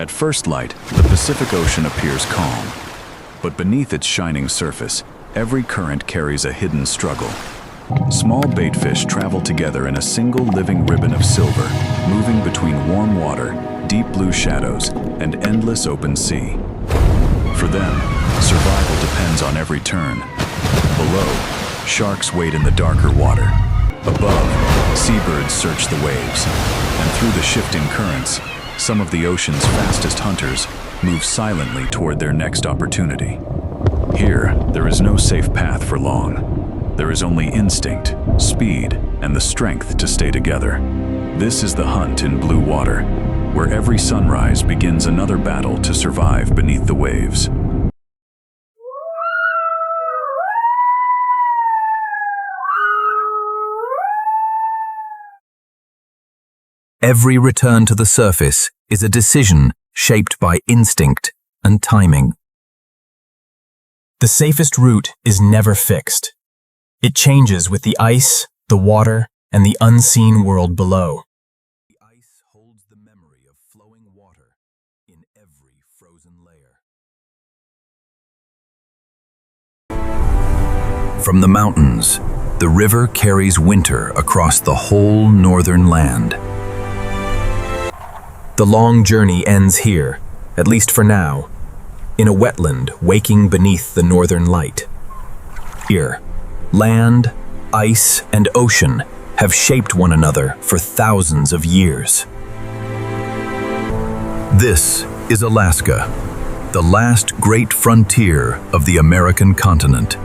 At first light, the Pacific Ocean appears calm. But beneath its shining surface, every current carries a hidden struggle. Small baitfish travel together in a single living ribbon of silver, moving between warm water, deep blue shadows, and endless open sea. For them, survival depends on every turn. Below, sharks wade in the darker water. Above, seabirds search the waves. And through the shifting currents, some of the ocean's fastest hunters move silently toward their next opportunity. Here, there is no safe path for long. There is only instinct, speed, and the strength to stay together. This is the hunt in blue water, where every sunrise begins another battle to survive beneath the waves. Every return to the surface is a decision shaped by instinct and timing. The safest route is never fixed. It changes with the ice, the water, and the unseen world below. The ice holds the memory of flowing water in every frozen layer. From the mountains, the river carries winter across the whole northern land. The long journey ends here, at least for now, in a wetland waking beneath the northern light. Here, land, ice, and ocean have shaped one another for thousands of years. This is Alaska, the last great frontier of the American continent.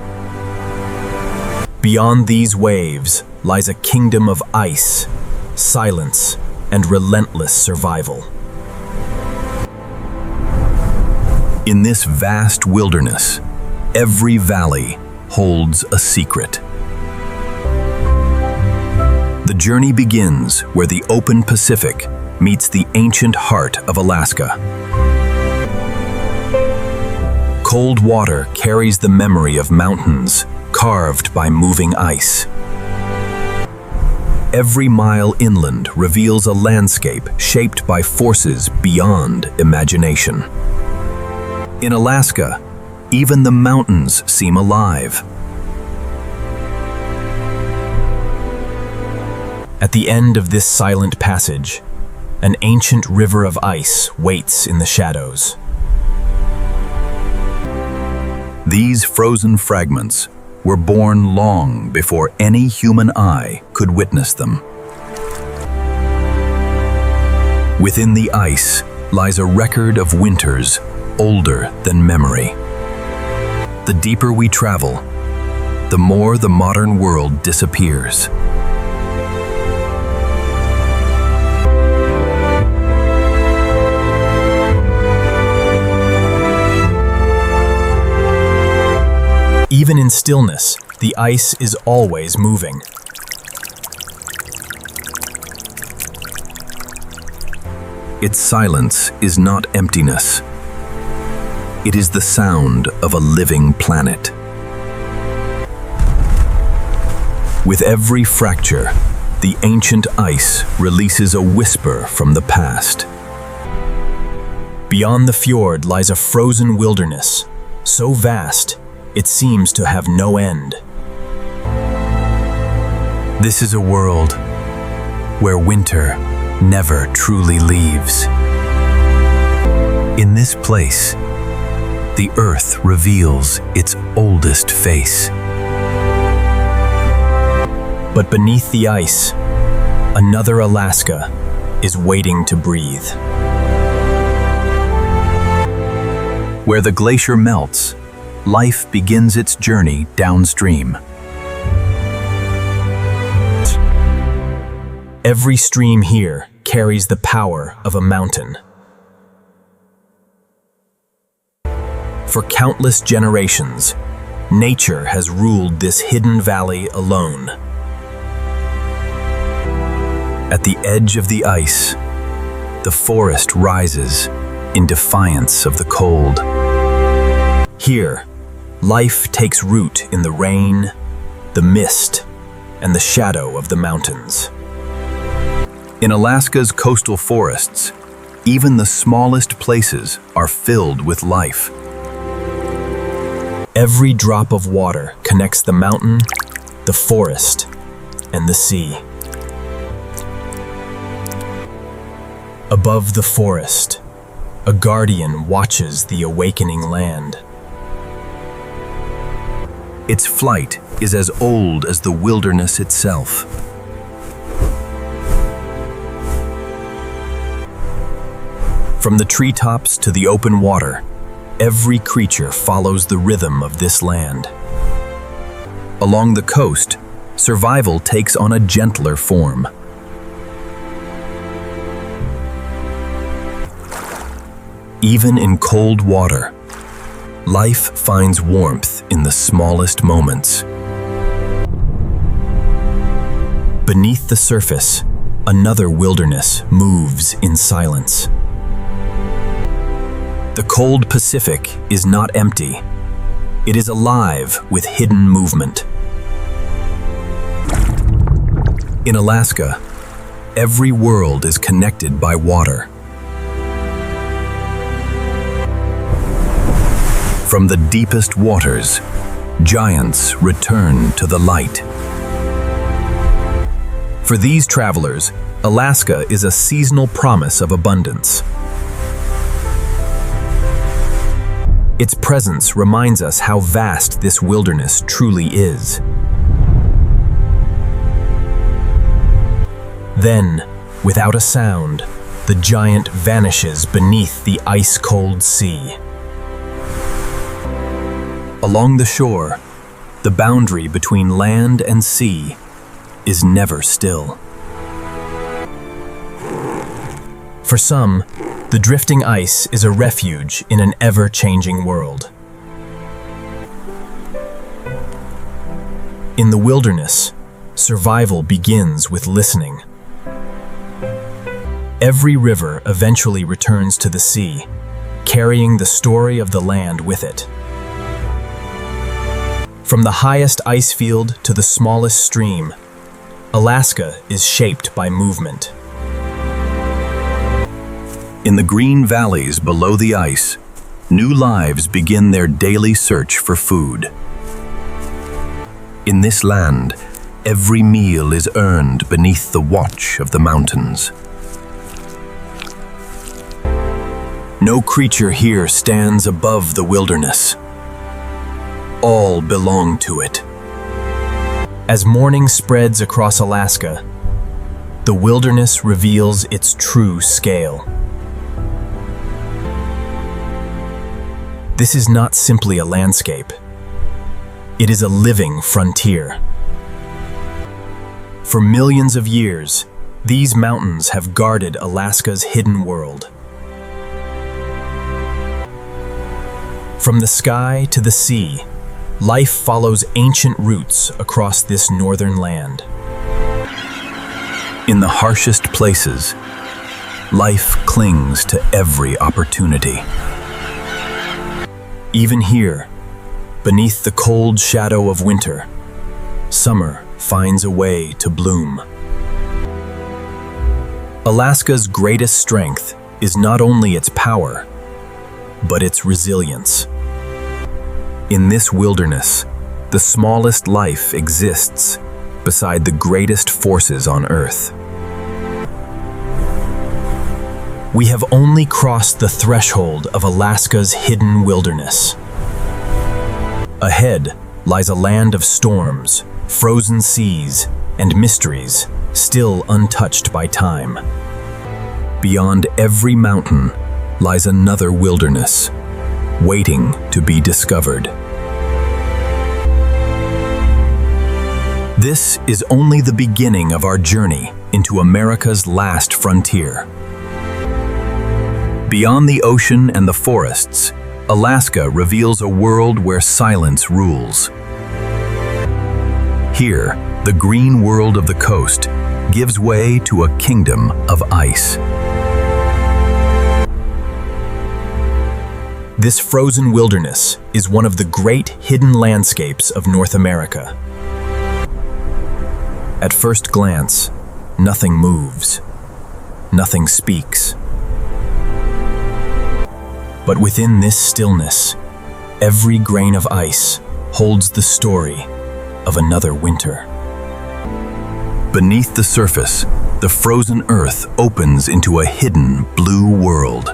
Beyond these waves lies a kingdom of ice, silence, and relentless survival. In this vast wilderness, every valley holds a secret. The journey begins where the open Pacific meets the ancient heart of Alaska. Cold water carries the memory of mountains carved by moving ice. Every mile inland reveals a landscape shaped by forces beyond imagination. In Alaska, even the mountains seem alive. At the end of this silent passage, an ancient river of ice waits in the shadows. These frozen fragments were born long before any human eye could witness them. Within the ice lies a record of winters older than memory. The deeper we travel, the more the modern world disappears. Even in stillness, the ice is always moving. Its silence is not emptiness. It is the sound of a living planet. With every fracture, the ancient ice releases a whisper from the past. Beyond the fjord lies a frozen wilderness, so vast it seems to have no end. This is a world where winter never truly leaves. In this place, the earth reveals its oldest face. But beneath the ice, another Alaska is waiting to breathe. Where the glacier melts, life begins its journey downstream. Every stream here carries the power of a mountain. For countless generations, nature has ruled this hidden valley alone. At the edge of the ice, the forest rises in defiance of the cold. Here, life takes root in the rain, the mist, and the shadow of the mountains. In Alaska's coastal forests, even the smallest places are filled with life. Every drop of water connects the mountain, the forest, and the sea. Above the forest, a guardian watches the awakening land. Its flight is as old as the wilderness itself. From the treetops to the open water, every creature follows the rhythm of this land. Along the coast, survival takes on a gentler form. Even in cold water, life finds warmth in the smallest moments. Beneath the surface, another wilderness moves in silence. The cold Pacific is not empty. It is alive with hidden movement. In Alaska, every world is connected by water. From the deepest waters, giants return to the light. For these travelers, Alaska is a seasonal promise of abundance. Its presence reminds us how vast this wilderness truly is. Then, without a sound, the giant vanishes beneath the ice-cold sea. Along the shore, the boundary between land and sea is never still. For some, the drifting ice is a refuge in an ever-changing world. In the wilderness, survival begins with listening. Every river eventually returns to the sea, carrying the story of the land with it. From the highest ice field to the smallest stream, Alaska is shaped by movement. In the green valleys below the ice, new lives begin their daily search for food. In this land, every meal is earned beneath the watch of the mountains. No creature here stands above the wilderness. All belong to it. As morning spreads across Alaska, the wilderness reveals its true scale. This is not simply a landscape. It is a living frontier. For millions of years, these mountains have guarded Alaska's hidden world. From the sky to the sea, life follows ancient routes across this northern land. In the harshest places, life clings to every opportunity. Even here, beneath the cold shadow of winter, summer finds a way to bloom. Alaska's greatest strength is not only its power, but its resilience. In this wilderness, the smallest life exists beside the greatest forces on Earth. We have only crossed the threshold of Alaska's hidden wilderness. Ahead lies a land of storms, frozen seas, and mysteries still untouched by time. Beyond every mountain lies another wilderness, waiting to be discovered. This is only the beginning of our journey into America's last frontier. Beyond the ocean and the forests, Alaska reveals a world where silence rules. Here, the green world of the coast gives way to a kingdom of ice. This frozen wilderness is one of the great hidden landscapes of North America. At first glance, nothing moves, nothing speaks. But within this stillness, every grain of ice holds the story of another winter. Beneath the surface, the frozen earth opens into a hidden blue world.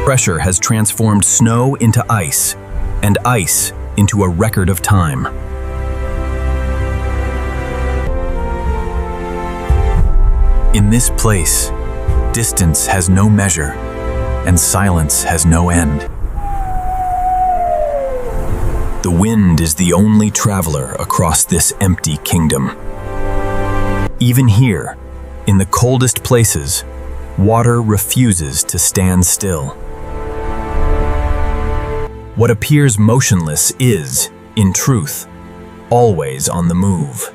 Pressure has transformed snow into ice, and ice into a record of time. In this place, distance has no measure, and silence has no end. The wind is the only traveler across this empty kingdom. Even here, in the coldest places, water refuses to stand still. What appears motionless is, in truth, always on the move.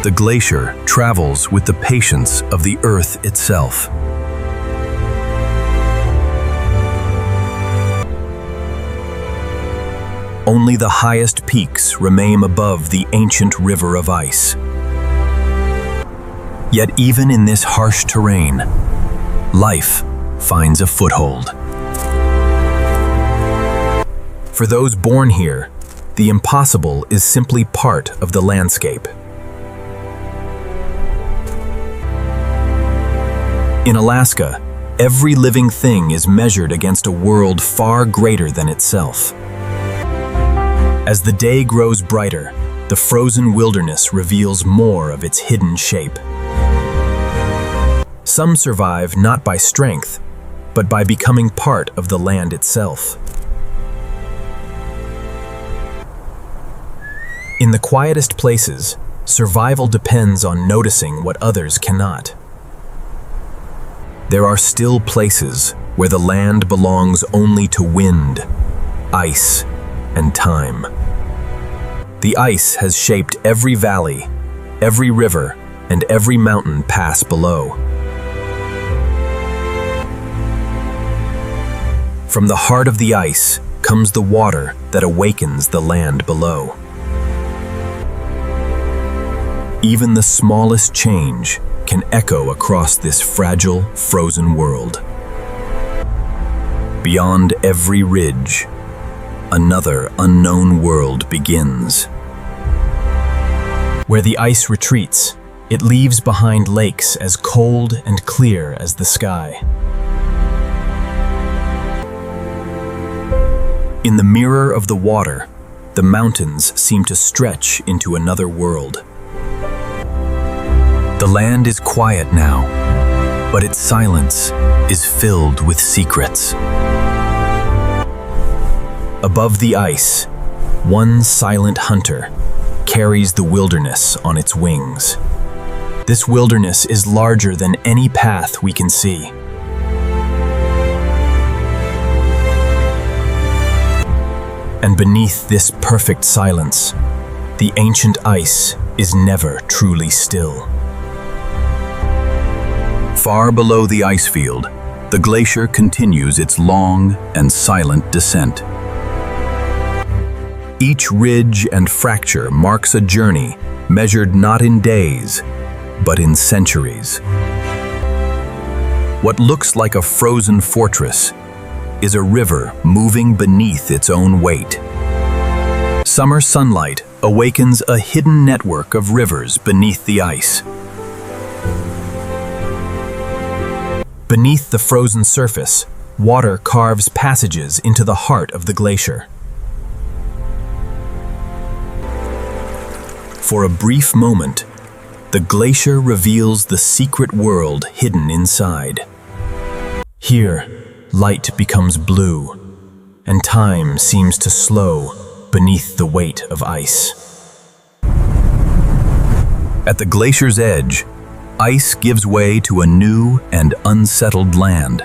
The glacier travels with the patience of the earth itself. Only the highest peaks remain above the ancient river of ice. Yet even in this harsh terrain, life finds a foothold. For those born here, the impossible is simply part of the landscape. In Alaska, every living thing is measured against a world far greater than itself. As the day grows brighter, the frozen wilderness reveals more of its hidden shape. Some survive not by strength, but by becoming part of the land itself. In the quietest places, survival depends on noticing what others cannot. There are still places where the land belongs only to wind, ice, and time. The ice has shaped every valley, every river, and every mountain pass below. From the heart of the ice comes the water that awakens the land below. Even the smallest change can echo across this fragile, frozen world. Beyond every ridge, another unknown world begins. Where the ice retreats, it leaves behind lakes as cold and clear as the sky. In the mirror of the water, the mountains seem to stretch into another world. The land is quiet now, but its silence is filled with secrets. Above the ice, one silent hunter carries the wilderness on its wings. This wilderness is larger than any path we can see. And beneath this perfect silence, the ancient ice is never truly still. Far below the ice field, the glacier continues its long and silent descent. Each ridge and fracture marks a journey measured not in days, but in centuries. What looks like a frozen fortress is a river moving beneath its own weight. Summer sunlight awakens a hidden network of rivers beneath the ice. Beneath the frozen surface, water carves passages into the heart of the glacier. For a brief moment, the glacier reveals the secret world hidden inside. Here, light becomes blue, and time seems to slow beneath the weight of ice. At the glacier's edge, ice gives way to a new and unsettled land.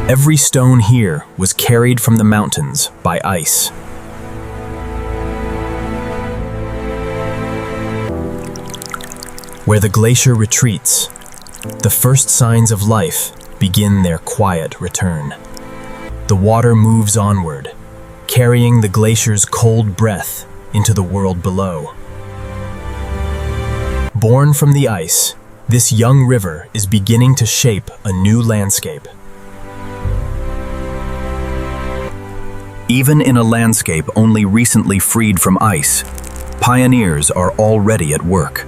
Every stone here was carried from the mountains by ice. Where the glacier retreats, the first signs of life begin their quiet return. The water moves onward, carrying the glacier's cold breath into the world below. Born from the ice, This young river is beginning to shape a new landscape. Even in a landscape only recently freed from ice, pioneers are already at work.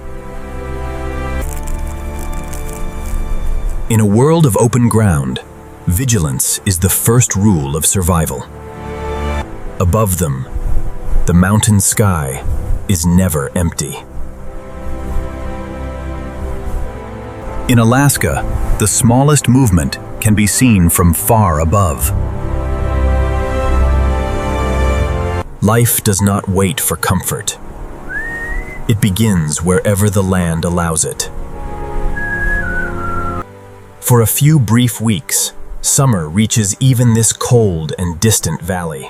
In a world of open ground, vigilance is the first rule of survival. Above them, the mountain sky is never empty. In Alaska, the smallest movement can be seen from far above. Life does not wait for comfort. It begins wherever the land allows it. For a few brief weeks, summer reaches even this cold and distant valley.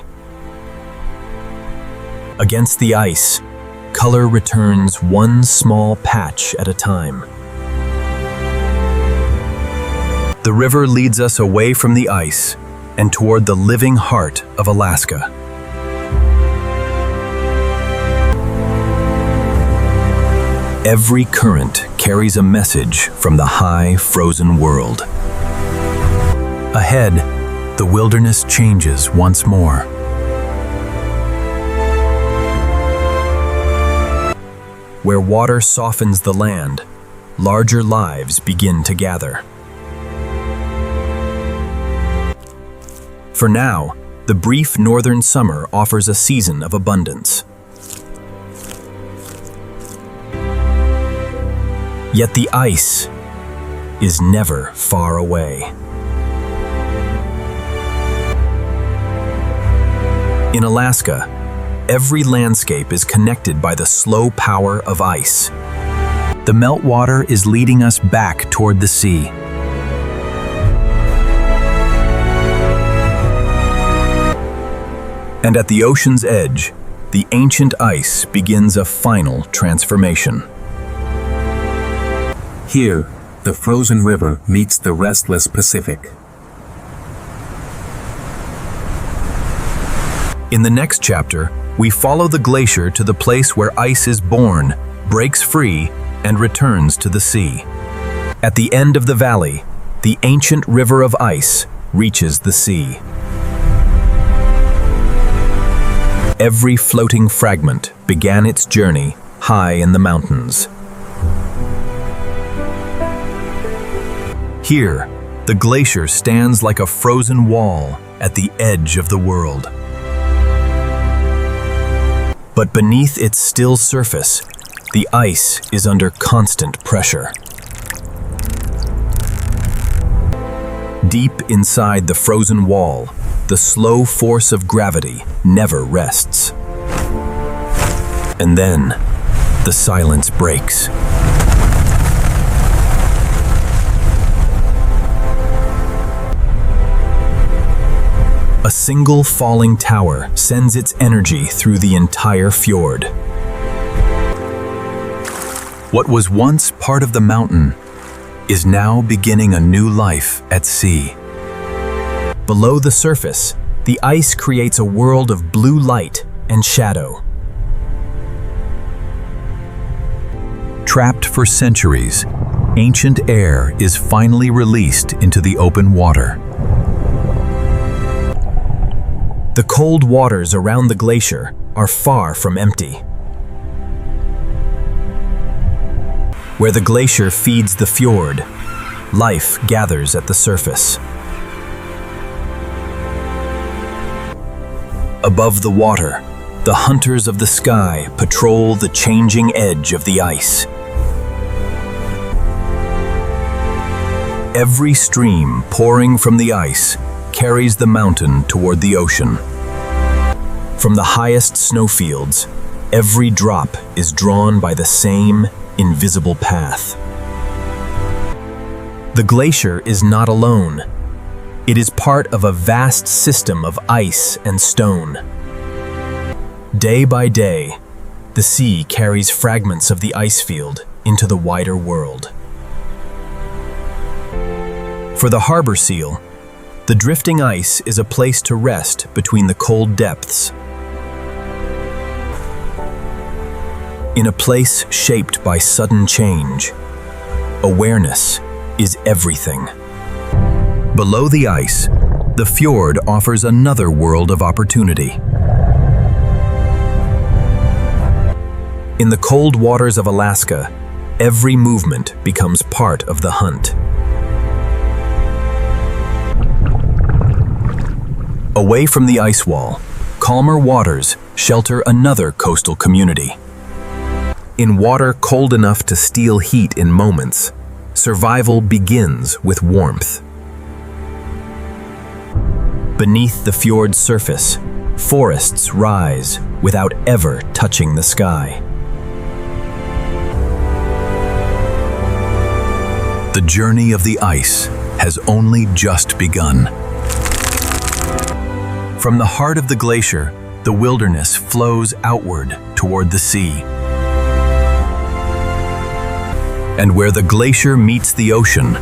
Against the ice, color returns one small patch at a time. The river leads us away from the ice and toward the living heart of Alaska. Every current carries a message from the high, frozen world. Ahead, the wilderness changes once more. Where water softens the land, larger lives begin to gather. For now, the brief northern summer offers a season of abundance. Yet the ice is never far away. In Alaska, every landscape is connected by the slow power of ice. The meltwater is leading us back toward the sea. And at the ocean's edge, the ancient ice begins a final transformation. Here, the frozen river meets the restless Pacific. In the next chapter, we follow the glacier to the place where ice is born, breaks free, and returns to the sea. At the end of the valley, the ancient river of ice reaches the sea. Every floating fragment began its journey high in the mountains. Here, the glacier stands like a frozen wall at the edge of the world. But beneath its still surface, the ice is under constant pressure. Deep inside the frozen wall, the slow force of gravity never rests. And then, the silence breaks. A single falling tower sends its energy through the entire fjord. What was once part of the mountain is now beginning a new life at sea. Below the surface, the ice creates a world of blue light and shadow. Trapped for centuries, ancient air is finally released into the open water. The cold waters around the glacier are far from empty. Where the glacier feeds the fjord, life gathers at the surface. Above the water, the hunters of the sky patrol the changing edge of the ice. Every stream pouring from the ice carries the mountain toward the ocean. From the highest snowfields, every drop is drawn by the same invisible path. The glacier is not alone. It is part of a vast system of ice and stone. Day by day, the sea carries fragments of the ice field into the wider world. For the harbor seal, the drifting ice is a place to rest between the cold depths. In a place shaped by sudden change, Awareness is everything. Below the ice, the fjord offers another world of opportunity. In the cold waters of Alaska, every movement becomes part of the hunt. Away from the ice wall, calmer waters shelter another coastal community. In water cold enough to steal heat in moments, survival begins with warmth. Beneath the fjord's surface, forests rise without ever touching the sky. The journey of the ice has only just begun. From the heart of the glacier, the wilderness flows outward toward the sea. And where the glacier meets the ocean,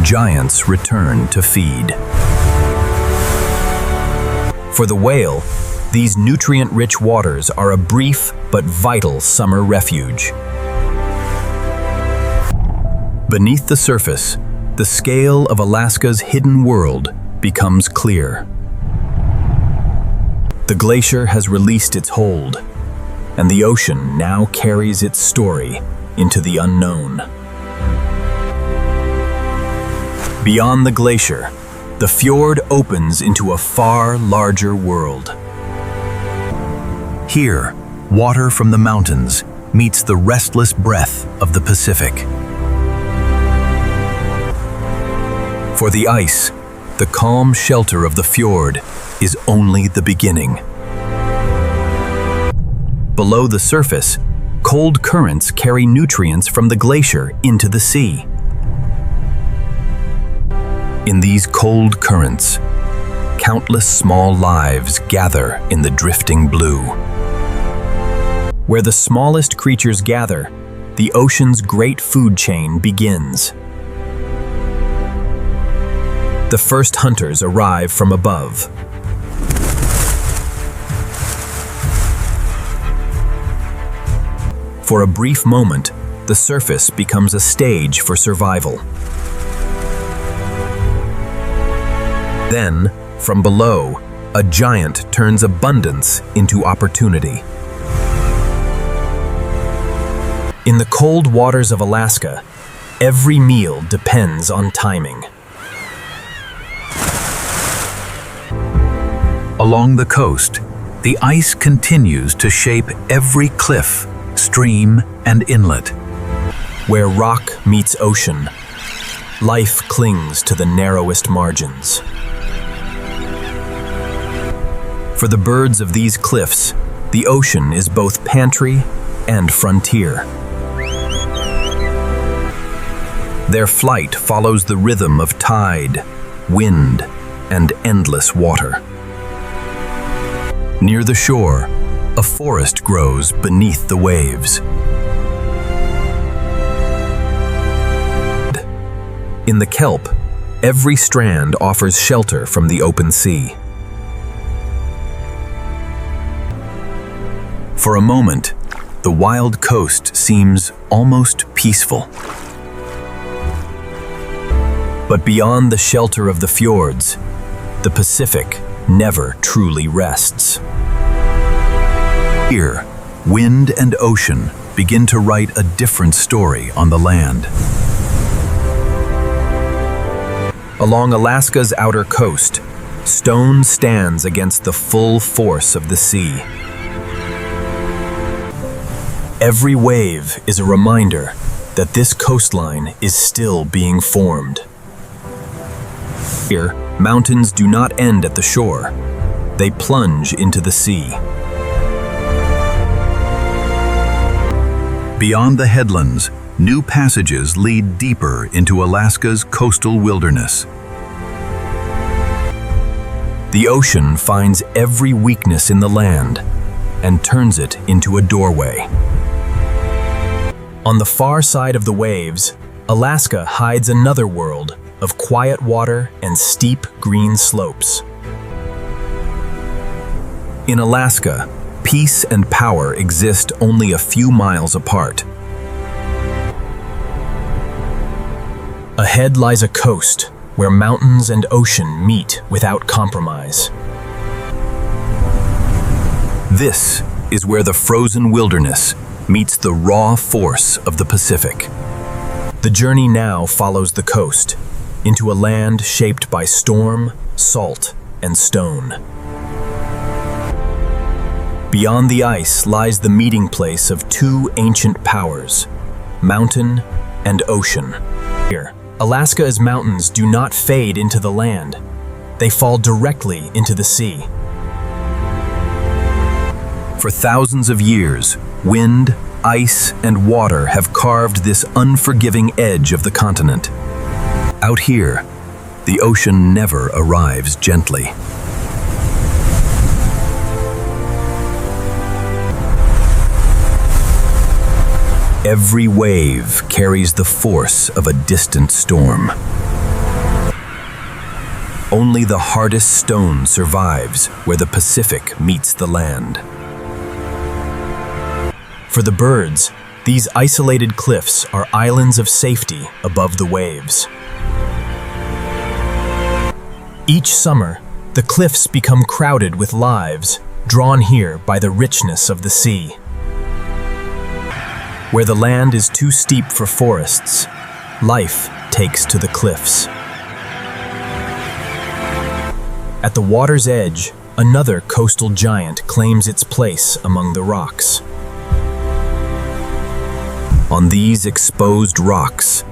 giants return to feed. For the whale, these nutrient-rich waters are a brief but vital summer refuge. Beneath the surface, the scale of Alaska's hidden world becomes clear. The glacier has released its hold, and the ocean now carries its story into the unknown. Beyond the glacier, the fjord opens into a far larger world. Here, water from the mountains meets the restless breath of the Pacific. For the ice, the calm shelter of the fjord is only the beginning. Below the surface, cold currents carry nutrients from the glacier into the sea. In these cold currents, countless small lives gather in the drifting blue. Where the smallest creatures gather, the ocean's great food chain begins. The first hunters arrive from above. For a brief moment, the surface becomes a stage for survival. Then, from below, a giant turns abundance into opportunity. In the cold waters of Alaska, every meal depends on timing. Along the coast, the ice continues to shape every cliff, stream, and inlet. Where rock meets ocean, life clings to the narrowest margins. For the birds of these cliffs, the ocean is both pantry and frontier. Their flight follows the rhythm of tide, wind, and endless water. Near the shore, a forest grows beneath the waves. In the kelp, every strand offers shelter from the open sea. For a moment, the wild coast seems almost peaceful. But beyond the shelter of the fjords, the Pacific never truly rests. Here, wind and ocean begin to write a different story on the land. Along Alaska's outer coast, stone stands against the full force of the sea. Every wave is a reminder that this coastline is still being formed. Here, mountains do not end at the shore. They plunge into the sea. Beyond the headlands, new passages lead deeper into Alaska's coastal wilderness. The ocean finds every weakness in the land and turns it into a doorway. On the far side of the waves, Alaska hides another world of quiet water and steep green slopes. In Alaska, peace and power exist only a few miles apart. Ahead lies a coast where mountains and ocean meet without compromise. This is where the frozen wilderness meets the raw force of the Pacific. The journey now follows the coast into a land shaped by storm, salt, and stone. Beyond the ice lies the meeting place of two ancient powers, mountain and ocean. Here, Alaska's mountains do not fade into the land. They fall directly into the sea. For thousands of years, wind, ice, and water have carved this unforgiving edge of the continent. Out here, the ocean never arrives gently. Every wave carries the force of a distant storm. Only the hardest stone survives where the Pacific meets the land. For the birds, these isolated cliffs are islands of safety above the waves. Each summer, the cliffs become crowded with lives, drawn here by the richness of the sea. Where the land is too steep for forests, life takes to the cliffs. At the water's edge, another coastal giant claims its place among the rocks. On these exposed rocks,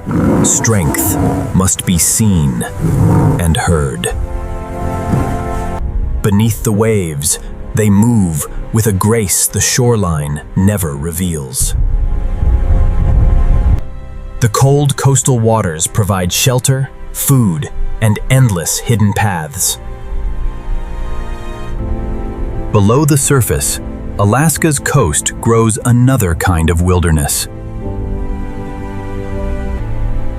strength must be seen and heard. Beneath the waves, they move with a grace the shoreline never reveals. The cold coastal waters provide shelter, food, and endless hidden paths. Below the surface, Alaska's coast grows another kind of wilderness.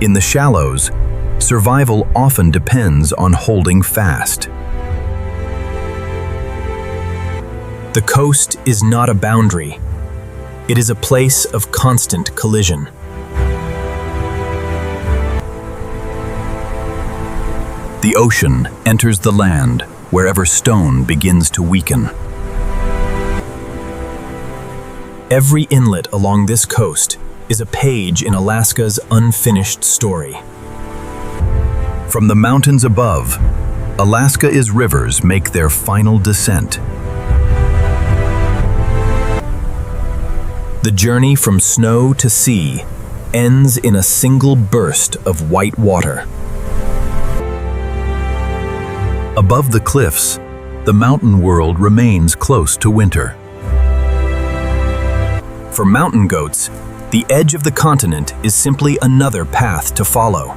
In the shallows, survival often depends on holding fast. The coast is not a boundary. It is a place of constant collision. The ocean enters the land wherever stone begins to weaken. Every inlet along this coast is a page in Alaska's unfinished story. From the mountains above, Alaska's rivers make their final descent. The journey from snow to sea ends in a single burst of white water. Above the cliffs, the mountain world remains close to winter. For mountain goats, the edge of the continent is simply another path to follow.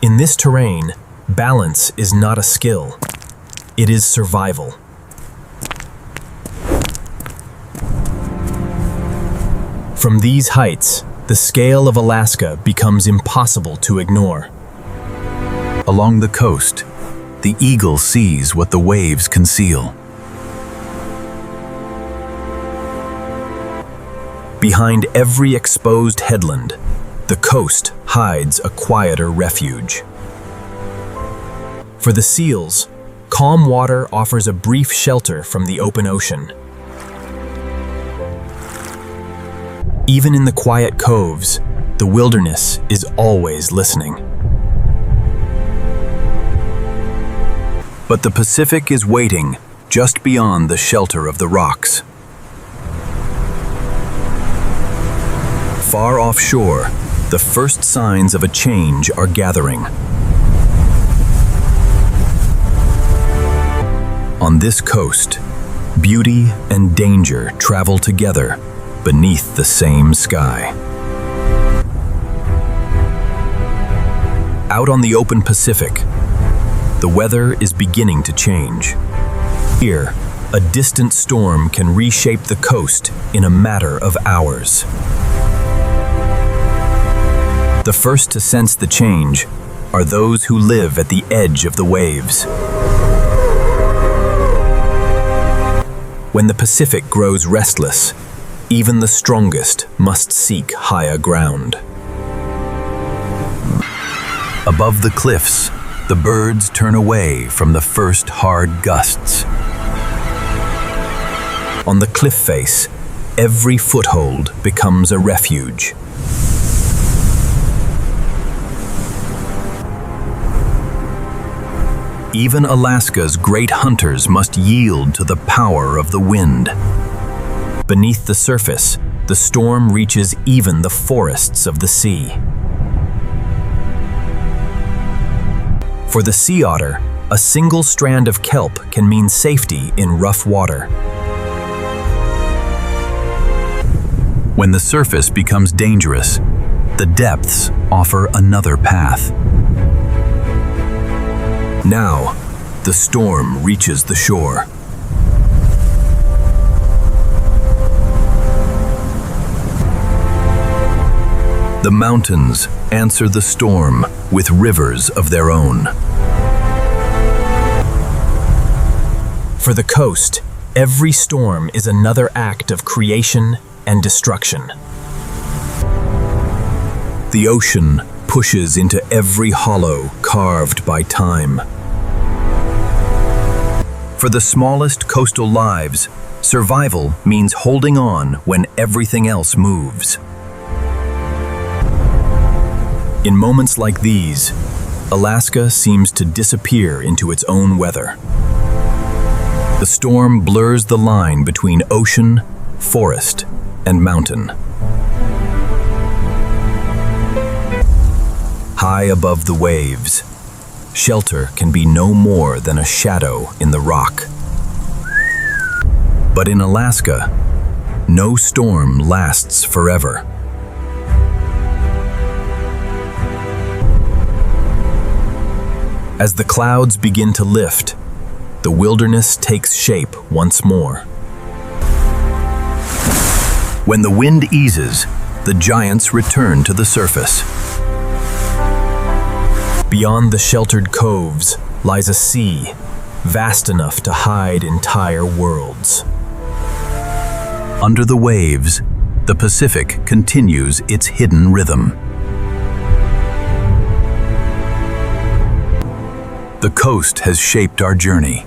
In this terrain, balance is not a skill. It is survival. From these heights, the scale of Alaska becomes impossible to ignore. Along the coast, the eagle sees what the waves conceal. Behind every exposed headland, the coast hides a quieter refuge. For the seals, calm water offers a brief shelter from the open ocean. Even in the quiet coves, the wilderness is always listening. But the Pacific is waiting just beyond the shelter of the rocks. Far offshore, the first signs of a change are gathering. On this coast, beauty and danger travel together beneath the same sky. Out on the open Pacific, the weather is beginning to change. Here, a distant storm can reshape the coast in a matter of hours. The first to sense the change are those who live at the edge of the waves. When the Pacific grows restless, even the strongest must seek higher ground. Above the cliffs, the birds turn away from the first hard gusts. On the cliff face, every foothold becomes a refuge. Even Alaska's great hunters must yield to the power of the wind. Beneath the surface, the storm reaches even the forests of the sea. For the sea otter, a single strand of kelp can mean safety in rough water. When the surface becomes dangerous, the depths offer another path. Now, the storm reaches the shore. The mountains answer the storm with rivers of their own. For the coast, every storm is another act of creation and destruction. The ocean pushes into every hollow carved by time. For the smallest coastal lives, survival means holding on when everything else moves. In moments like these, Alaska seems to disappear into its own weather. The storm blurs the line between ocean, forest, and mountain. High above the waves, shelter can be no more than a shadow in the rock. But in Alaska, no storm lasts forever. As the clouds begin to lift, the wilderness takes shape once more. When the wind eases, the giants return to the surface. Beyond the sheltered coves lies a sea, vast enough to hide entire worlds. Under the waves, the Pacific continues its hidden rhythm. The coast has shaped our journey.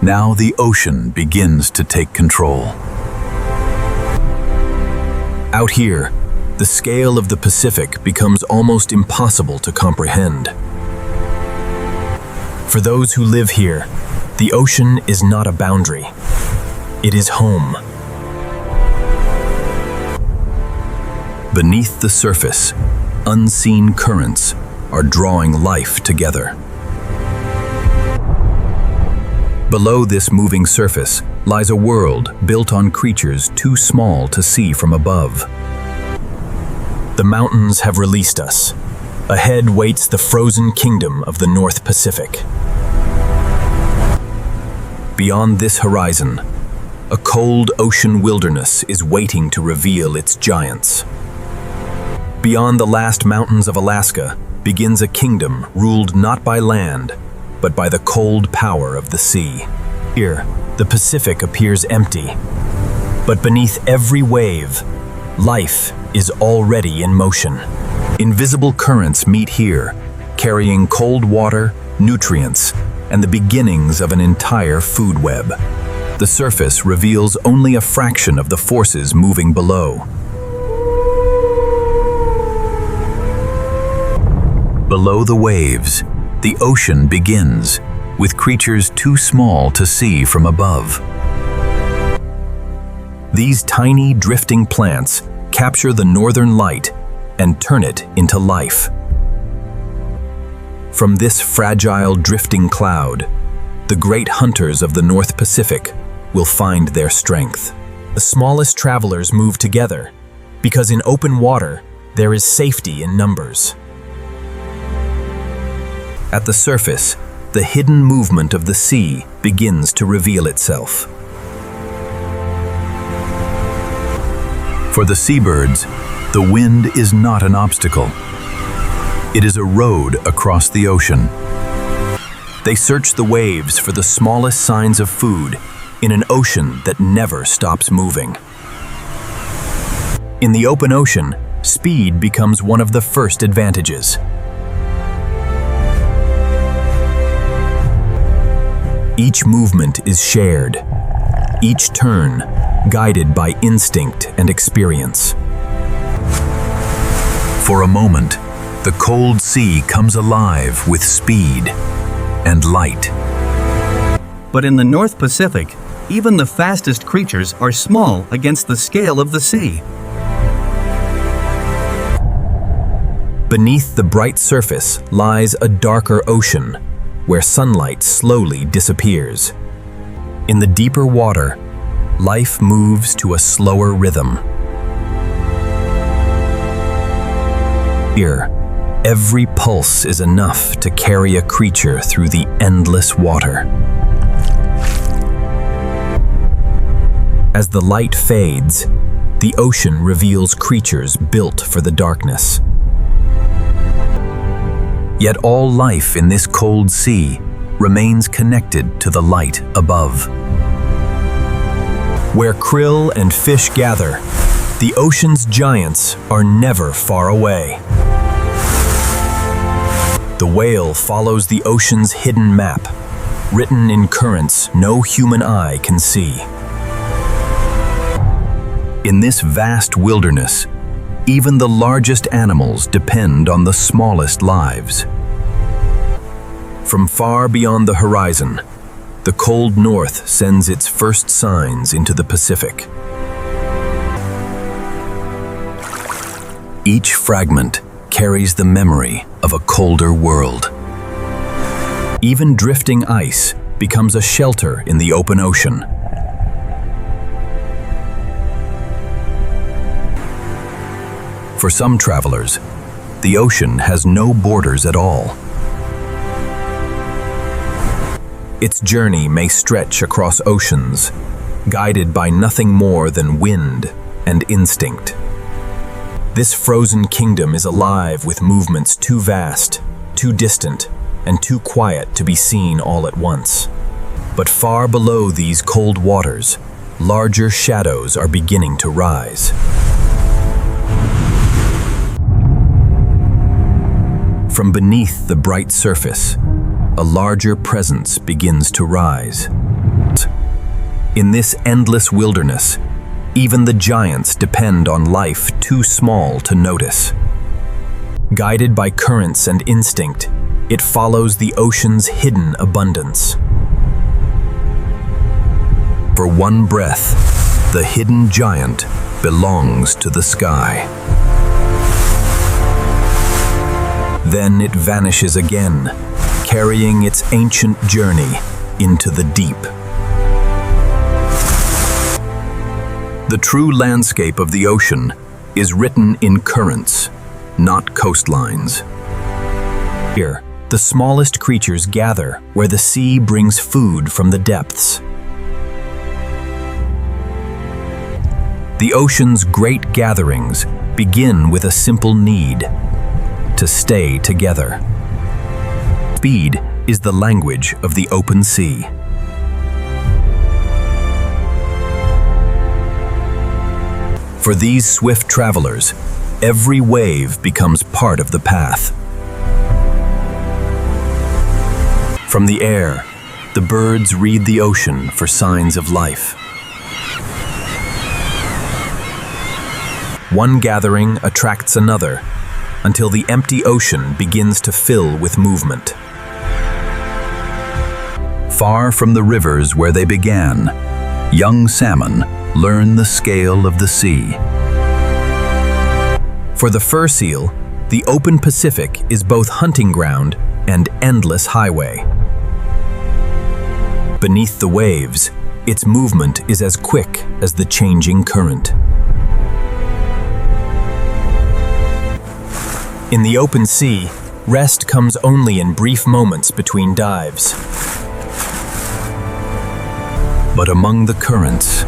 Now the ocean begins to take control. Out here, the scale of the Pacific becomes almost impossible to comprehend. For those who live here, the ocean is not a boundary. It is home. Beneath the surface, unseen currents are drawing life together. Below this moving surface lies a world built on creatures too small to see from above. The mountains have released us. Ahead waits the frozen kingdom of the North Pacific. Beyond this horizon, a cold ocean wilderness is waiting to reveal its giants. Beyond the last mountains of Alaska begins a kingdom ruled not by land, but by the cold power of the sea. Here, the Pacific appears empty, but beneath every wave, life is already in motion. Invisible currents meet here, carrying cold water, nutrients, and the beginnings of an entire food web. The surface reveals only a fraction of the forces moving below. Below the waves, the ocean begins, with creatures too small to see from above. These tiny drifting plants capture the northern light and turn it into life. From this fragile drifting cloud, the great hunters of the North Pacific will find their strength. The smallest travelers move together, because in open water, there is safety in numbers. At the surface, the hidden movement of the sea begins to reveal itself. For the seabirds, the wind is not an obstacle. It is a road across the ocean. They search the waves for the smallest signs of food in an ocean that never stops moving. In the open ocean, speed becomes one of the first advantages. Each movement is shared, each turn guided by instinct and experience. For a moment, the cold sea comes alive with speed and light. But in the North Pacific, even the fastest creatures are small against the scale of the sea. Beneath the bright surface lies a darker ocean, where sunlight slowly disappears. In the deeper water, life moves to a slower rhythm. Here, every pulse is enough to carry a creature through the endless water. As the light fades, the ocean reveals creatures built for the darkness. Yet all life in this cold sea remains connected to the light above. Where krill and fish gather, the ocean's giants are never far away. The whale follows the ocean's hidden map, written in currents no human eye can see. In this vast wilderness, even the largest animals depend on the smallest lives. From far beyond the horizon, the cold north sends its first signs into the Pacific. Each fragment carries the memory of a colder world. Even drifting ice becomes a shelter in the open ocean. For some travelers, the ocean has no borders at all. Its journey may stretch across oceans, guided by nothing more than wind and instinct. This frozen kingdom is alive with movements too vast, too distant, and too quiet to be seen all at once. But far below these cold waters, larger shadows are beginning to rise. From beneath the bright surface, a larger presence begins to rise. In this endless wilderness, even the giants depend on life too small to notice. Guided by currents and instinct, it follows the ocean's hidden abundance. For one breath, the hidden giant belongs to the sky. Then it vanishes again, carrying its ancient journey into the deep. The true landscape of the ocean is written in currents, not coastlines. Here, the smallest creatures gather where the sea brings food from the depths. The ocean's great gatherings begin with a simple need: to stay together. Speed is the language of the open sea. For these swift travelers, every wave becomes part of the path. From the air, the birds read the ocean for signs of life. One gathering attracts another, until the empty ocean begins to fill with movement. Far from the rivers where they began, young salmon learn the scale of the sea. For the fur seal, the open Pacific is both hunting ground and endless highway. Beneath the waves, its movement is as quick as the changing current. In the open sea, rest comes only in brief moments between dives. But among the currents,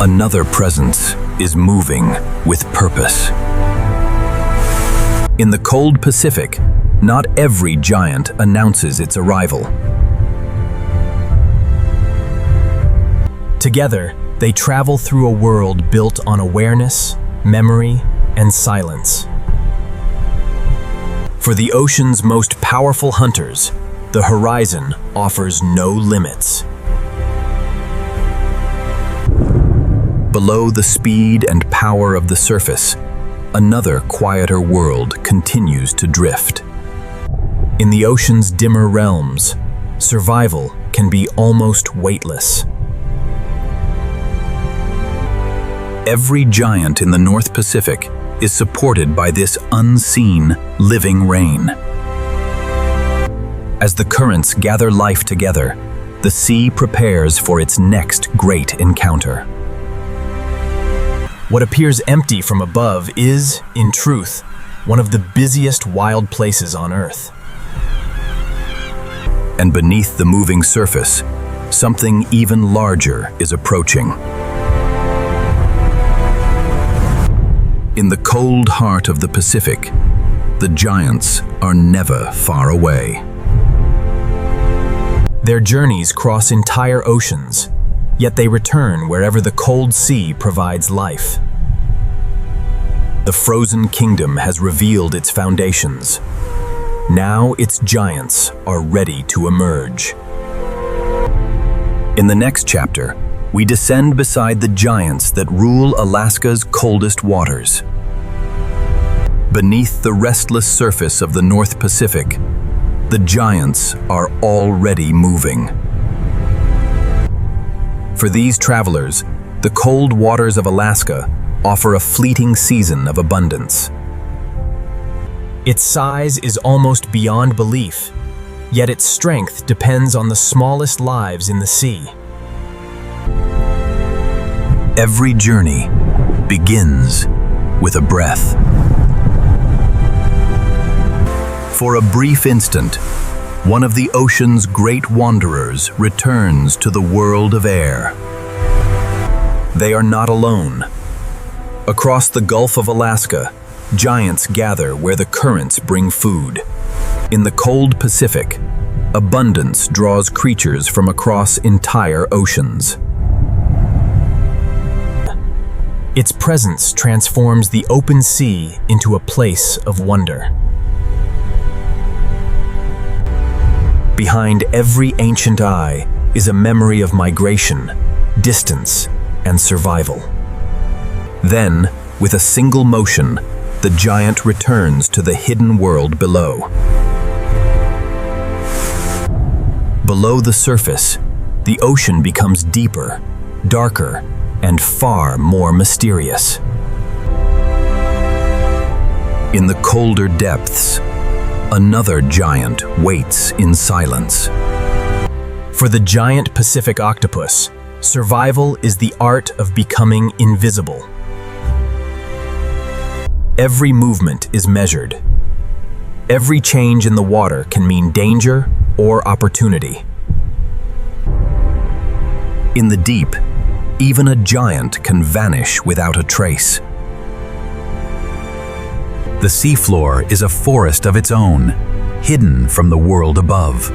another presence is moving with purpose. In the cold Pacific, not every giant announces its arrival. Together, they travel through a world built on awareness, memory, and silence. For the ocean's most powerful hunters, The horizon offers no limits. Below the speed and power of the surface, another quieter world continues to drift. In the ocean's dimmer realms, survival can be almost weightless. Every giant in the North Pacific is supported by this unseen, living rain. As the currents gather life together, the sea prepares for its next great encounter. What appears empty from above is, in truth, one of the busiest wild places on Earth. And beneath the moving surface, something even larger is approaching. In the cold heart of the Pacific, the giants are never far away. Their journeys cross entire oceans, yet they return wherever the cold sea provides life. The frozen kingdom has revealed its foundations. Now its giants are ready to emerge. In the next chapter, we descend beside the giants that rule Alaska's coldest waters. Beneath the restless surface of the North Pacific, the giants are already moving. For these travelers, the cold waters of Alaska offer a fleeting season of abundance. Its size is almost beyond belief, yet its strength depends on the smallest lives in the sea. Every journey begins with a breath. For a brief instant, one of the ocean's great wanderers returns to the world of air. They are not alone. Across the Gulf of Alaska, giants gather where the currents bring food. In the cold Pacific, abundance draws creatures from across entire oceans. Its presence transforms the open sea into a place of wonder. Behind every ancient eye is a memory of migration, distance, and survival. Then, with a single motion, the giant returns to the hidden world below. Below the surface, the ocean becomes deeper, darker, and far more mysterious. In the colder depths, another giant waits in silence. For the giant Pacific octopus, survival is the art of becoming invisible. Every movement is measured. Every change in the water can mean danger or opportunity. In the deep, even a giant can vanish without a trace. The seafloor is a forest of its own, hidden from the world above.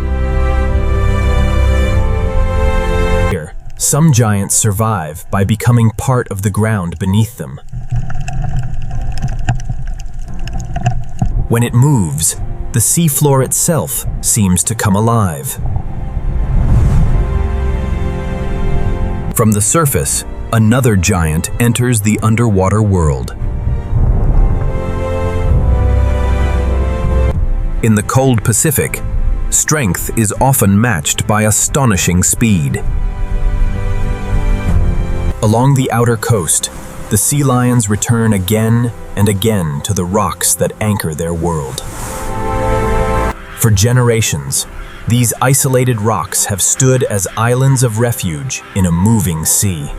Here, some giants survive by becoming part of the ground beneath them. When it moves, the seafloor itself seems to come alive. From the surface, another giant enters the underwater world. In the cold Pacific, strength is often matched by astonishing speed. Along the outer coast, the sea lions return again and again to the rocks that anchor their world. For generations, these isolated rocks have stood as islands of refuge in a moving sea.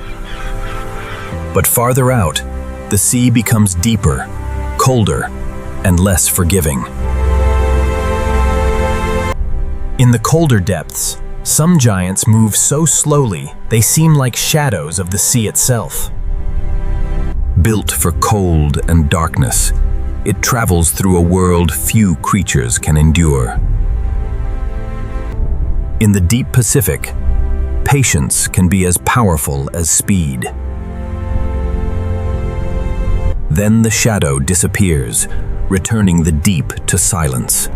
But farther out, the sea becomes deeper, colder, and less forgiving. In the colder depths, some giants move so slowly they seem like shadows of the sea itself. Built for cold and darkness, it travels through a world few creatures can endure. In the deep Pacific, patience can be as powerful as speed. Then the shadow disappears, returning the deep to silence.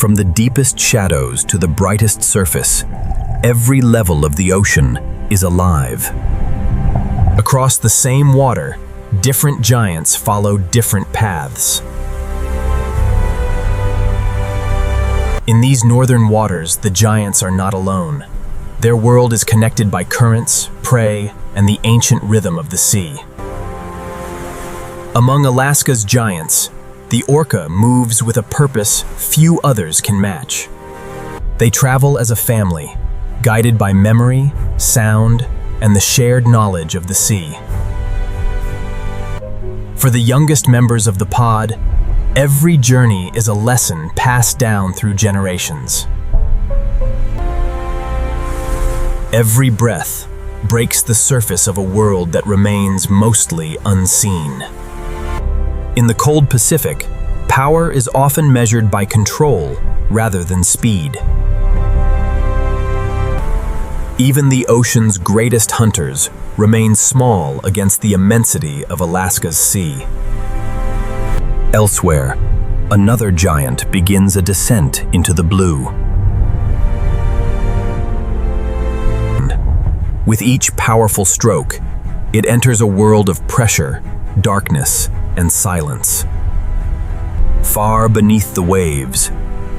From the deepest shadows to the brightest surface, every level of the ocean is alive. Across the same water, different giants follow different paths. In these northern waters, the giants are not alone. Their world is connected by currents, prey, and the ancient rhythm of the sea. Among Alaska's giants, the orca moves with a purpose few others can match. They travel as a family, guided by memory, sound, and the shared knowledge of the sea. For the youngest members of the pod, every journey is a lesson passed down through generations. Every breath breaks the surface of a world that remains mostly unseen. In the cold Pacific, power is often measured by control rather than speed. Even the ocean's greatest hunters remain small against the immensity of Alaska's sea. Elsewhere, another giant begins a descent into the blue. With each powerful stroke, it enters a world of pressure, darkness, and silence. Far beneath the waves,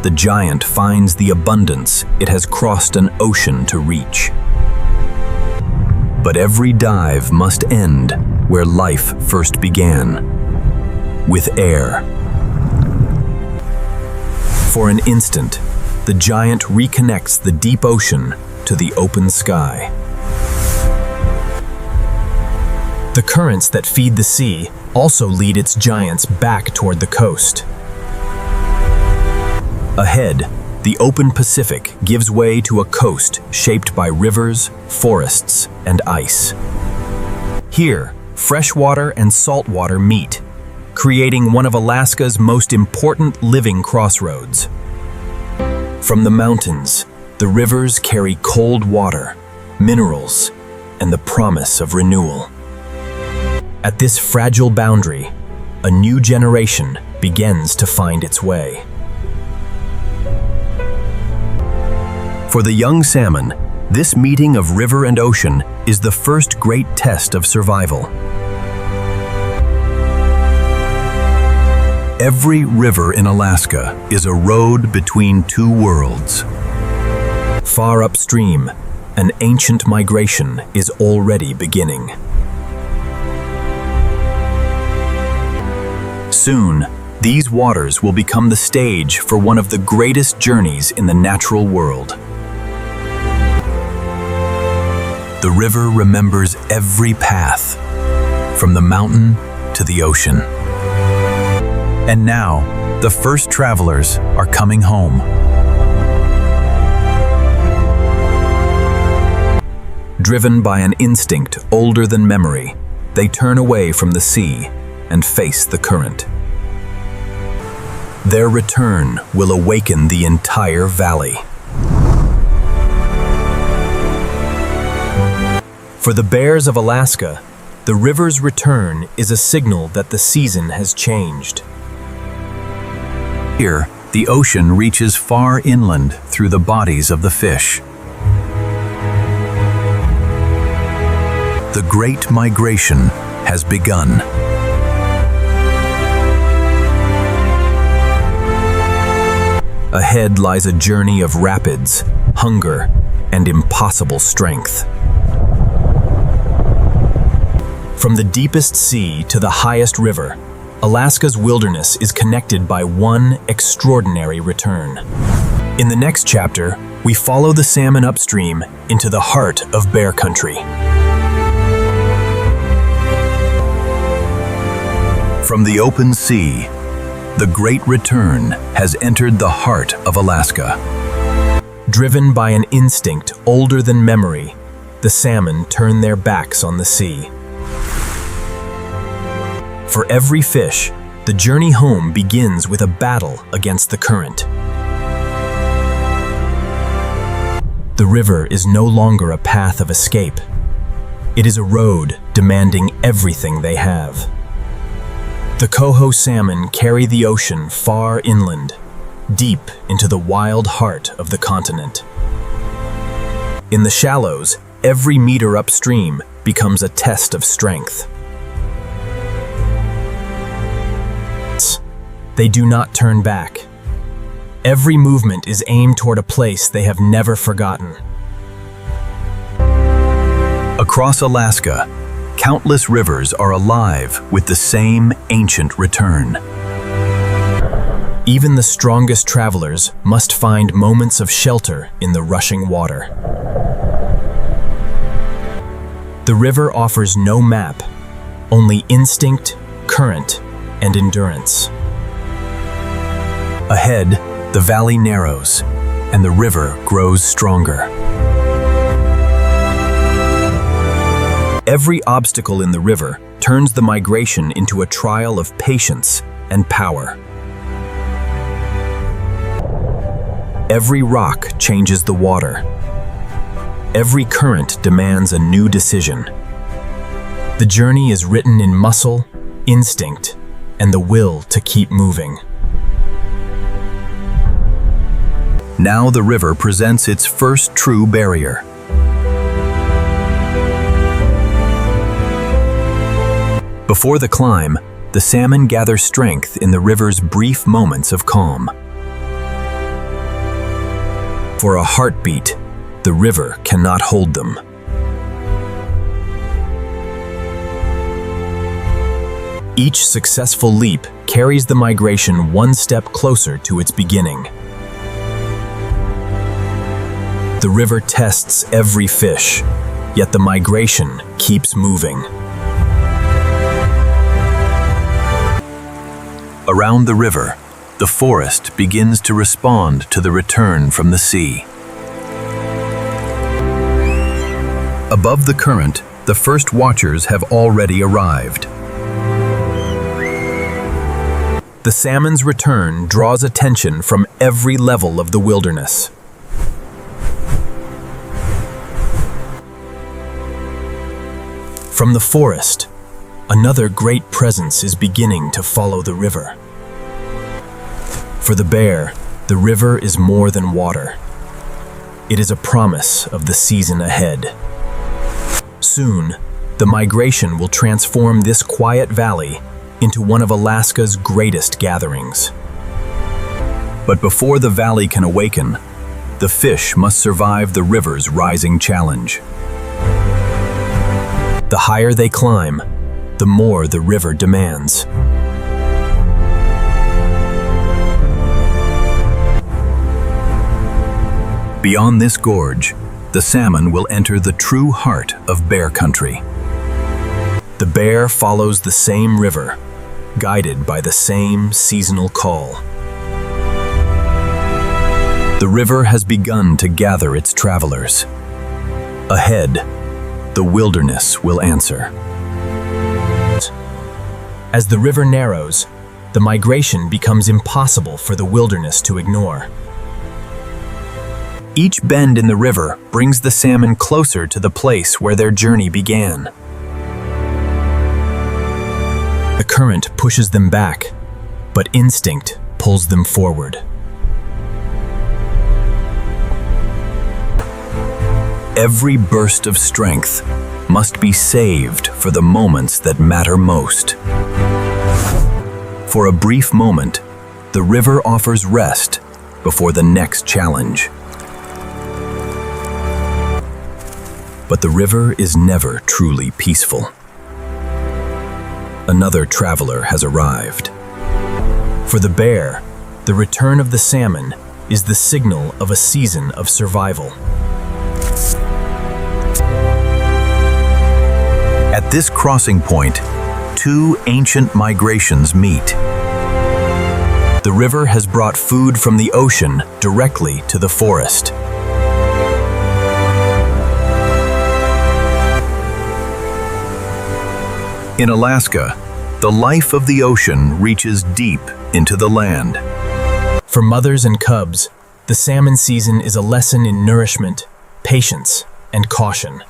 the giant finds the abundance it has crossed an ocean to reach. But every dive must end where life first began, with air. For an instant, the giant reconnects the deep ocean to the open sky. The currents that feed the sea also lead its giants back toward the coast. Ahead, the open Pacific gives way to a coast shaped by rivers, forests, and ice. Here, freshwater and saltwater meet, creating one of Alaska's most important living crossroads. From the mountains, the rivers carry cold water, minerals, and the promise of renewal. At this fragile boundary, a new generation begins to find its way. For the young salmon, this meeting of river and ocean is the first great test of survival. Every river in Alaska is a road between two worlds. Far upstream, an ancient migration is already beginning. Soon, these waters will become the stage for one of the greatest journeys in the natural world. The river remembers every path, from the mountain to the ocean. And now, the first travelers are coming home. Driven by an instinct older than memory, they turn away from the sea and face the current. Their return will awaken the entire valley. For the bears of Alaska, the river's return is a signal that the season has changed. Here, the ocean reaches far inland through the bodies of the fish. The Great Migration has begun. Ahead lies a journey of rapids, hunger, and impossible strength. From the deepest sea to the highest river, Alaska's wilderness is connected by one extraordinary return. In the next chapter, we follow the salmon upstream into the heart of bear country. From the open sea, the Great Return has entered the heart of Alaska. Driven by an instinct older than memory, the salmon turn their backs on the sea. For every fish, the journey home begins with a battle against the current. The river is no longer a path of escape. It is a road demanding everything they have. The coho salmon carry the ocean far inland, deep into the wild heart of the continent. In the shallows, every meter upstream becomes a test of strength. They do not turn back. Every movement is aimed toward a place they have never forgotten. Across Alaska, countless rivers are alive with the same ancient return. Even the strongest travelers must find moments of shelter in the rushing water. The river offers no map, only instinct, current, and endurance. Ahead, the valley narrows, and the river grows stronger. Every obstacle in the river turns the migration into a trial of patience and power. Every rock changes the water. Every current demands a new decision. The journey is written in muscle, instinct, and the will to keep moving. Now the river presents its first true barrier. Before the climb, the salmon gather strength in the river's brief moments of calm. For a heartbeat, the river cannot hold them. Each successful leap carries the migration one step closer to its beginning. The river tests every fish, yet the migration keeps moving. Around the river, the forest begins to respond to the return from the sea. Above the current, the first watchers have already arrived. The salmon's return draws attention from every level of the wilderness. From the forest, another great presence is beginning to follow the river. For the bear, the river is more than water. It is a promise of the season ahead. Soon, the migration will transform this quiet valley into one of Alaska's greatest gatherings. But before the valley can awaken, the fish must survive the river's rising challenge. The higher they climb, the more the river demands. Beyond this gorge, the salmon will enter the true heart of bear country. The bear follows the same river, guided by the same seasonal call. The river has begun to gather its travelers. Ahead, the wilderness will answer. As the river narrows, the migration becomes impossible for the wilderness to ignore. Each bend in the river brings the salmon closer to the place where their journey began. The current pushes them back, but instinct pulls them forward. Every burst of strength must be saved for the moments that matter most. For a brief moment, the river offers rest before the next challenge. But the river is never truly peaceful. Another traveler has arrived. For the bear, the return of the salmon is the signal of a season of survival. At this crossing point, two ancient migrations meet. The river has brought food from the ocean directly to the forest. In Alaska, the life of the ocean reaches deep into the land. For mothers and cubs, the salmon season is a lesson in nourishment, patience, and caution.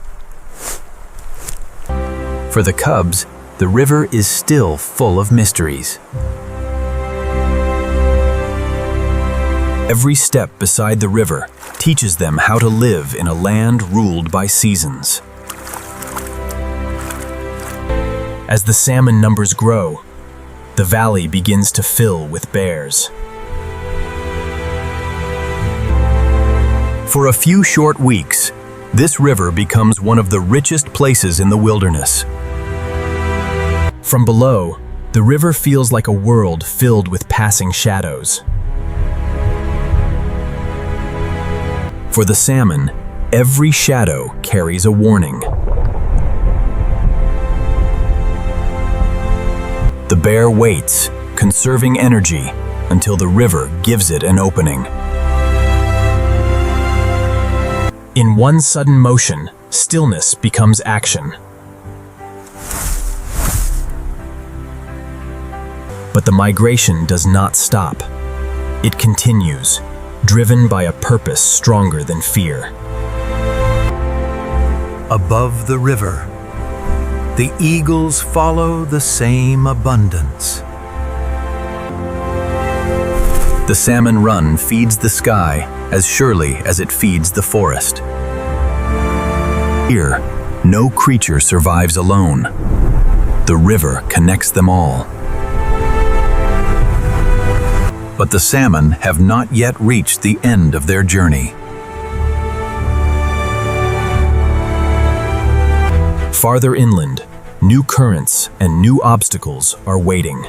For the cubs, the river is still full of mysteries. Every step beside the river teaches them how to live in a land ruled by seasons. As the salmon numbers grow, the valley begins to fill with bears. For a few short weeks, this river becomes one of the richest places in the wilderness. From below, the river feels like a world filled with passing shadows. For the salmon, every shadow carries a warning. The bear waits, conserving energy, until the river gives it an opening. In one sudden motion, stillness becomes action. But the migration does not stop. It continues, driven by a purpose stronger than fear. Above the river, the eagles follow the same abundance. The salmon run feeds the sky as surely as it feeds the forest. Here, no creature survives alone. The river connects them all. But the salmon have not yet reached the end of their journey. Farther inland, new currents and new obstacles are waiting.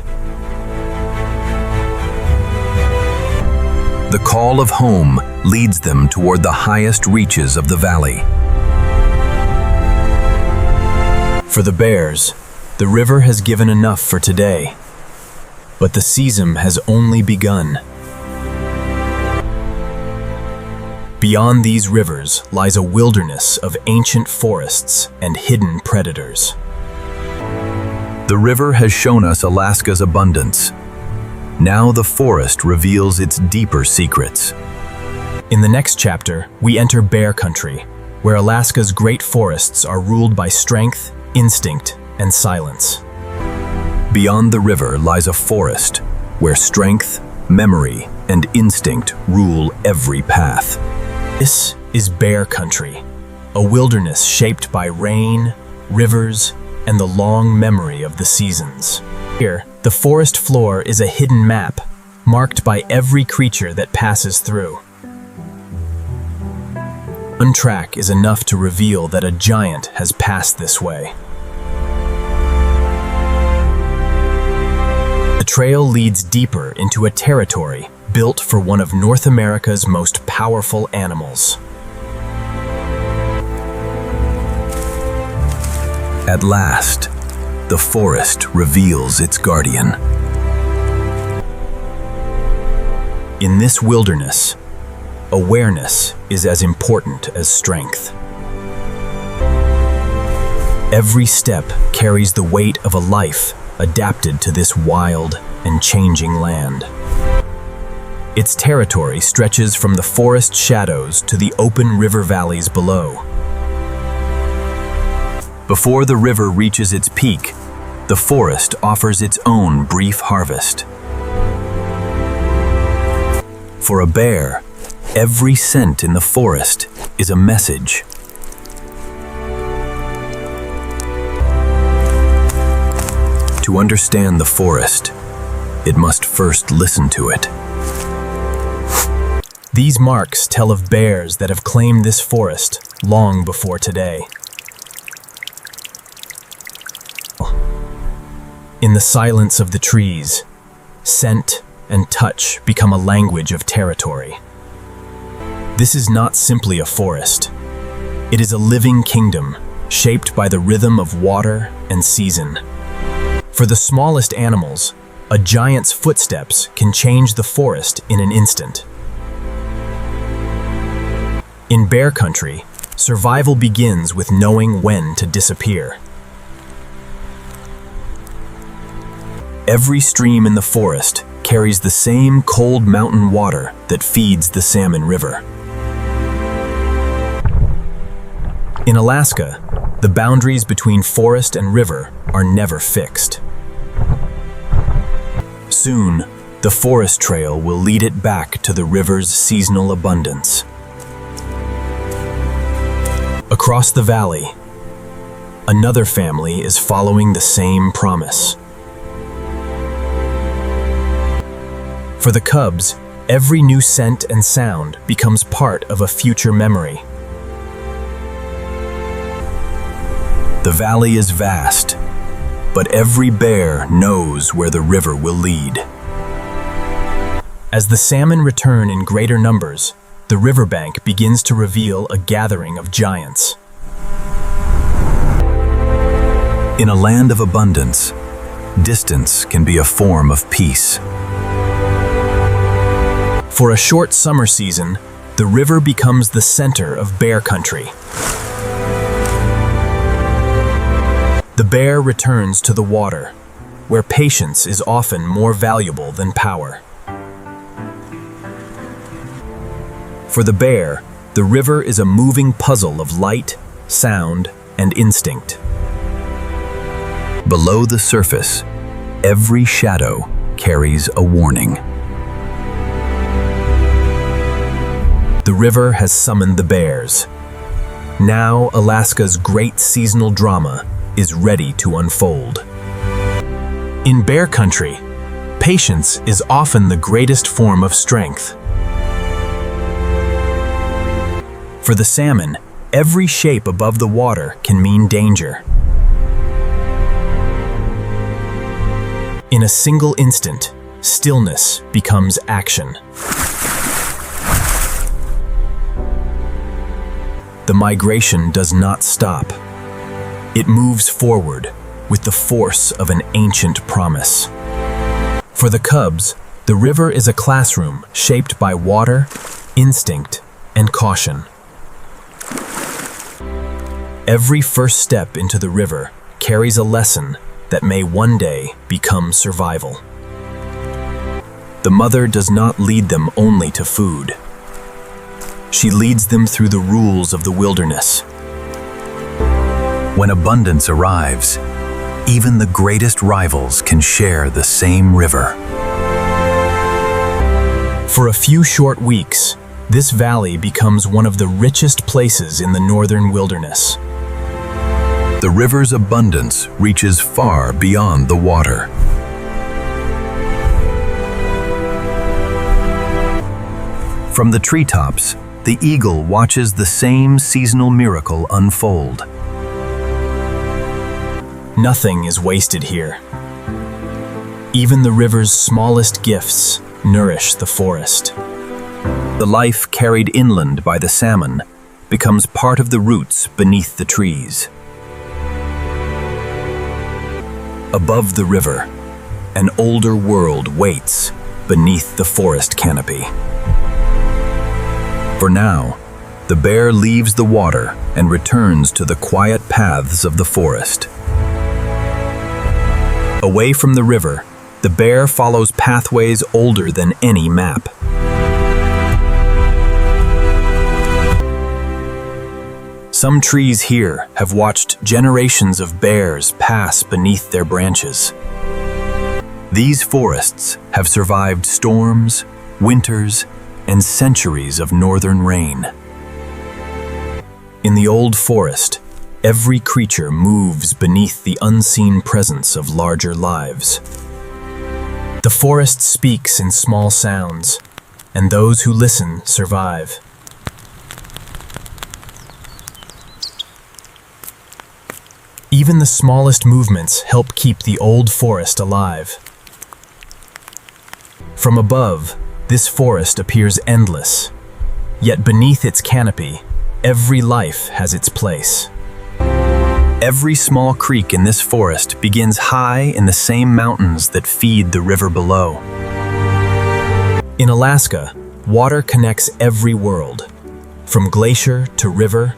The call of home leads them toward the highest reaches of the valley. For the bears, the river has given enough for today. But the season has only begun. Beyond these rivers lies a wilderness of ancient forests and hidden predators. The river has shown us Alaska's abundance. Now the forest reveals its deeper secrets. In the next chapter, we enter bear country, where Alaska's great forests are ruled by strength, instinct, and silence. Beyond the river lies a forest where strength, memory, and instinct rule every path. This is bear country, a wilderness shaped by rain, rivers, and the long memory of the seasons. Here, the forest floor is a hidden map, marked by every creature that passes through. One track is enough to reveal that a giant has passed this way. The trail leads deeper into a territory built for one of North America's most powerful animals. At last, the forest reveals its guardian. In this wilderness, awareness is as important as strength. Every step carries the weight of a life adapted to this wild and changing land. Its territory stretches from the forest shadows to the open river valleys below. Before the river reaches its peak, the forest offers its own brief harvest. For a bear, every scent in the forest is a message. To understand the forest, it must first listen to it. These marks tell of bears that have claimed this forest long before today. In the silence of the trees, scent and touch become a language of territory. This is not simply a forest. It is a living kingdom, shaped by the rhythm of water and season. For the smallest animals, a giant's footsteps can change the forest in an instant. In bear country, survival begins with knowing when to disappear. Every stream in the forest carries the same cold mountain water that feeds the Salmon River. In Alaska, the boundaries between forest and river are never fixed. Soon, The forest trail will lead it back to the river's seasonal abundance. Across the valley, another family is following the same promise. For the cubs, every new scent and sound becomes part of a future memory. The valley is vast, but every bear knows where the river will lead. As the salmon return in greater numbers, the riverbank begins to reveal a gathering of giants. In a land of abundance, distance can be a form of peace. For a short summer season, the river becomes the center of bear country. The bear returns to the water, where patience is often more valuable than power. For the bear, the river is a moving puzzle of light, sound, and instinct. Below the surface, every shadow carries a warning. The river has summoned the bears. Now Alaska's great seasonal drama is ready to unfold. In bear country, patience is often the greatest form of strength. For the salmon, every shape above the water can mean danger. In a single instant, stillness becomes action. The migration does not stop. It moves forward with the force of an ancient promise. For the cubs, the river is a classroom shaped by water, instinct, and caution. Every first step into the river carries a lesson that may one day become survival. The mother does not lead them only to food. She leads them through the rules of the wilderness. When abundance arrives, even the greatest rivals can share the same river. For a few short weeks, this valley becomes one of the richest places in the northern wilderness. The river's abundance reaches far beyond the water. From the treetops, the eagle watches the same seasonal miracle unfold. Nothing is wasted here. Even the river's smallest gifts nourish the forest. The life carried inland by the salmon becomes part of the roots beneath the trees. Above the river, an older world waits beneath the forest canopy. For now, the bear leaves the water and returns to the quiet paths of the forest. Away from the river, the bear follows pathways older than any map. Some trees here have watched generations of bears pass beneath their branches. These forests have survived storms, winters, and centuries of northern rain. In the old forest, every creature moves beneath the unseen presence of larger lives. The forest speaks in small sounds, and those who listen survive. Even the smallest movements help keep the old forest alive. From above, this forest appears endless, yet beneath its canopy, every life has its place. Every small creek in this forest begins high in the same mountains that feed the river below. In Alaska, water connects every world, from glacier to river,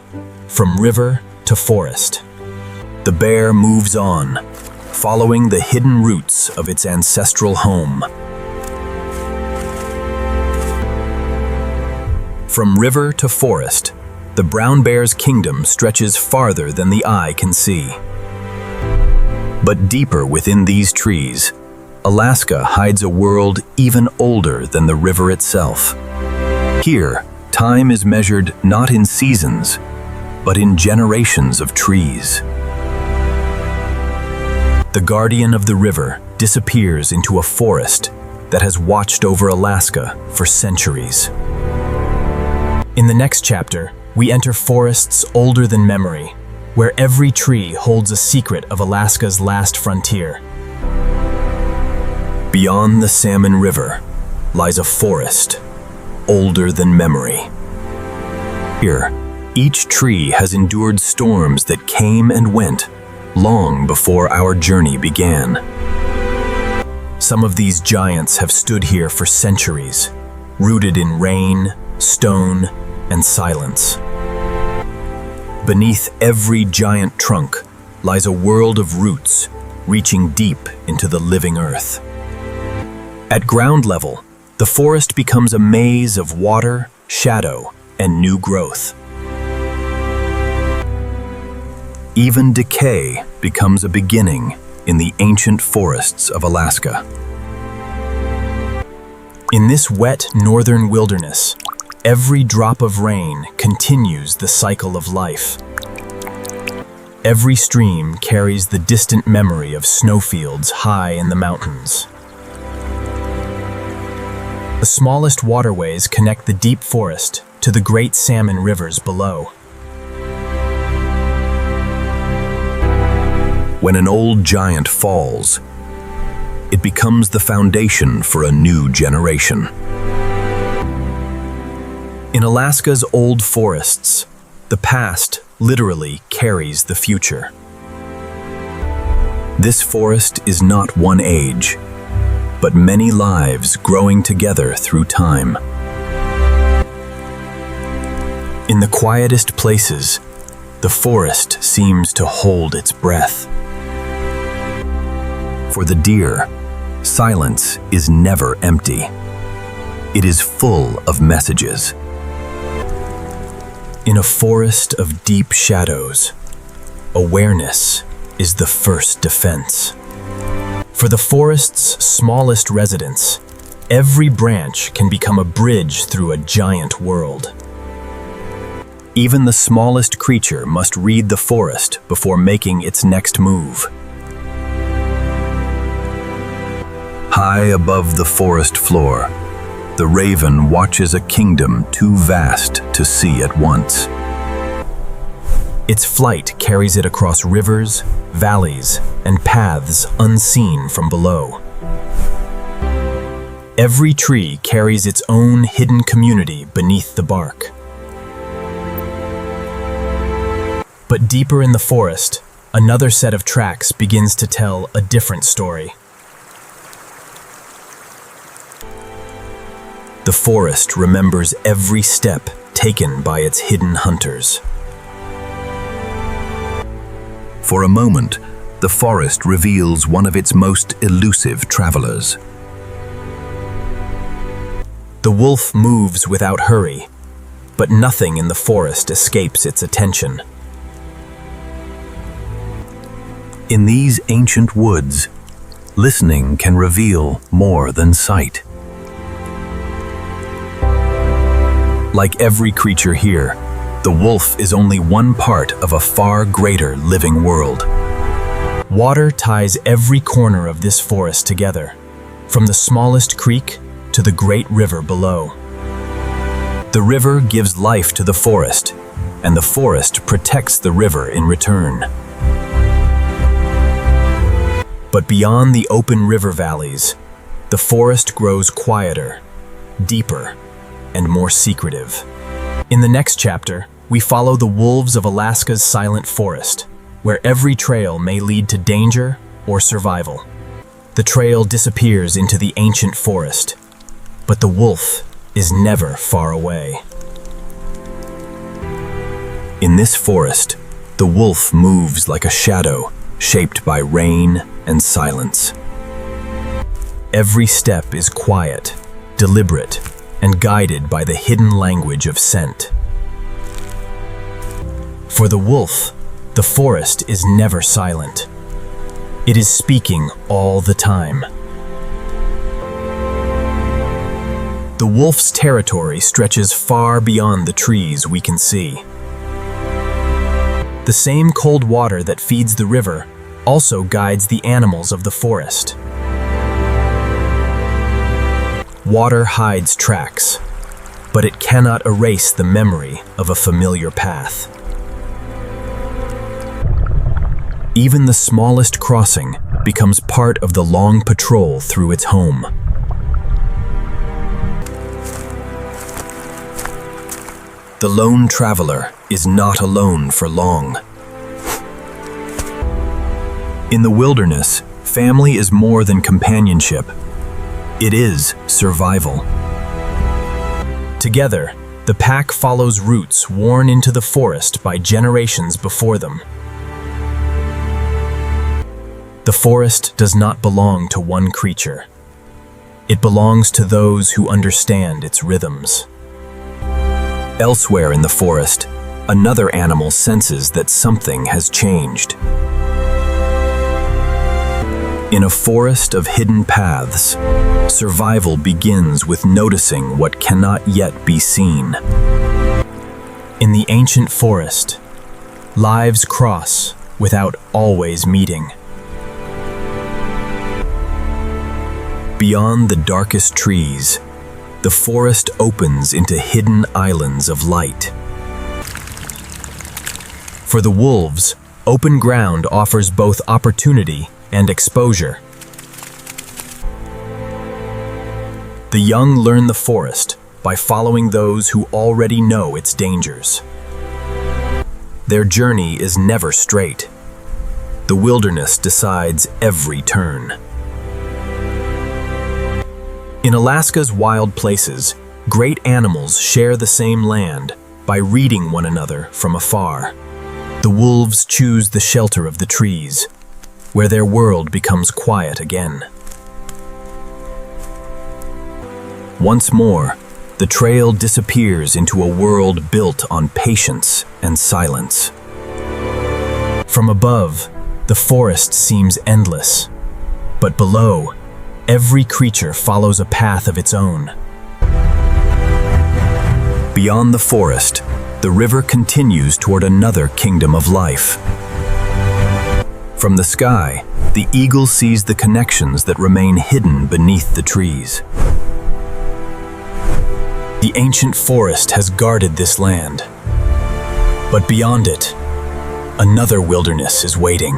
from river to forest. The bear moves on, following the hidden roots of its ancestral home. From river to forest, the brown bear's kingdom stretches farther than the eye can see. But deeper within these trees, Alaska hides a world even older than the river itself. Here, time is measured not in seasons, but in generations of trees. The guardian of the river disappears into a forest that has watched over Alaska for centuries. In the next chapter, we enter forests older than memory, where every tree holds a secret of Alaska's last frontier. Beyond the Salmon River lies a forest older than memory. Here, each tree has endured storms that came and went long before our journey began. Some of these giants have stood here for centuries, rooted in rain, stone, and silence. Beneath every giant trunk lies a world of roots reaching deep into the living earth. At ground level, the forest becomes a maze of water, shadow, and new growth. Even decay becomes a beginning in the ancient forests of Alaska. In this wet northern wilderness, every drop of rain continues the cycle of life. Every stream carries the distant memory of snowfields high in the mountains. The smallest waterways connect the deep forest to the great salmon rivers below. When an old giant falls, it becomes the foundation for a new generation. In Alaska's old forests, the past literally carries the future. This forest is not one age, but many lives growing together through time. In the quietest places, the forest seems to hold its breath. For the deer, silence is never empty. It is full of messages. In a forest of deep shadows, awareness is the first defense. For the forest's smallest residents, every branch can become a bridge through a giant world. Even the smallest creature must read the forest before making its next move. High above the forest floor, the raven watches a kingdom too vast to see at once. Its flight carries it across rivers, valleys, and paths unseen from below. Every tree carries its own hidden community beneath the bark. But deeper in the forest, another set of tracks begins to tell a different story. The forest remembers every step taken by its hidden hunters. For a moment, the forest reveals one of its most elusive travelers. The wolf moves without hurry, but nothing in the forest escapes its attention. In these ancient woods, listening can reveal more than sight. Like every creature here, the wolf is only one part of a far greater living world. Water ties every corner of this forest together, from the smallest creek to the great river below. The river gives life to the forest, and the forest protects the river in return. But beyond the open river valleys, the forest grows quieter, deeper, and more secretive. In the next chapter, we follow the wolves of Alaska's silent forest, where every trail may lead to danger or survival. The trail disappears into the ancient forest, but the wolf is never far away. In this forest, the wolf moves like a shadow, shaped by rain and silence. Every step is quiet, deliberate, and guided by the hidden language of scent. For the wolf, the forest is never silent. It is speaking all the time, The wolf's territory stretches far beyond the trees we can see. The same cold water that feeds the river also guides the animals of the forest. Water hides tracks, but it cannot erase the memory of a familiar path. Even the smallest crossing becomes part of the long patrol through its home. The lone traveler is not alone for long. In the wilderness, family is more than companionship. It is survival. Together, the pack follows roots worn into the forest by generations before them. The forest does not belong to one creature. It belongs to those who understand its rhythms. Elsewhere in the forest, another animal senses that something has changed. In a forest of hidden paths, survival begins with noticing what cannot yet be seen. In the ancient forest, lives cross without always meeting. Beyond the darkest trees, the forest opens into hidden islands of light. For the wolves, open ground offers both opportunity and exposure. The young learn the forest by following those who already know its dangers. Their journey is never straight. The wilderness decides every turn. In Alaska's wild places, great animals share the same land by reading one another from afar. The wolves choose the shelter of the trees, where their world becomes quiet again. Once more, the trail disappears into a world built on patience and silence. From above, the forest seems endless, but below, every creature follows a path of its own. Beyond the forest, the river continues toward another kingdom of life. From the sky, the eagle sees the connections that remain hidden beneath the trees. The ancient forest has guarded this land, but beyond it, another wilderness is waiting.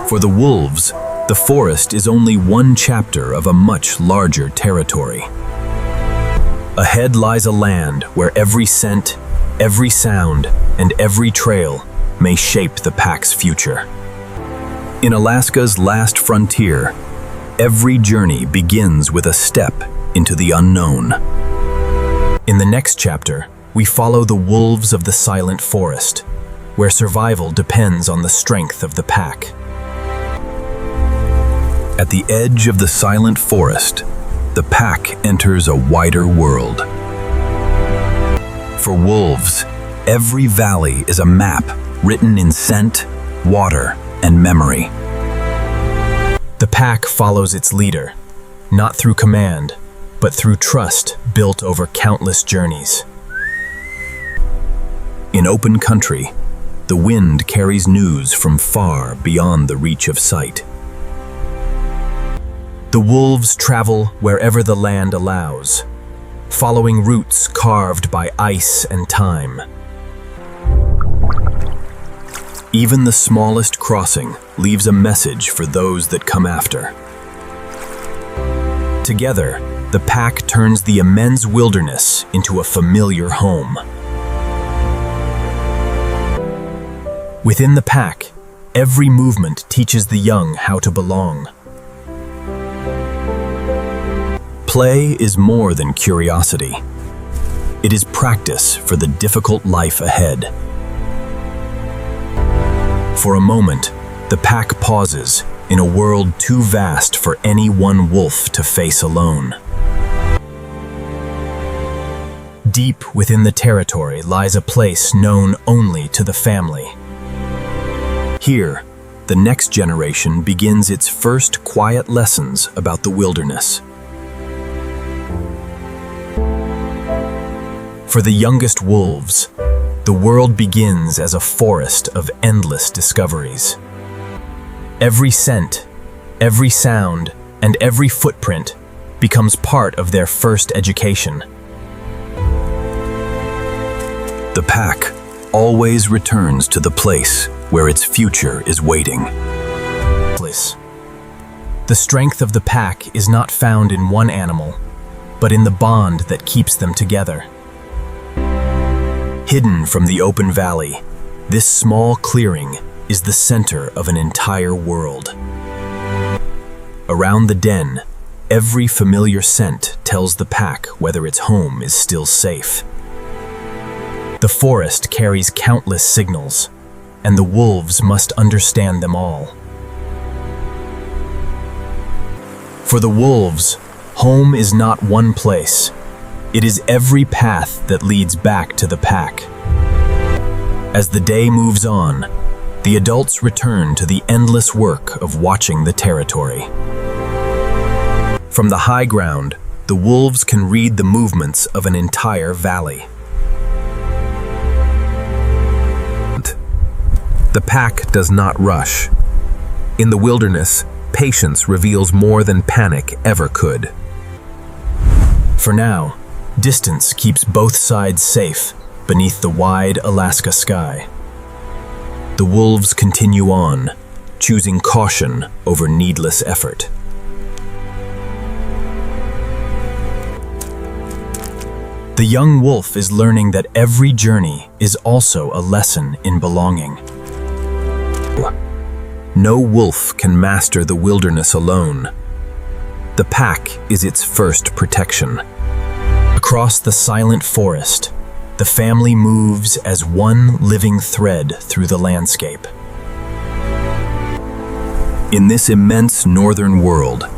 For the wolves, the forest is only one chapter of a much larger territory. Ahead lies a land where every scent, every sound, and every trail may shape the pack's future. In Alaska's last frontier, every journey begins with a step into the unknown. In the next chapter, we follow the wolves of the silent forest, where survival depends on the strength of the pack. At the edge of the silent forest, the pack enters a wider world. For wolves, every valley is a map written in scent, water, and memory. The pack follows its leader, not through command, but through trust built over countless journeys. In open country, the wind carries news from far beyond the reach of sight. The wolves travel wherever the land allows, following routes carved by ice and time. Even the smallest crossing leaves a message for those that come after. Together, the pack turns the immense wilderness into a familiar home. Within the pack, every movement teaches the young how to belong. Play is more than curiosity. It is practice for the difficult life ahead. For a moment, the pack pauses in a world too vast for any one wolf to face alone. Deep within the territory lies a place known only to the family. Here, the next generation begins its first quiet lessons about the wilderness. For the youngest wolves, the world begins as a forest of endless discoveries. Every scent, every sound, and every footprint becomes part of their first education. The pack always returns to the place where its future is waiting. The strength of the pack is not found in one animal, but in the bond that keeps them together. Hidden from the open valley, this small clearing is the center of an entire world. Around the den, every familiar scent tells the pack whether its home is still safe. The forest carries countless signals, and the wolves must understand them all. For the wolves, home is not one place. It is every path that leads back to the pack. As the day moves on, the adults return to the endless work of watching the territory. From the high ground, the wolves can read the movements of an entire valley. The pack does not rush. In the wilderness, patience reveals more than panic ever could. For now, distance keeps both sides safe beneath the wide Alaska sky. The wolves continue on, choosing caution over needless effort. The young wolf is learning that every journey is also a lesson in belonging. No wolf can master the wilderness alone. The pack is its first protection. Across the silent forest, the family moves as one living thread through the landscape. In this immense northern world,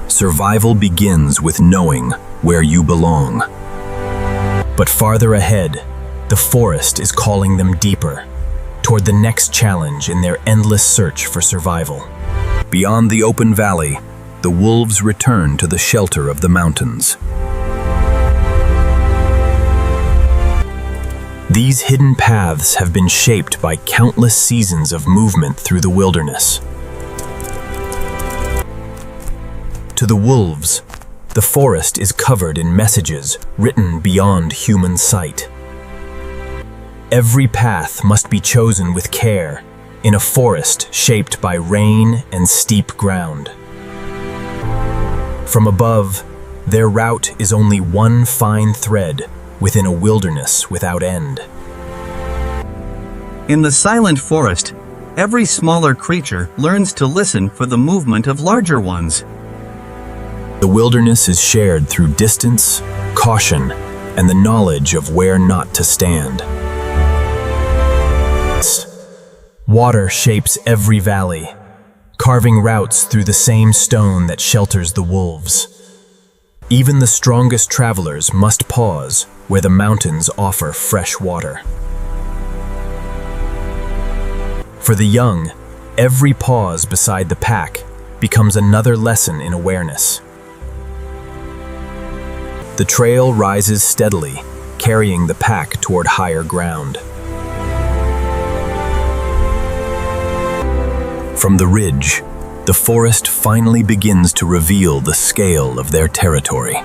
survival begins with knowing where you belong. But farther ahead, the forest is calling them deeper, toward the next challenge in their endless search for survival. Beyond the open valley, the wolves return to the shelter of the mountains. These hidden paths have been shaped by countless seasons of movement through the wilderness. To the wolves, the forest is covered in messages written beyond human sight. Every path must be chosen with care in a forest shaped by rain and steep ground. From above, their route is only one fine thread within a wilderness without end. In the silent forest, every smaller creature learns to listen for the movement of larger ones. The wilderness is shared through distance, caution, and the knowledge of where not to stand. Water shapes every valley, carving routes through the same stone that shelters the wolves. Even the strongest travelers must pause where the mountains offer fresh water. For the young, every pause beside the pack becomes another lesson in awareness. The trail rises steadily, carrying the pack toward higher ground. From the ridge, the forest finally begins to reveal the scale of their territory.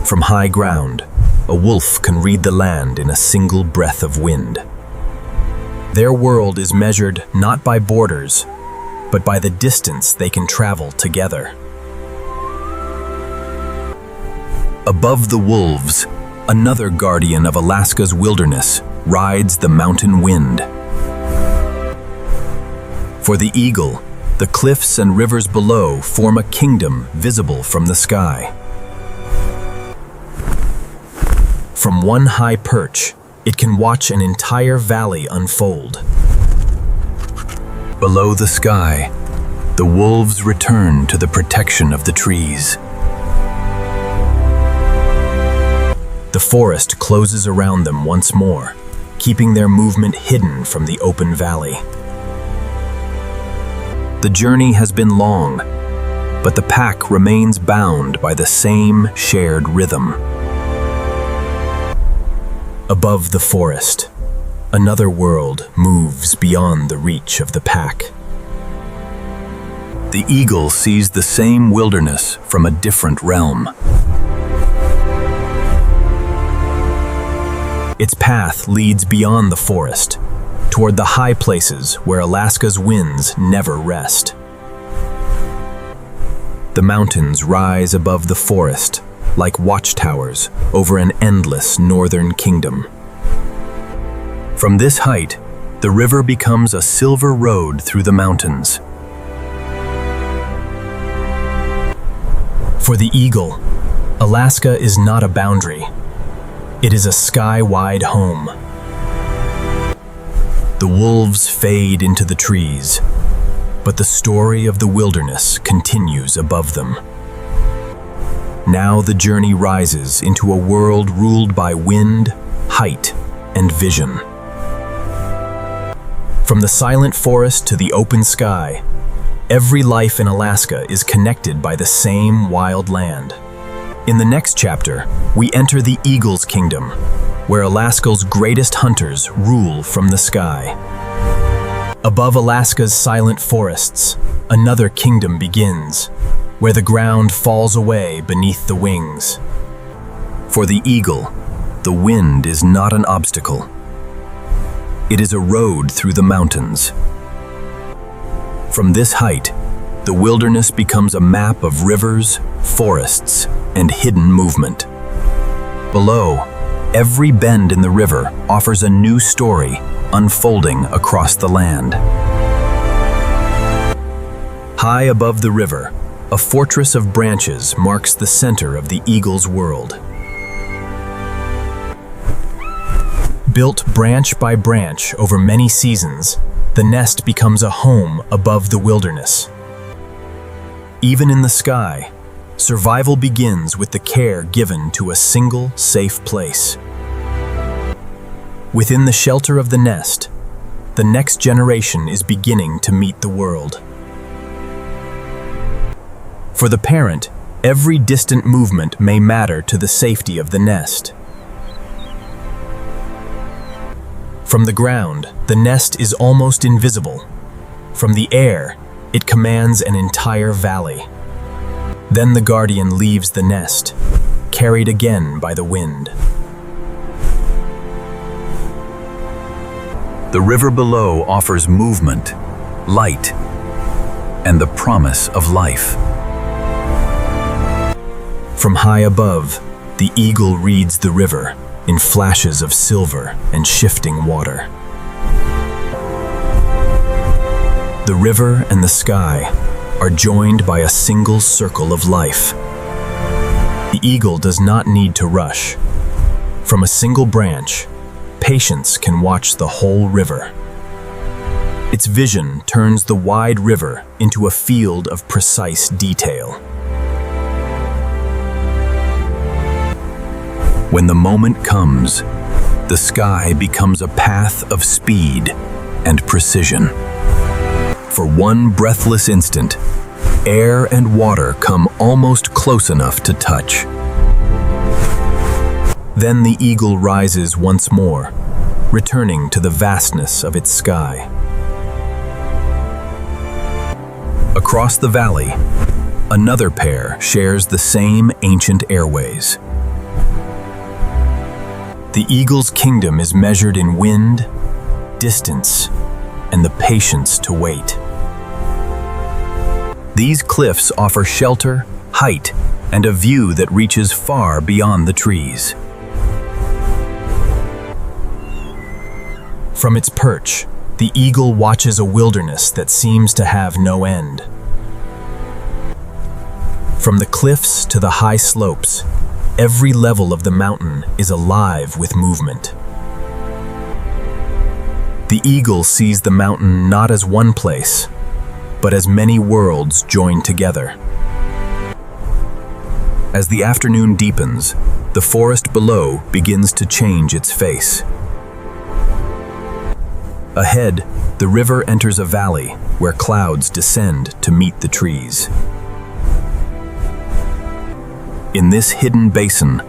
From high ground, a wolf can read the land in a single breath of wind. Their world is measured not by borders, but by the distance they can travel together. Above the wolves, another guardian of Alaska's wilderness rides the mountain wind. For the eagle, the cliffs and rivers below form a kingdom visible from the sky. From one high perch, it can watch an entire valley unfold. Below the sky, the wolves return to the protection of the trees. The forest closes around them once more, keeping their movement hidden from the open valley. The journey has been long, but the pack remains bound by the same shared rhythm. Above the forest, another world moves beyond the reach of the pack. The eagle sees the same wilderness from a different realm. Its path leads beyond the forest, toward the high places where Alaska's winds never rest. The mountains rise above the forest like watchtowers over an endless northern kingdom. From this height, the river becomes a silver road through the mountains. For the eagle, Alaska is not a boundary. It is a sky-wide home. The wolves fade into the trees, but the story of the wilderness continues above them. Now the journey rises into a world ruled by wind, height, and vision. From the silent forest to the open sky, every life in Alaska is connected by the same wild land. In the next chapter, we enter the eagle's kingdom, where Alaska's greatest hunters rule from the sky. Above Alaska's silent forests, another kingdom begins, where the ground falls away beneath the wings. For the eagle, the wind is not an obstacle. It is a road through the mountains. From this height, the wilderness becomes a map of rivers, forests, and hidden movement. Below, every bend in the river offers a new story unfolding across the land. High above the river, a fortress of branches marks the center of the eagle's world. Built branch by branch over many seasons, the nest becomes a home above the wilderness. Even in the sky, survival begins with the care given to a single safe place. Within the shelter of the nest, the next generation is beginning to meet the world. For the parent, every distant movement may matter to the safety of the nest. From the ground, the nest is almost invisible. From the air, it commands an entire valley. Then the guardian leaves the nest, carried again by the wind. The river below offers movement, light, and the promise of life. From high above, the eagle reads the river in flashes of silver and shifting water. The river and the sky are joined by a single circle of life. The eagle does not need to rush. From a single branch, patience can watch the whole river. Its vision turns the wide river into a field of precise detail. When the moment comes, the sky becomes a path of speed and precision. For one breathless instant, air and water come almost close enough to touch. Then the eagle rises once more, returning to the vastness of its sky. Across the valley, another pair shares the same ancient airways. The eagle's kingdom is measured in wind, distance, and the patience to wait. These cliffs offer shelter, height, and a view that reaches far beyond the trees. From its perch, the eagle watches a wilderness that seems to have no end. From the cliffs to the high slopes, every level of the mountain is alive with movement. The eagle sees the mountain not as one place, but as many worlds joined together. As the afternoon deepens, the forest below begins to change its face. Ahead, the river enters a valley where clouds descend to meet the trees. In this hidden basin,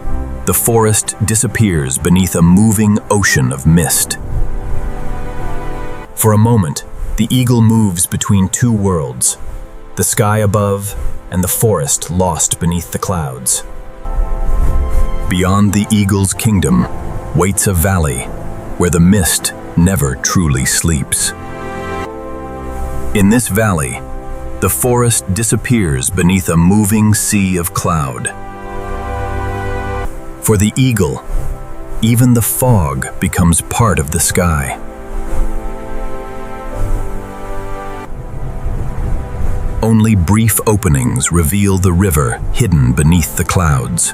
the forest disappears beneath a moving ocean of mist. For a moment, the eagle moves between two worlds, the sky above and the forest lost beneath the clouds. Beyond the eagle's kingdom waits a valley where the mist never truly sleeps. In this valley, the forest disappears beneath a moving sea of cloud. For the eagle, even the fog becomes part of the sky. Only brief openings reveal the river hidden beneath the clouds.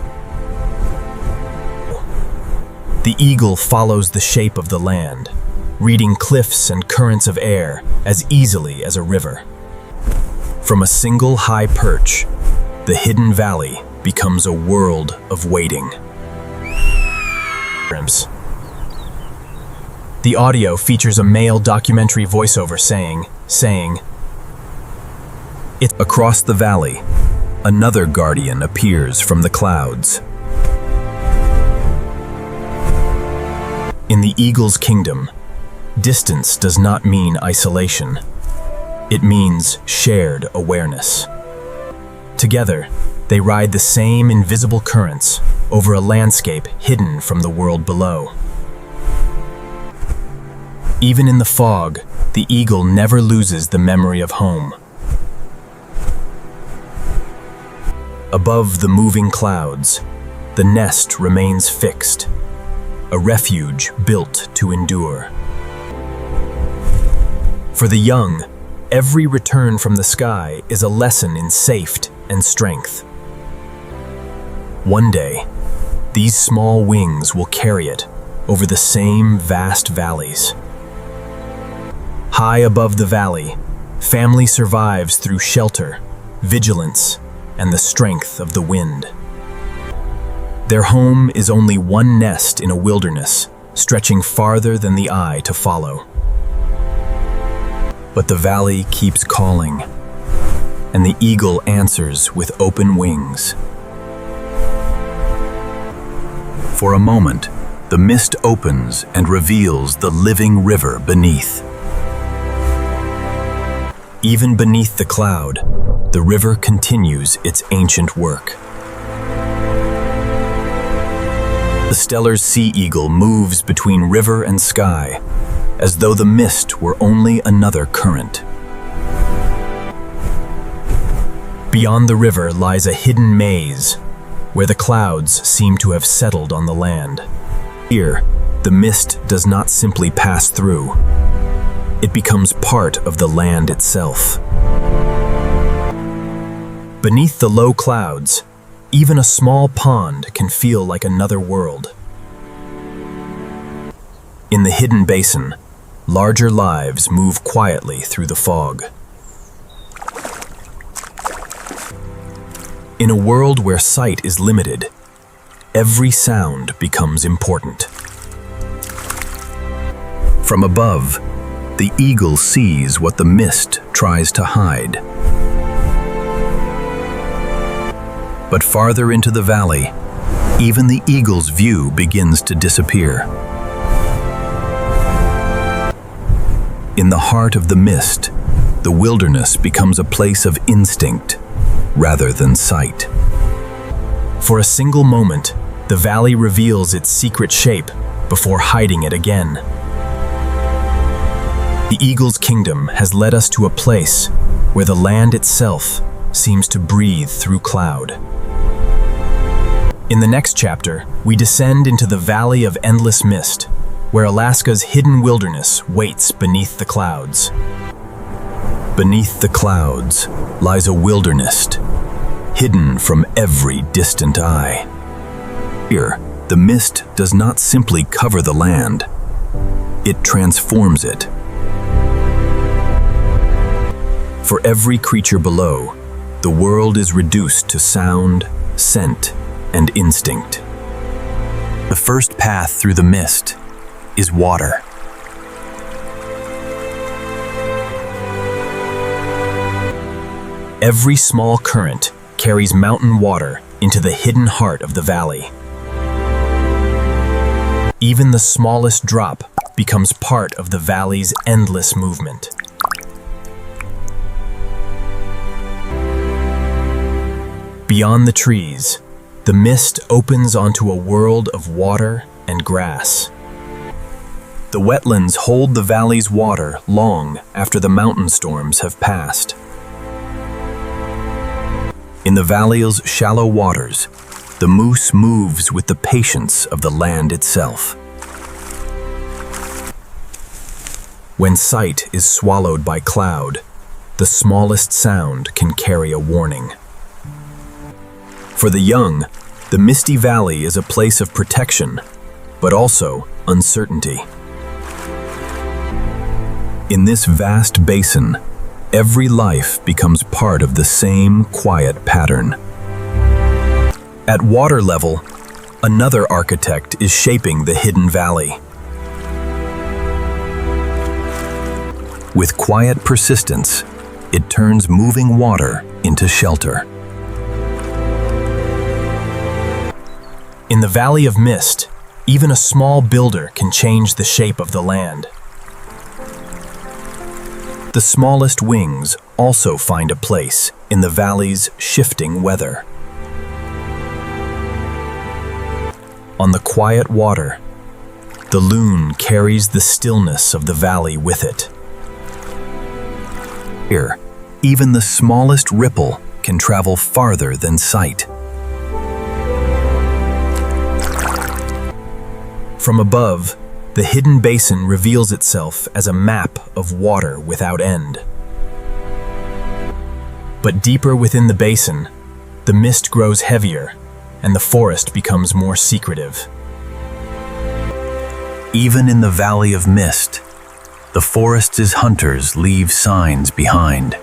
The eagle follows the shape of the land, reading cliffs and currents of air as easily as a river. From a single high perch, the hidden valley becomes a world of waiting. The audio features a male documentary voiceover saying, across the valley, another guardian appears from the clouds. In the eagle's kingdom, distance does not mean isolation. It means shared awareness. Together, they ride the same invisible currents over a landscape hidden from the world below. Even in the fog, the eagle never loses the memory of home. Above the moving clouds, the nest remains fixed, a refuge built to endure. For the young, every return from the sky is a lesson in safety and strength. One day, these small wings will carry it over the same vast valleys. High above the valley, family survives through shelter, vigilance, and the strength of the wind. Their home is only one nest in a wilderness, stretching farther than the eye to follow. But the valley keeps calling, and the eagle answers with open wings. For a moment, the mist opens and reveals the living river beneath. Even beneath the cloud, the river continues its ancient work. The stellar sea eagle moves between river and sky, as though the mist were only another current. Beyond the river lies a hidden maze, where the clouds seem to have settled on the land. Here, the mist does not simply pass through. It becomes part of the land itself. Beneath the low clouds, even a small pond can feel like another world. In the hidden basin, larger lives move quietly through the fog. In a world where sight is limited, every sound becomes important. From above, the eagle sees what the mist tries to hide. But farther into the valley, even the eagle's view begins to disappear. In the heart of the mist, the wilderness becomes a place of instinct rather than sight. For a single moment, the valley reveals its secret shape before hiding it again. The eagle's kingdom has led us to a place where the land itself seems to breathe through cloud. In the next chapter, we descend into the Valley of Endless Mist, where Alaska's hidden wilderness waits beneath the clouds. Beneath the clouds lies a wilderness, hidden from every distant eye. Here, the mist does not simply cover the land, it transforms it. For every creature below, the world is reduced to sound, scent, and instinct. The first path through the mist is water. Every small current carries mountain water into the hidden heart of the valley. Even the smallest drop becomes part of the valley's endless movement. Beyond the trees, the mist opens onto a world of water and grass. The wetlands hold the valley's water long after the mountain storms have passed. In the valley's shallow waters, the moose moves with the patience of the land itself. When sight is swallowed by cloud, the smallest sound can carry a warning. For the young, the misty valley is a place of protection, but also uncertainty. In this vast basin, every life becomes part of the same quiet pattern. At water level, another architect is shaping the hidden valley. With quiet persistence, it turns moving water into shelter. In the Valley of Mist, even a small builder can change the shape of the land. The smallest wings also find a place in the valley's shifting weather. On the quiet water, the loon carries the stillness of the valley with it. Here, even the smallest ripple can travel farther than sight. From above, the hidden basin reveals itself as a map of water without end. But deeper within the basin, the mist grows heavier and the forest becomes more secretive. Even in the Valley of Mist, the forest's hunters leave signs behind.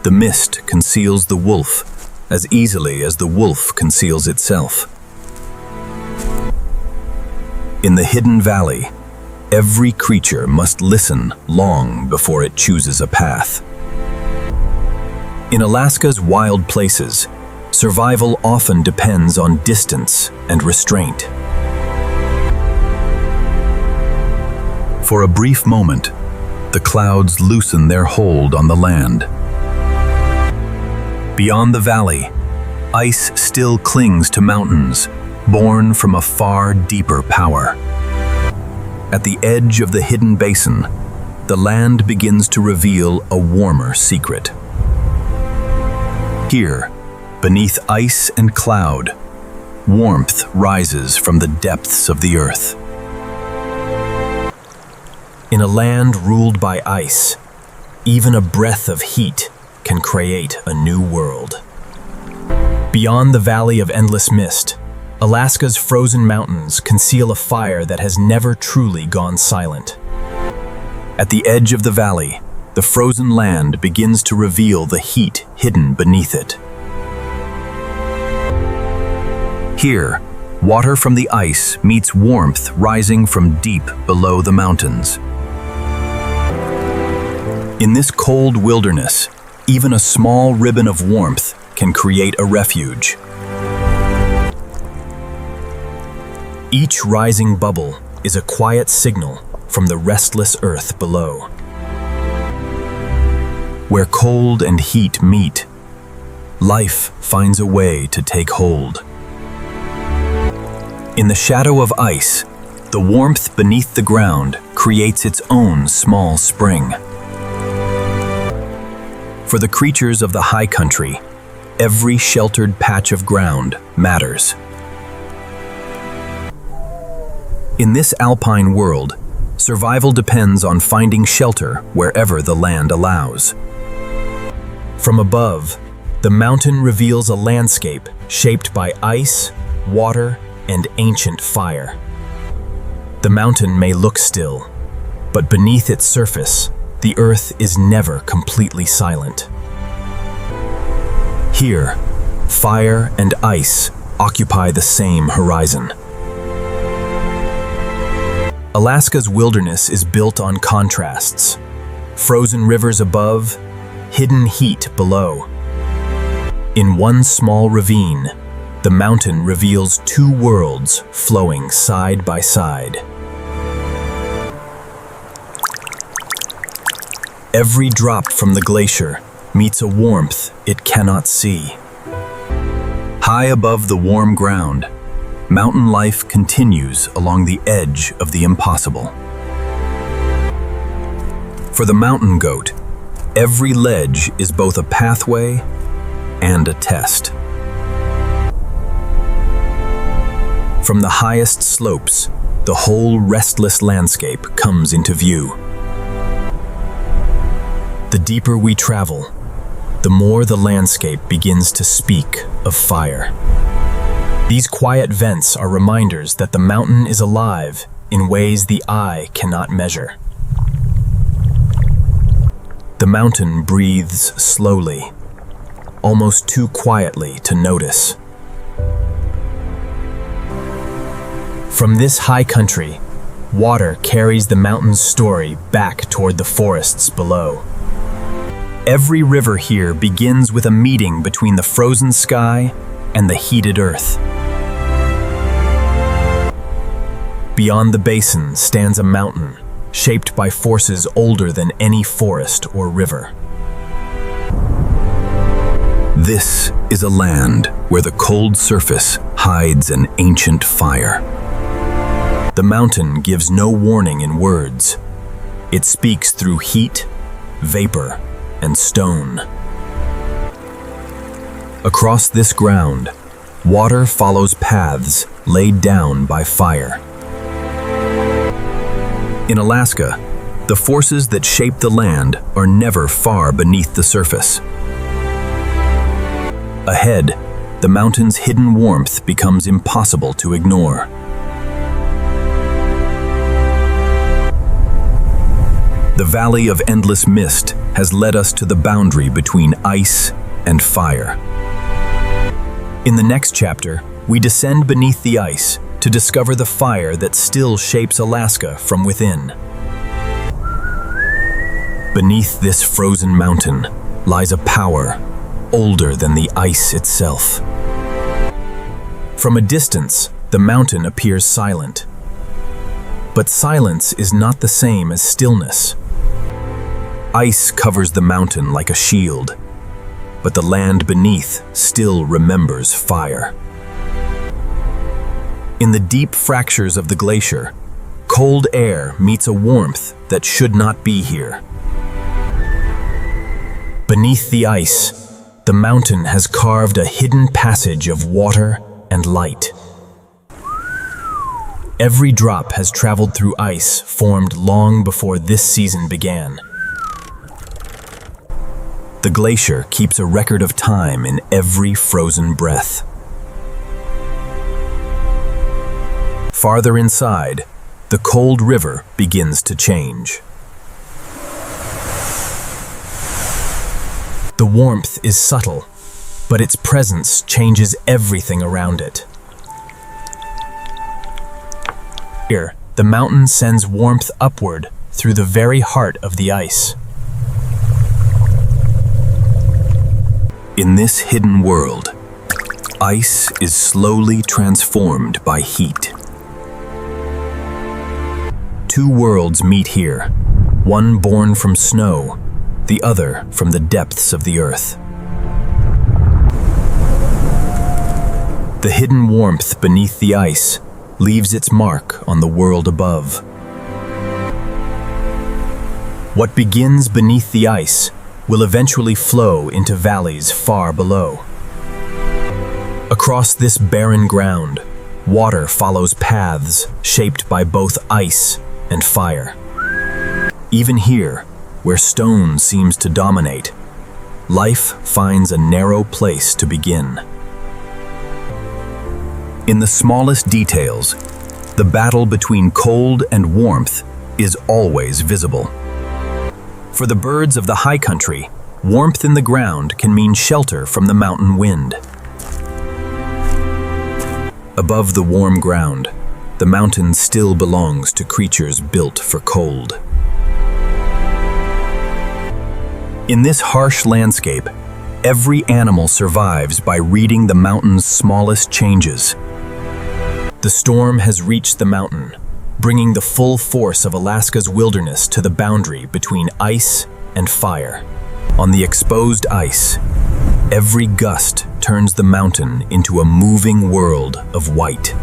The mist conceals the wolf as easily as the wolf conceals itself. In the hidden valley, every creature must listen long before it chooses a path. In Alaska's wild places, survival often depends on distance and restraint. For a brief moment, the clouds loosen their hold on the land. Beyond the valley, ice still clings to mountains, born from a far deeper power. At the edge of the hidden basin, the land begins to reveal a warmer secret. Here, beneath ice and cloud, warmth rises from the depths of the earth. In a land ruled by ice, even a breath of heat can create a new world. Beyond the Valley of Endless Mist, Alaska's frozen mountains conceal a fire that has never truly gone silent. At the edge of the valley, the frozen land begins to reveal the heat hidden beneath it. Here, water from the ice meets warmth rising from deep below the mountains. In this cold wilderness, even a small ribbon of warmth can create a refuge. Each rising bubble is a quiet signal from the restless earth below. Where cold and heat meet, life finds a way to take hold. In the shadow of ice, the warmth beneath the ground creates its own small spring. For the creatures of the high country, every sheltered patch of ground matters. In this alpine world, survival depends on finding shelter wherever the land allows. From above, the mountain reveals a landscape shaped by ice, water, and ancient fire. The mountain may look still, but beneath its surface, the earth is never completely silent. Here, fire and ice occupy the same horizon. Alaska's wilderness is built on contrasts. Frozen rivers above, hidden heat below. In one small ravine, the mountain reveals two worlds flowing side by side. Every drop from the glacier meets a warmth it cannot see. High above the warm ground, mountain life continues along the edge of the impossible. For the mountain goat, every ledge is both a pathway and a test. From the highest slopes, the whole restless landscape comes into view. The deeper we travel, the more the landscape begins to speak of fire. These quiet vents are reminders that the mountain is alive in ways the eye cannot measure. The mountain breathes slowly, almost too quietly to notice. From this high country, water carries the mountain's story back toward the forests below. Every river here begins with a meeting between the frozen sky and the heated earth. Beyond the basin stands a mountain, shaped by forces older than any forest or river. This is a land where the cold surface hides an ancient fire. The mountain gives no warning in words. It speaks through heat, vapor, and stone. Across this ground, water follows paths laid down by fire. In Alaska, the forces that shape the land are never far beneath the surface. Ahead, the mountain's hidden warmth becomes impossible to ignore. The Valley of Endless Mist has led us to the boundary between ice and fire. In the next chapter, we descend beneath the ice to discover the fire that still shapes Alaska from within. Beneath this frozen mountain lies a power older than the ice itself. From a distance, the mountain appears silent. But silence is not the same as stillness. Ice covers the mountain like a shield, but the land beneath still remembers fire. In the deep fractures of the glacier, cold air meets a warmth that should not be here. Beneath the ice, the mountain has carved a hidden passage of water and light. Every drop has traveled through ice formed long before this season began. The glacier keeps a record of time in every frozen breath. Farther inside, the cold river begins to change. The warmth is subtle, but its presence changes everything around it. Here, the mountain sends warmth upward through the very heart of the ice. In this hidden world, ice is slowly transformed by heat. Two worlds meet here, one born from snow, the other from the depths of the earth. The hidden warmth beneath the ice leaves its mark on the world above. What begins beneath the ice will eventually flow into valleys far below. Across this barren ground, water follows paths shaped by both ice and fire. Even here, where stone seems to dominate, life finds a narrow place to begin. In the smallest details, the battle between cold and warmth is always visible. For the birds of the high country, warmth in the ground can mean shelter from the mountain wind. Above the warm ground, the mountain still belongs to creatures built for cold. In this harsh landscape, Every animal survives by reading the mountain's smallest changes. The storm has reached the mountain, bringing the full force of Alaska's wilderness to the boundary between ice and fire. On the exposed ice, every gust turns the mountain into a moving world of white.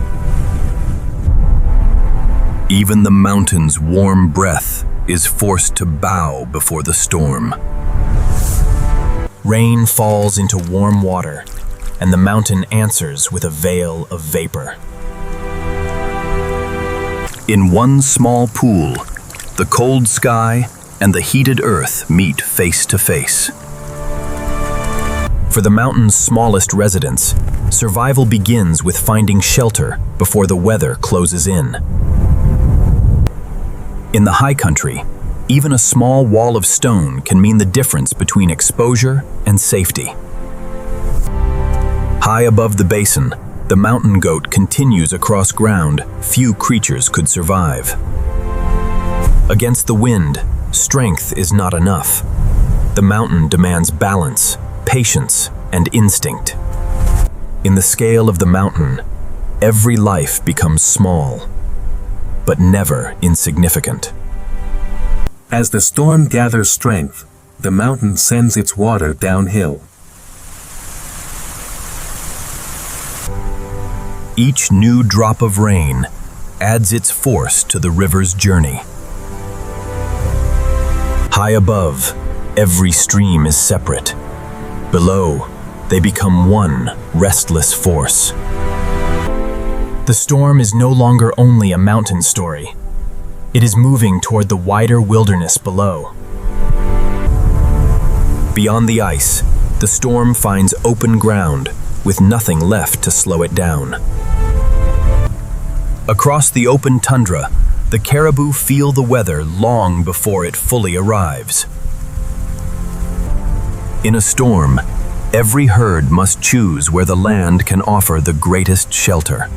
Even the mountain's warm breath is forced to bow before the storm. Rain falls into warm water, and the mountain answers with a veil of vapor. In one small pool, the cold sky and the heated earth meet face to face. For the mountain's smallest residents, survival begins with finding shelter before the weather closes in. In the high country, even a small wall of stone can mean the difference between exposure and safety. High above the basin, the mountain goat continues across ground few creatures could survive. Against the wind, strength is not enough. The mountain demands balance, patience, and instinct. In the scale of the mountain, every life becomes small, but never insignificant. As the storm gathers strength, the mountain sends its water downhill. Each new drop of rain adds its force to the river's journey. High above, every stream is separate. Below, they become one restless force. The storm is no longer only a mountain story. It is moving toward the wider wilderness below. Beyond the ice, the storm finds open ground with nothing left to slow it down. Across the open tundra, the caribou feel the weather long before it fully arrives. In a storm, every herd must choose where the land can offer the greatest shelter.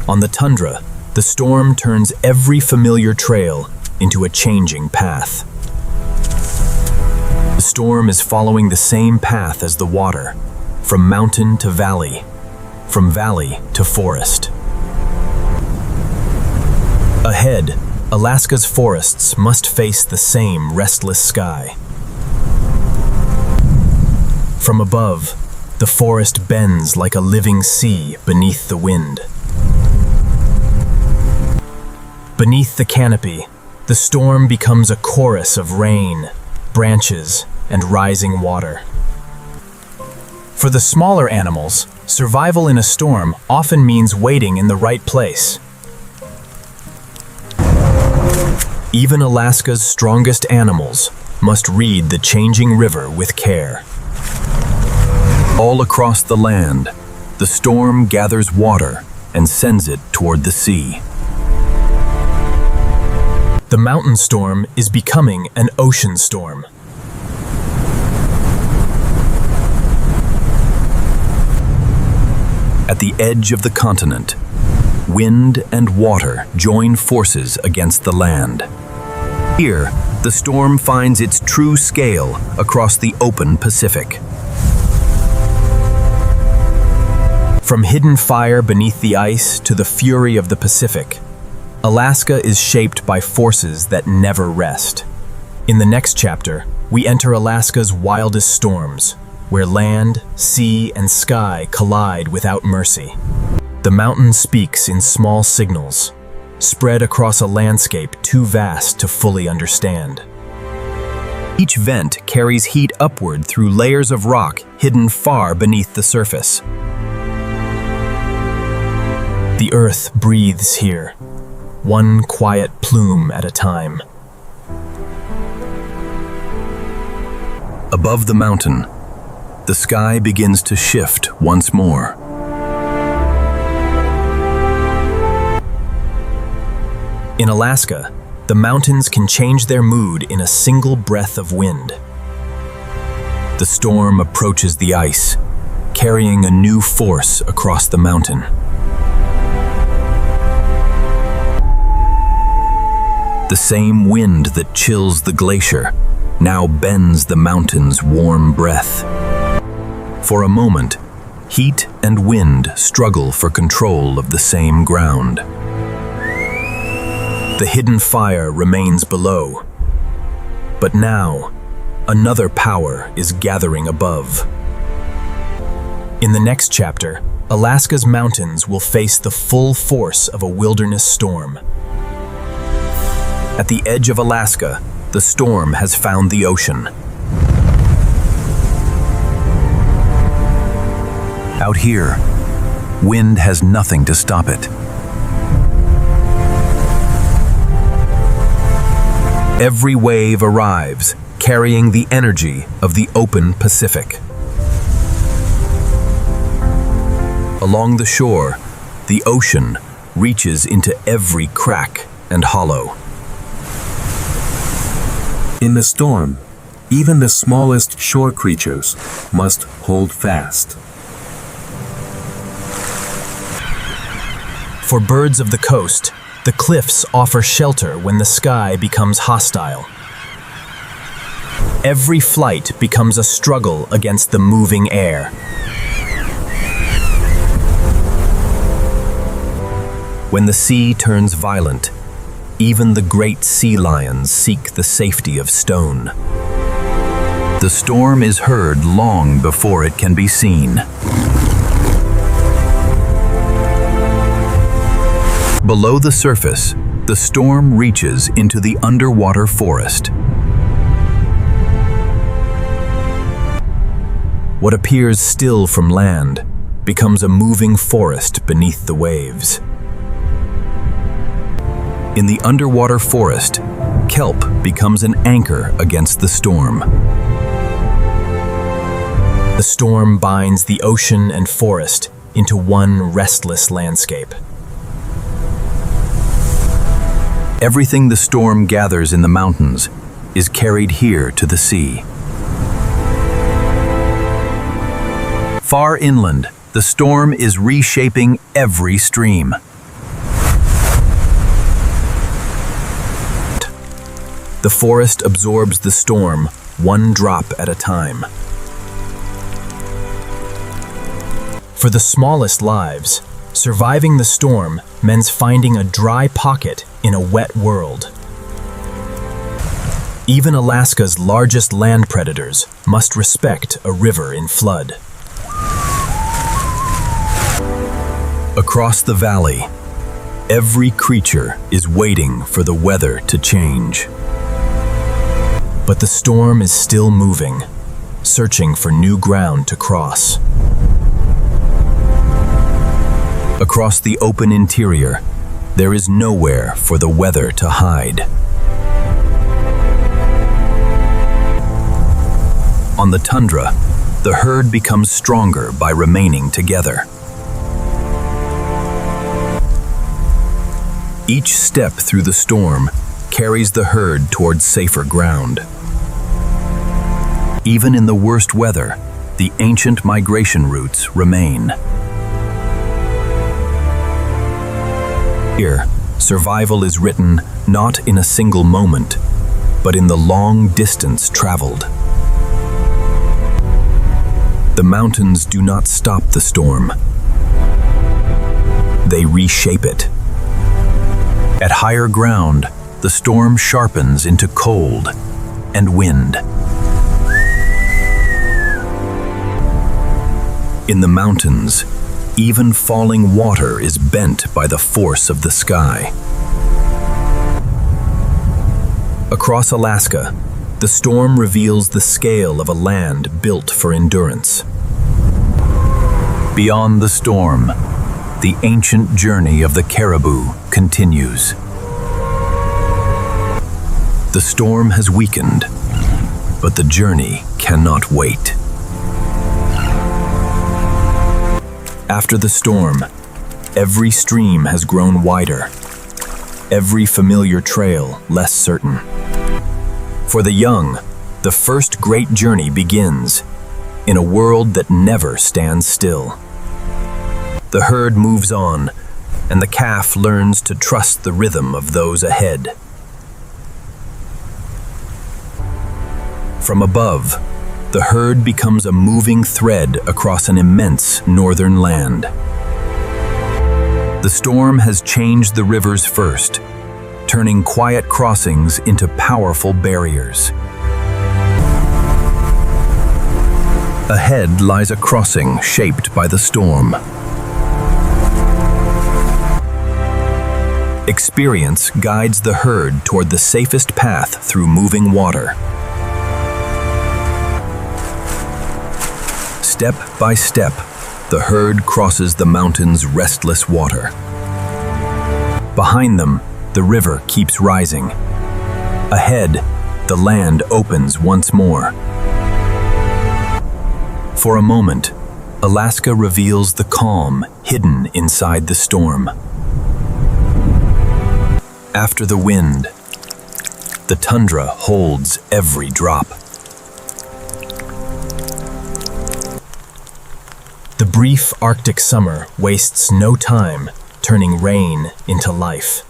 On the tundra, the storm turns every familiar trail into a changing path. The storm is following the same path as the water, from mountain to valley, from valley to forest. Ahead, Alaska's forests must face the same restless sky. From above, the forest bends like a living sea beneath the wind. Beneath the canopy, the storm becomes a chorus of rain, branches, and rising water. For the smaller animals, survival in a storm often means waiting in the right place. Even Alaska's strongest animals must read the changing river with care. All across the land, the storm gathers water and sends it toward the sea. The mountain storm is becoming an ocean storm. At the edge of the continent, wind and water join forces against the land. Here, the storm finds its true scale across the open Pacific. From hidden fire beneath the ice to the fury of the Pacific, Alaska is shaped by forces that never rest. In the next chapter, we enter Alaska's wildest storms, where land, sea, and sky collide without mercy. The mountain speaks in small signals, spread across a landscape too vast to fully understand. Each vent carries heat upward through layers of rock hidden far beneath the surface. The earth breathes here, one quiet plume at a time. Above the mountain, the sky begins to shift once more. In Alaska, the mountains can change their mood in a single breath of wind. The storm approaches the ice, carrying a new force across the mountain. The same wind that chills the glacier now bends the mountain's warm breath. For a moment, heat and wind struggle for control of the same ground. The hidden fire remains below, but now, another power is gathering above. In the next chapter, Alaska's mountains will face the full force of a wilderness storm. At the edge of Alaska, the storm has found the ocean. Out here, wind has nothing to stop it. Every wave arrives, carrying the energy of the open Pacific. Along the shore, the ocean reaches into every crack and hollow. In the storm, even the smallest shore creatures must hold fast. For birds of the coast, the cliffs offer shelter when the sky becomes hostile. Every flight becomes a struggle against the moving air. When the sea turns violent, even the great sea lions seek the safety of stone. The storm is heard long before it can be seen. Below the surface, the storm reaches into the underwater forest. What appears still from land becomes a moving forest beneath the waves. In the underwater forest, kelp becomes an anchor against the storm. The storm binds the ocean and forest into one restless landscape. Everything the storm gathers in the mountains is carried here to the sea. Far inland, the storm is reshaping every stream. The forest absorbs the storm one drop at a time. For the smallest lives, surviving the storm means finding a dry pocket in a wet world. Even Alaska's largest land predators must respect a river in flood. Across the valley, every creature is waiting for the weather to change. But the storm is still moving, searching for new ground to cross. Across the open interior, there is nowhere for the weather to hide. On the tundra, the herd becomes stronger by remaining together. Each step through the storm carries the herd towards safer ground. Even in the worst weather, the ancient migration routes remain. Here, survival is written not in a single moment, but in the long distance traveled. The mountains do not stop the storm. They reshape it. At higher ground, the storm sharpens into cold and wind. In the mountains, even falling water is bent by the force of the sky. Across Alaska, the storm reveals the scale of a land built for endurance. Beyond the storm, the ancient journey of the caribou continues. The storm has weakened, but the journey cannot wait. After the storm, every stream has grown wider, every familiar trail less certain. For the young, the first great journey begins in a world that never stands still. The herd moves on, and the calf learns to trust the rhythm of those ahead. From above, the herd becomes a moving thread across an immense northern land. The storm has changed the rivers first, turning quiet crossings into powerful barriers. Ahead lies a crossing shaped by the storm. Experience guides the herd toward the safest path through moving water. Step by step, the herd crosses the mountain's restless water. Behind them, the river keeps rising. Ahead, the land opens once more. For a moment, Alaska reveals the calm hidden inside the storm. After the wind, the tundra holds every drop. The brief Arctic summer wastes no time turning rain into life.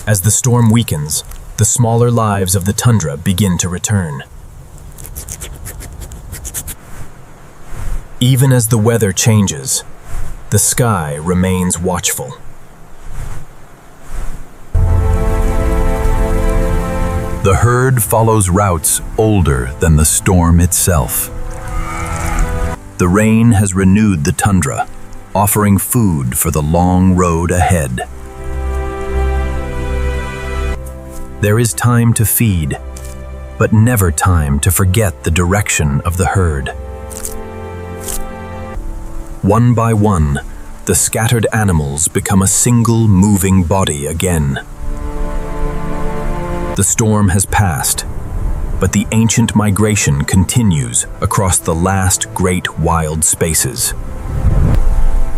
As the storm weakens, the smaller lives of the tundra begin to return. Even as the weather changes, the sky remains watchful. The herd follows routes older than the storm itself. The rain has renewed the tundra, offering food for the long road ahead. There is time to feed, but never time to forget the direction of the herd. One by one, the scattered animals become a single moving body again. The storm has passed, but the ancient migration continues across the last great wild spaces.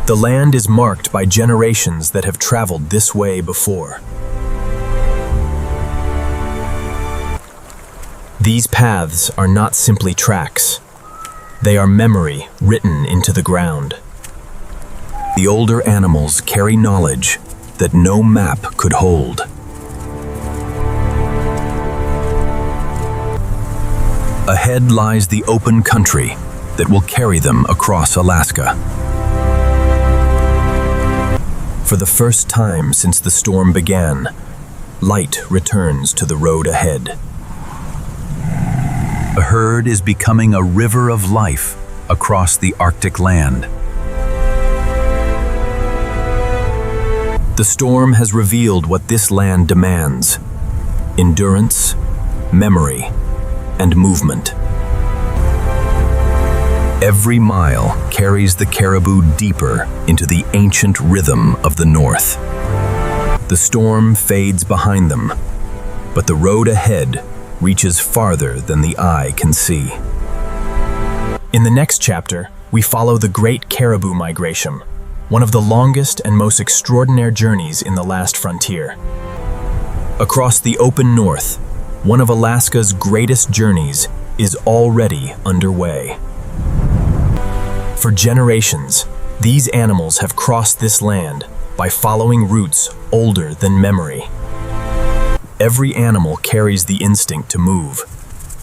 The land is marked by generations that have traveled this way before. These paths are not simply tracks. They are memory written into the ground. The older animals carry knowledge that no map could hold. Ahead lies the open country that will carry them across Alaska. For the first time since the storm began, light returns to the road ahead. The herd is becoming a river of life across the Arctic land. The storm has revealed what this land demands: endurance, memory, and movement. Every mile carries the caribou deeper into the ancient rhythm of the north. The storm fades behind them, but the road ahead reaches farther than the eye can see. In the next chapter, we follow the Great Caribou Migration, one of the longest and most extraordinary journeys in the last frontier. Across the open north, one of Alaska's greatest journeys is already underway. For generations, these animals have crossed this land by following routes older than memory. Every animal carries the instinct to move,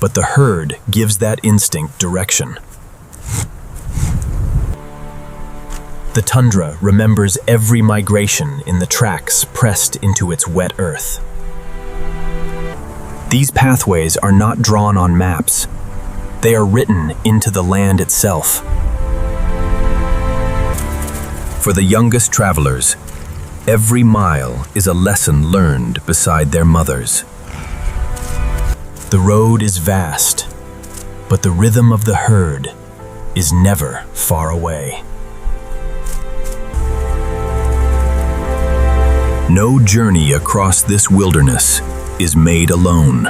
but the herd gives that instinct direction. The tundra remembers every migration in the tracks pressed into its wet earth. These pathways are not drawn on maps. They are written into the land itself. For the youngest travelers, every mile is a lesson learned beside their mothers. The road is vast, but the rhythm of the herd is never far away. No journey across this wilderness is made alone.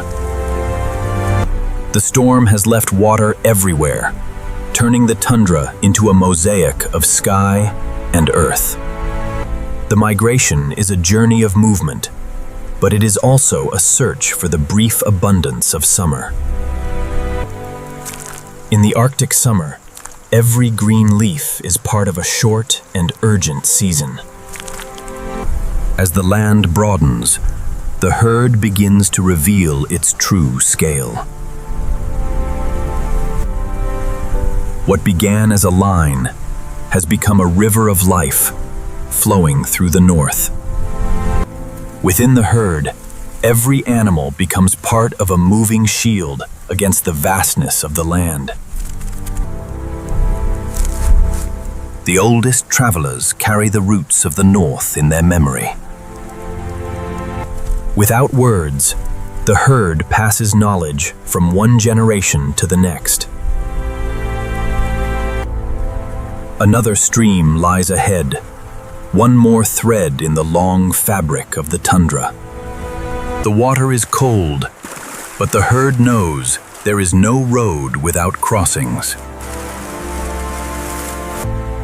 The storm has left water everywhere, turning the tundra into a mosaic of sky and earth. The migration is a journey of movement, but it is also a search for the brief abundance of summer. In the Arctic summer, every green leaf is part of a short and urgent season. As the land broadens, the herd begins to reveal its true scale. What began as a line has become a river of life flowing through the north. Within the herd, every animal becomes part of a moving shield against the vastness of the land. The oldest travelers carry the roots of the north in their memory. Without words, the herd passes knowledge from one generation to the next. Another stream lies ahead, one more thread in the long fabric of the tundra. The water is cold, but the herd knows there is no road without crossings.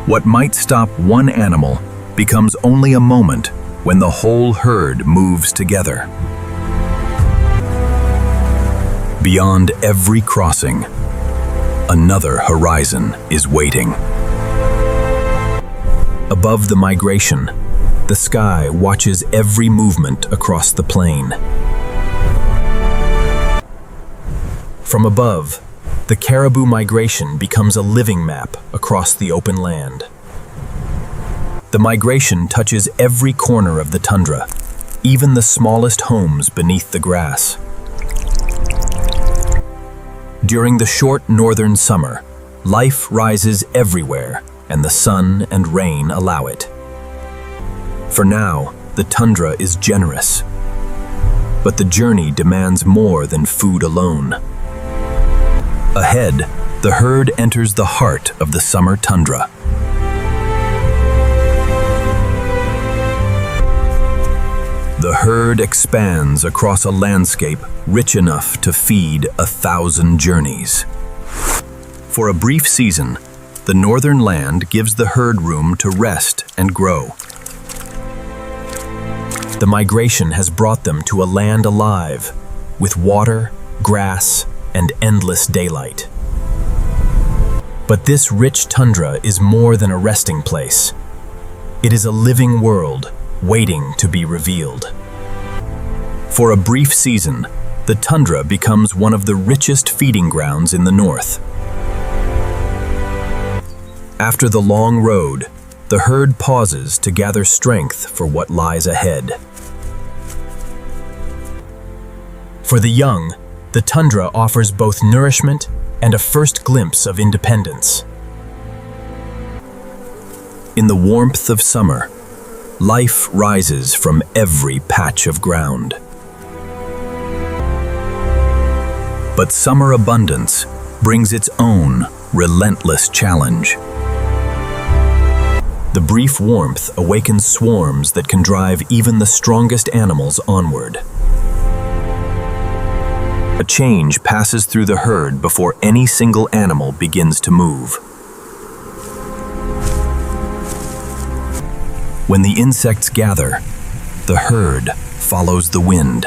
What might stop one animal becomes only a moment when the whole herd moves together. Beyond every crossing, another horizon is waiting. Above the migration, the sky watches every movement across the plain. From above, the caribou migration becomes a living map across the open land. The migration touches every corner of the tundra, even the smallest homes beneath the grass. During the short northern summer, life rises everywhere, and the sun and rain allow it. For now, the tundra is generous, but the journey demands more than food alone. Ahead, the herd enters the heart of the summer tundra. The herd expands across a landscape rich enough to feed 1,000 journeys. For a brief season, the northern land gives the herd room to rest and grow. The migration has brought them to a land alive, with water, grass, and endless daylight. But this rich tundra is more than a resting place. It is a living world waiting to be revealed. For a brief season, the tundra becomes one of the richest feeding grounds in the north. After the long road, the herd pauses to gather strength for what lies ahead. For the young, the tundra offers both nourishment and a first glimpse of independence. In the warmth of summer, life rises from every patch of ground. But summer abundance brings its own relentless challenge. The brief warmth awakens swarms that can drive even the strongest animals onward. A change passes through the herd before any single animal begins to move. When the insects gather, the herd follows the wind.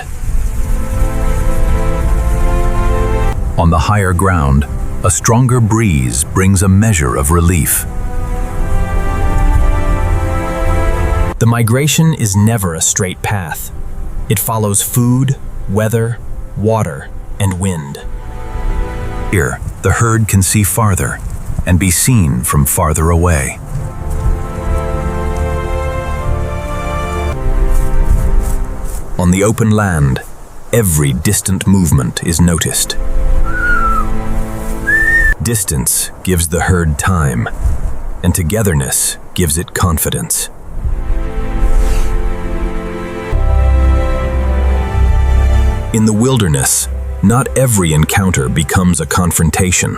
On the higher ground, a stronger breeze brings a measure of relief. The migration is never a straight path. It follows food, weather, water, and wind. Here, the herd can see farther and be seen from farther away. On the open land, every distant movement is noticed. Distance gives the herd time, and togetherness gives it confidence. In the wilderness, not every encounter becomes a confrontation.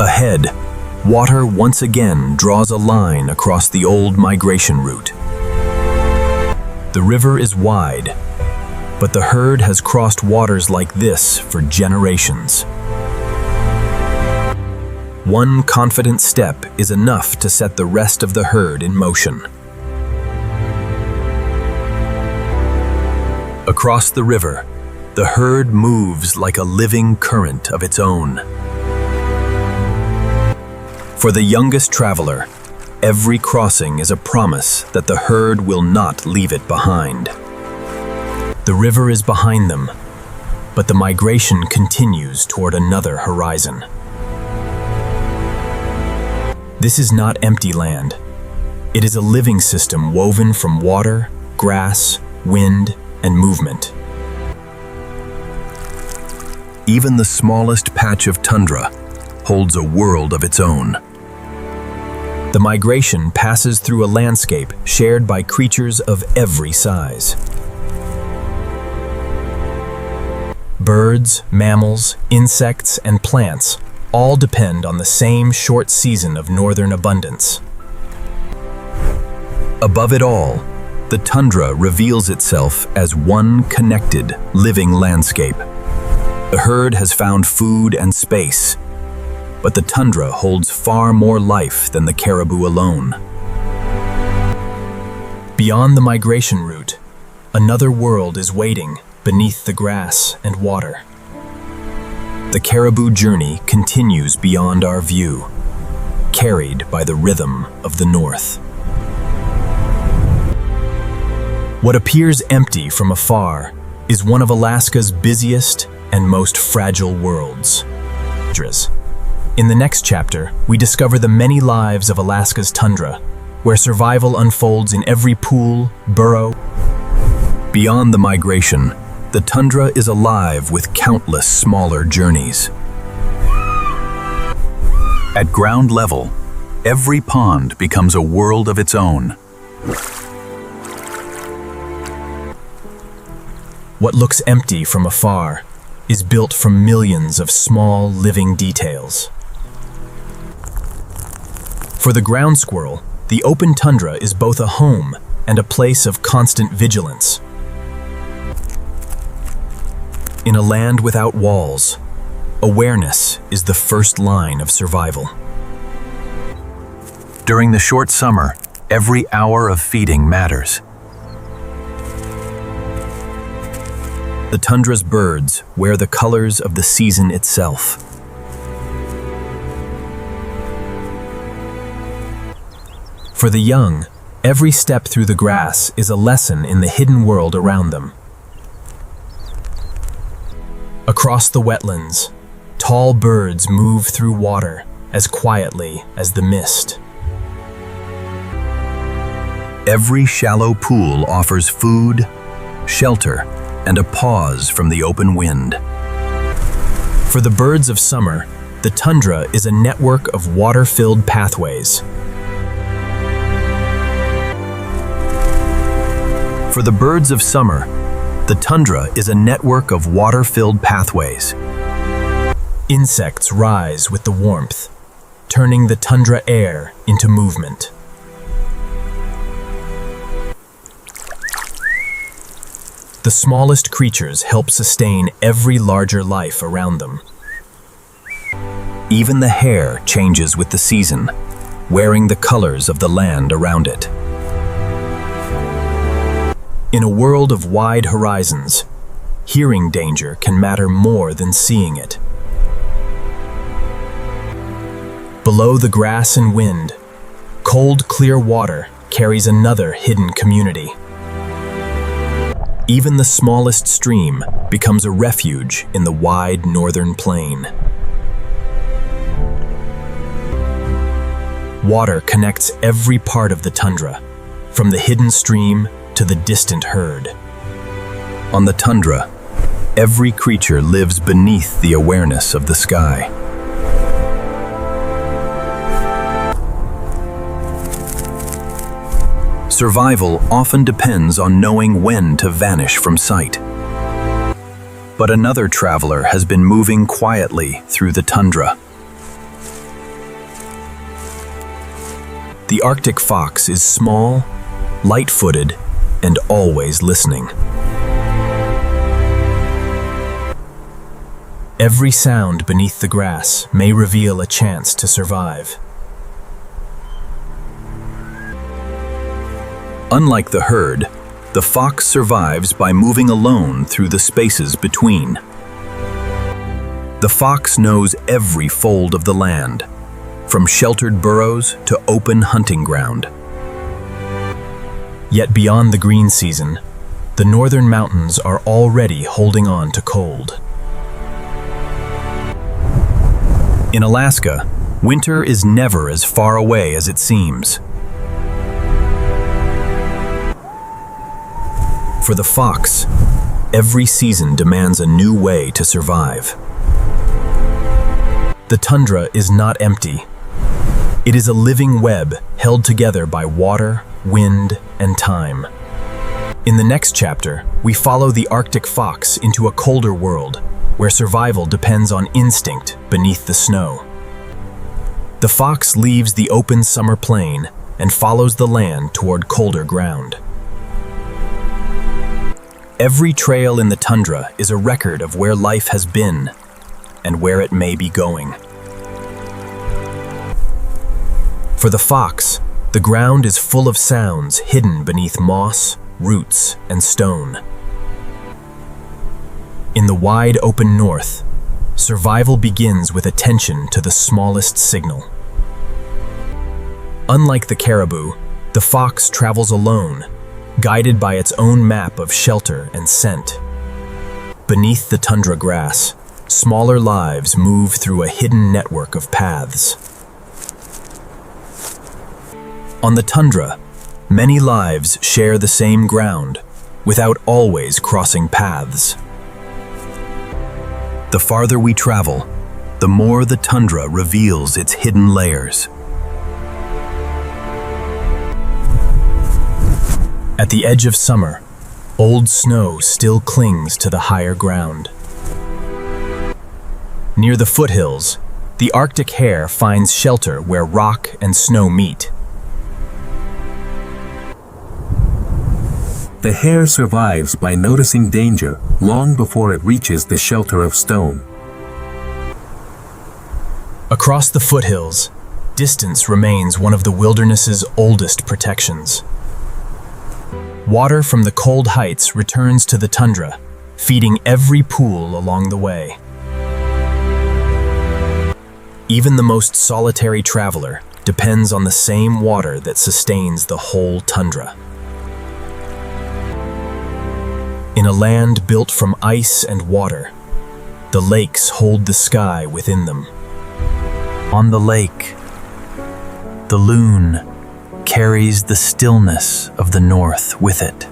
Ahead, water once again draws a line across the old migration route. The river is wide, but the herd has crossed waters like this for generations. One confident step is enough to set the rest of the herd in motion. Across the river, the herd moves like a living current of its own. For the youngest traveler, Every crossing is a promise that the herd will not leave it behind. The river is behind them, but the migration continues toward another horizon. This is not empty land. It is a living system woven from water, grass, wind, and movement. Even the smallest patch of tundra holds a world of its own. The migration passes through a landscape shared by creatures of every size. Birds, mammals, insects, and plants all depend on the same short season of northern abundance. Above it all, the tundra reveals itself as one connected, living landscape. The herd has found food and space, but the tundra holds far more life than the caribou alone. Beyond the migration route, another world is waiting beneath the grass and water. The caribou journey continues beyond our view, carried by the rhythm of the north. What appears empty from afar is one of Alaska's busiest and most fragile worlds. In the next chapter, we discover the many lives of Alaska's tundra, where survival unfolds in every pool, burrow. Beyond the migration, the tundra is alive with countless smaller journeys. At ground level, every pond becomes a world of its own. What looks empty from afar is built from millions of small, living details. For the ground squirrel, the open tundra is both a home and a place of constant vigilance. In a land without walls, awareness is the first line of survival. During the short summer, every hour of feeding matters. The tundra's birds wear the colors of the season itself. For the young, every step through the grass is a lesson in the hidden world around them. Across the wetlands, tall birds move through water as quietly as the mist. Every shallow pool offers food, shelter, and a pause from the open wind. For the birds of summer, the tundra is a network of water-filled pathways. For the birds of summer, the tundra is a network of water-filled pathways. Insects rise with the warmth, turning the tundra air into movement. The smallest creatures help sustain every larger life around them. Even the hair changes with the season, wearing the colors of the land around it. In a world of wide horizons, hearing danger can matter more than seeing it. Below the grass and wind, cold, clear water carries another hidden community. Even the smallest stream becomes a refuge in the wide northern plain. Water connects every part of the tundra, from the hidden stream to the distant herd. On the tundra, every creature lives beneath the awareness of the sky. Survival often depends on knowing when to vanish from sight. But another traveler has been moving quietly through the tundra. The Arctic fox is small, light-footed, and always listening. Every sound beneath the grass may reveal a chance to survive. Unlike the herd, the fox survives by moving alone through the spaces between. The fox knows every fold of the land, from sheltered burrows to open hunting ground. Yet beyond the green season, the northern mountains are already holding on to cold. In Alaska, winter is never as far away as it seems. For the fox, every season demands a new way to survive. The tundra is not empty. It is a living web held together by water, wind, and time. In the next chapter, we follow the Arctic fox into a colder world where survival depends on instinct beneath the snow. The fox leaves the open summer plain and follows the land toward colder ground. Every trail in the tundra is a record of where life has been and where it may be going. For the fox, the ground is full of sounds hidden beneath moss, roots, and stone. In the wide open north, survival begins with attention to the smallest signal. Unlike the caribou, the fox travels alone, guided by its own map of shelter and scent. Beneath the tundra grass, smaller lives move through a hidden network of paths. On the tundra, many lives share the same ground, without always crossing paths. The farther we travel, the more the tundra reveals its hidden layers. At the edge of summer, old snow still clings to the higher ground. Near the foothills, the Arctic hare finds shelter where rock and snow meet. The hare survives by noticing danger long before it reaches the shelter of stone. Across the foothills, distance remains one of the wilderness's oldest protections. Water from the cold heights returns to the tundra, feeding every pool along the way. Even the most solitary traveler depends on the same water that sustains the whole tundra. In a land built from ice and water, the lakes hold the sky within them. On the lake, the loon carries the stillness of the north with it.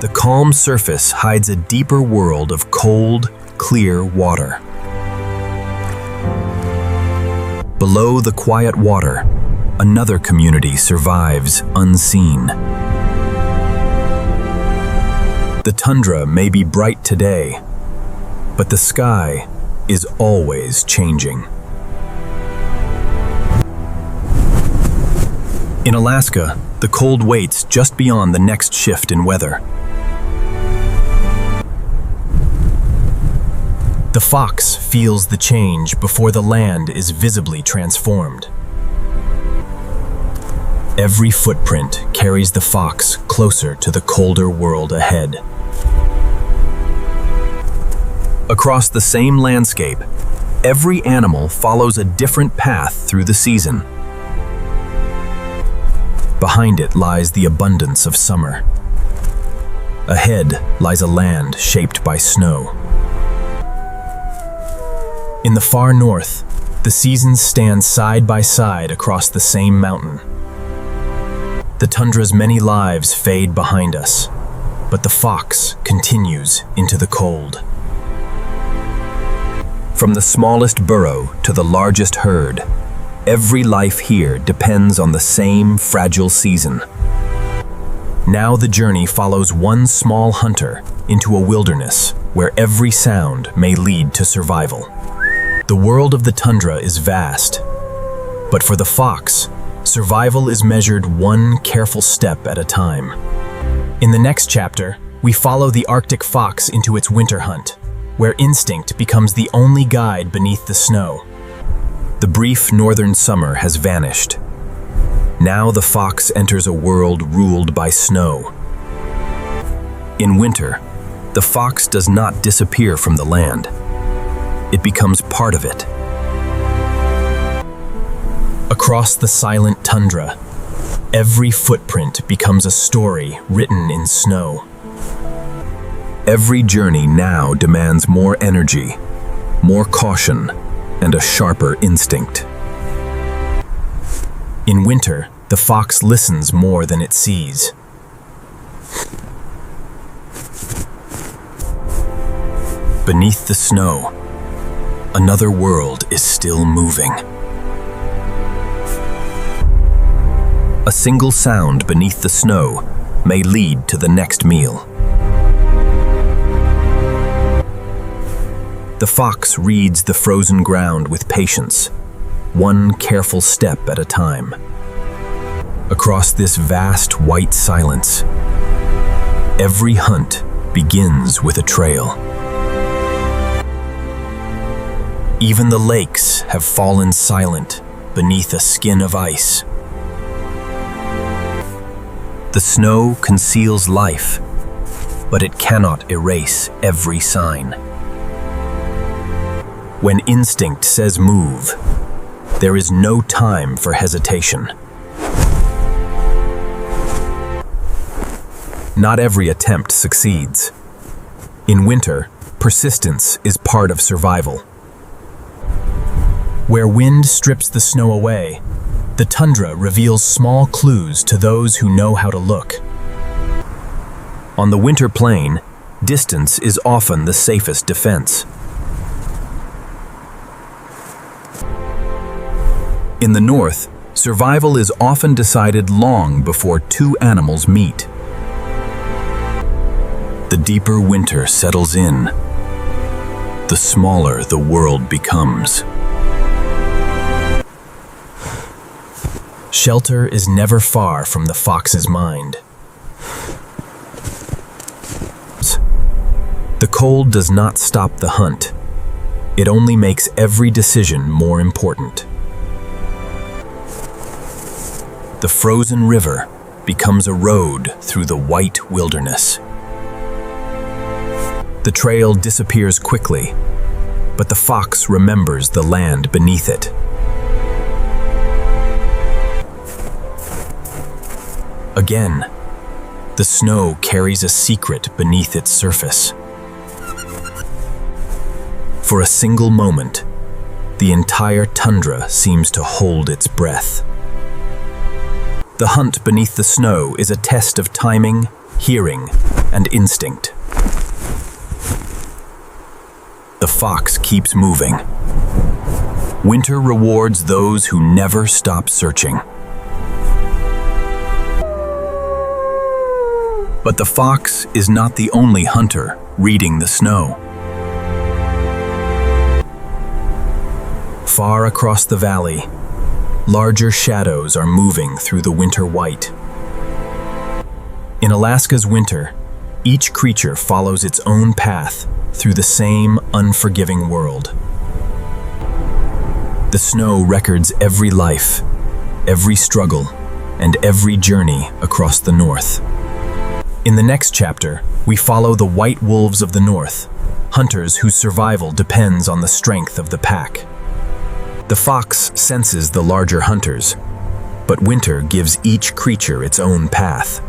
The calm surface hides a deeper world of cold, clear water. Below the quiet water, another community survives unseen. The tundra may be bright today, but the sky is always changing. In Alaska, the cold waits just beyond the next shift in weather. The fox feels the change before the land is visibly transformed. Every footprint carries the fox closer to the colder world ahead. Across the same landscape, every animal follows a different path through the season. Behind it lies the abundance of summer. Ahead lies a land shaped by snow. In the far north, the seasons stand side by side across the same mountain. The tundra's many lives fade behind us, but the fox continues into the cold. From the smallest burrow to the largest herd, every life here depends on the same fragile season. Now the journey follows one small hunter into a wilderness where every sound may lead to survival. The world of the tundra is vast, but for the fox, survival is measured one careful step at a time. In the next chapter, we follow the Arctic fox into its winter hunt, where instinct becomes the only guide beneath the snow. The brief northern summer has vanished. Now the fox enters a world ruled by snow. In winter, the fox does not disappear from the land. It becomes part of it. Across the silent tundra, every footprint becomes a story written in snow. Every journey now demands more energy, more caution, and a sharper instinct. In winter, the fox listens more than it sees. Beneath the snow, another world is still moving. A single sound beneath the snow may lead to the next meal. The fox reads the frozen ground with patience, one careful step at a time. Across this vast white silence, every hunt begins with a trail. Even the lakes have fallen silent beneath a skin of ice. The snow conceals life, but it cannot erase every sign. When instinct says move, there is no time for hesitation. Not every attempt succeeds. In winter, persistence is part of survival. Where wind strips the snow away, the tundra reveals small clues to those who know how to look. On the winter plain, distance is often the safest defense. In the north, survival is often decided long before two animals meet. The deeper winter settles in, the smaller the world becomes. Shelter is never far from the fox's mind. The cold does not stop the hunt. It only makes every decision more important. The frozen river becomes a road through the white wilderness. The trail disappears quickly, but the fox remembers the land beneath it. Again, the snow carries a secret beneath its surface. For a single moment, the entire tundra seems to hold its breath. The hunt beneath the snow is a test of timing, hearing, and instinct. The fox keeps moving. Winter rewards those who never stop searching. But the fox is not the only hunter reading the snow. Far across the valley, larger shadows are moving through the winter white. In Alaska's winter, each creature follows its own path through the same unforgiving world. The snow records every life, every struggle, and every journey across the north. In the next chapter, we follow the white wolves of the north, hunters whose survival depends on the strength of the pack. The fox senses the larger hunters, but winter gives each creature its own path.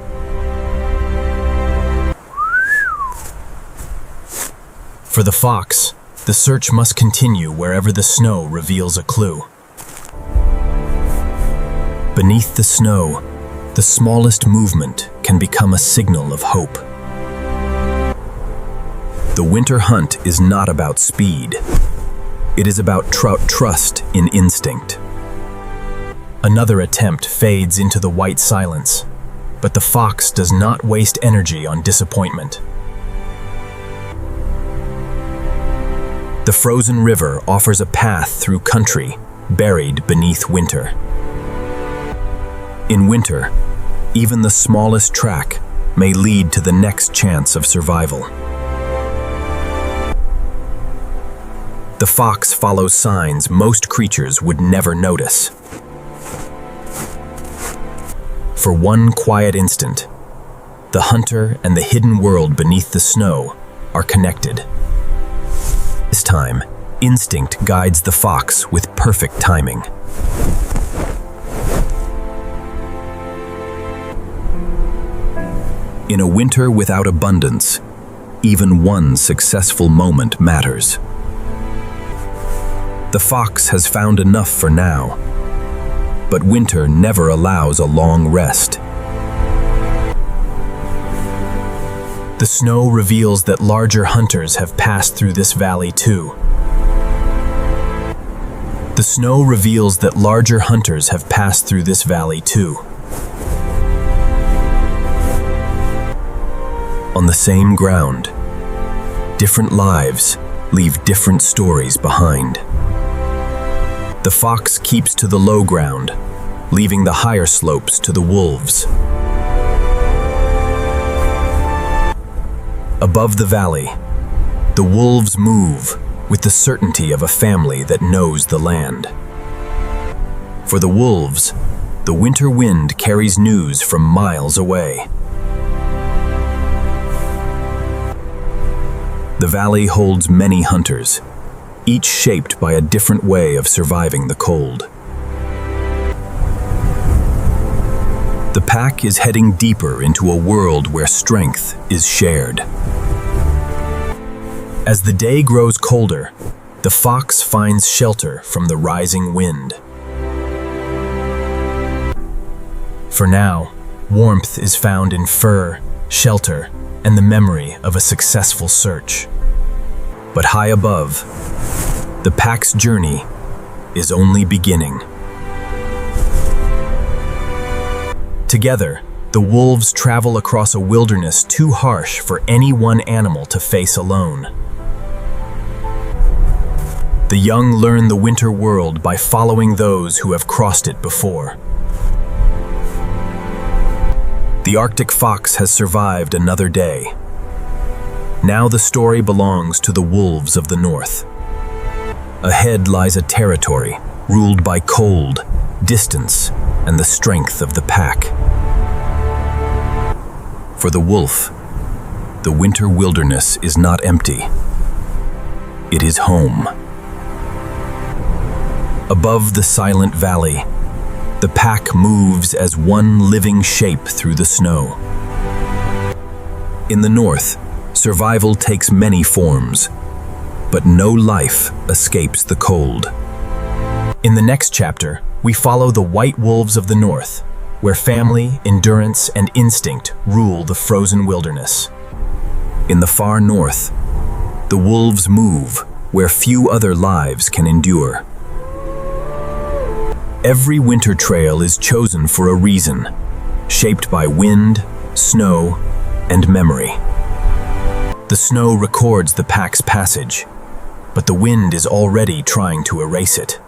For the fox, the search must continue wherever the snow reveals a clue. Beneath the snow, the smallest movement can become a signal of hope. The winter hunt is not about speed. It is about trust in instinct. Another attempt fades into the white silence, but the fox does not waste energy on disappointment. The frozen river offers a path through country buried beneath winter. In winter, even the smallest track may lead to the next chance of survival. The fox follows signs most creatures would never notice. For one quiet instant, the hunter and the hidden world beneath the snow are connected. This time, instinct guides the fox with perfect timing. In a winter without abundance, even one successful moment matters. The fox has found enough for now, but winter never allows a long rest. The snow reveals that larger hunters have passed through this valley too. The snow reveals that larger hunters have passed through this valley too. On the same ground, different lives leave different stories behind. The fox keeps to the low ground, leaving the higher slopes to the wolves. Above the valley, the wolves move with the certainty of a family that knows the land. For the wolves, the winter wind carries news from miles away. The valley holds many hunters, each shaped by a different way of surviving the cold. The pack is heading deeper into a world where strength is shared. As the day grows colder, the fox finds shelter from the rising wind. For now, warmth is found in fur, shelter, and the memory of a successful search. But high above, the pack's journey is only beginning. Together, the wolves travel across a wilderness too harsh for any one animal to face alone. The young learn the winter world by following those who have crossed it before. The Arctic fox has survived another day. Now the story belongs to the wolves of the north. Ahead lies a territory ruled by cold, distance, and the strength of the pack. For the wolf, the winter wilderness is not empty. It is home. Above the silent valley, the pack moves as one living shape through the snow. In the north, survival takes many forms, but no life escapes the cold. In the next chapter, we follow the white wolves of the north, where family, endurance, and instinct rule the frozen wilderness. In the far north, the wolves move where few other lives can endure. Every winter trail is chosen for a reason, shaped by wind, snow, and memory. The snow records the pack's passage, but the wind is already trying to erase it.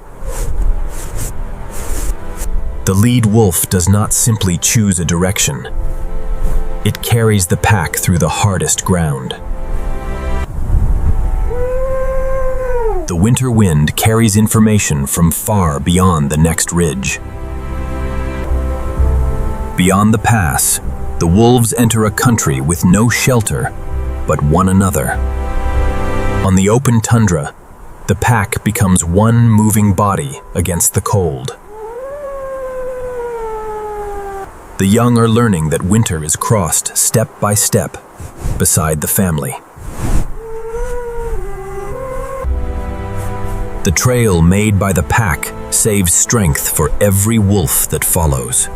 The lead wolf does not simply choose a direction. It carries the pack through the hardest ground. The winter wind carries information from far beyond the next ridge. Beyond the pass, the wolves enter a country with no shelter but one another. On the open tundra, the pack becomes one moving body against the cold. The young are learning that winter is crossed step by step beside the family. The trail made by the pack saves strength for every wolf that follows.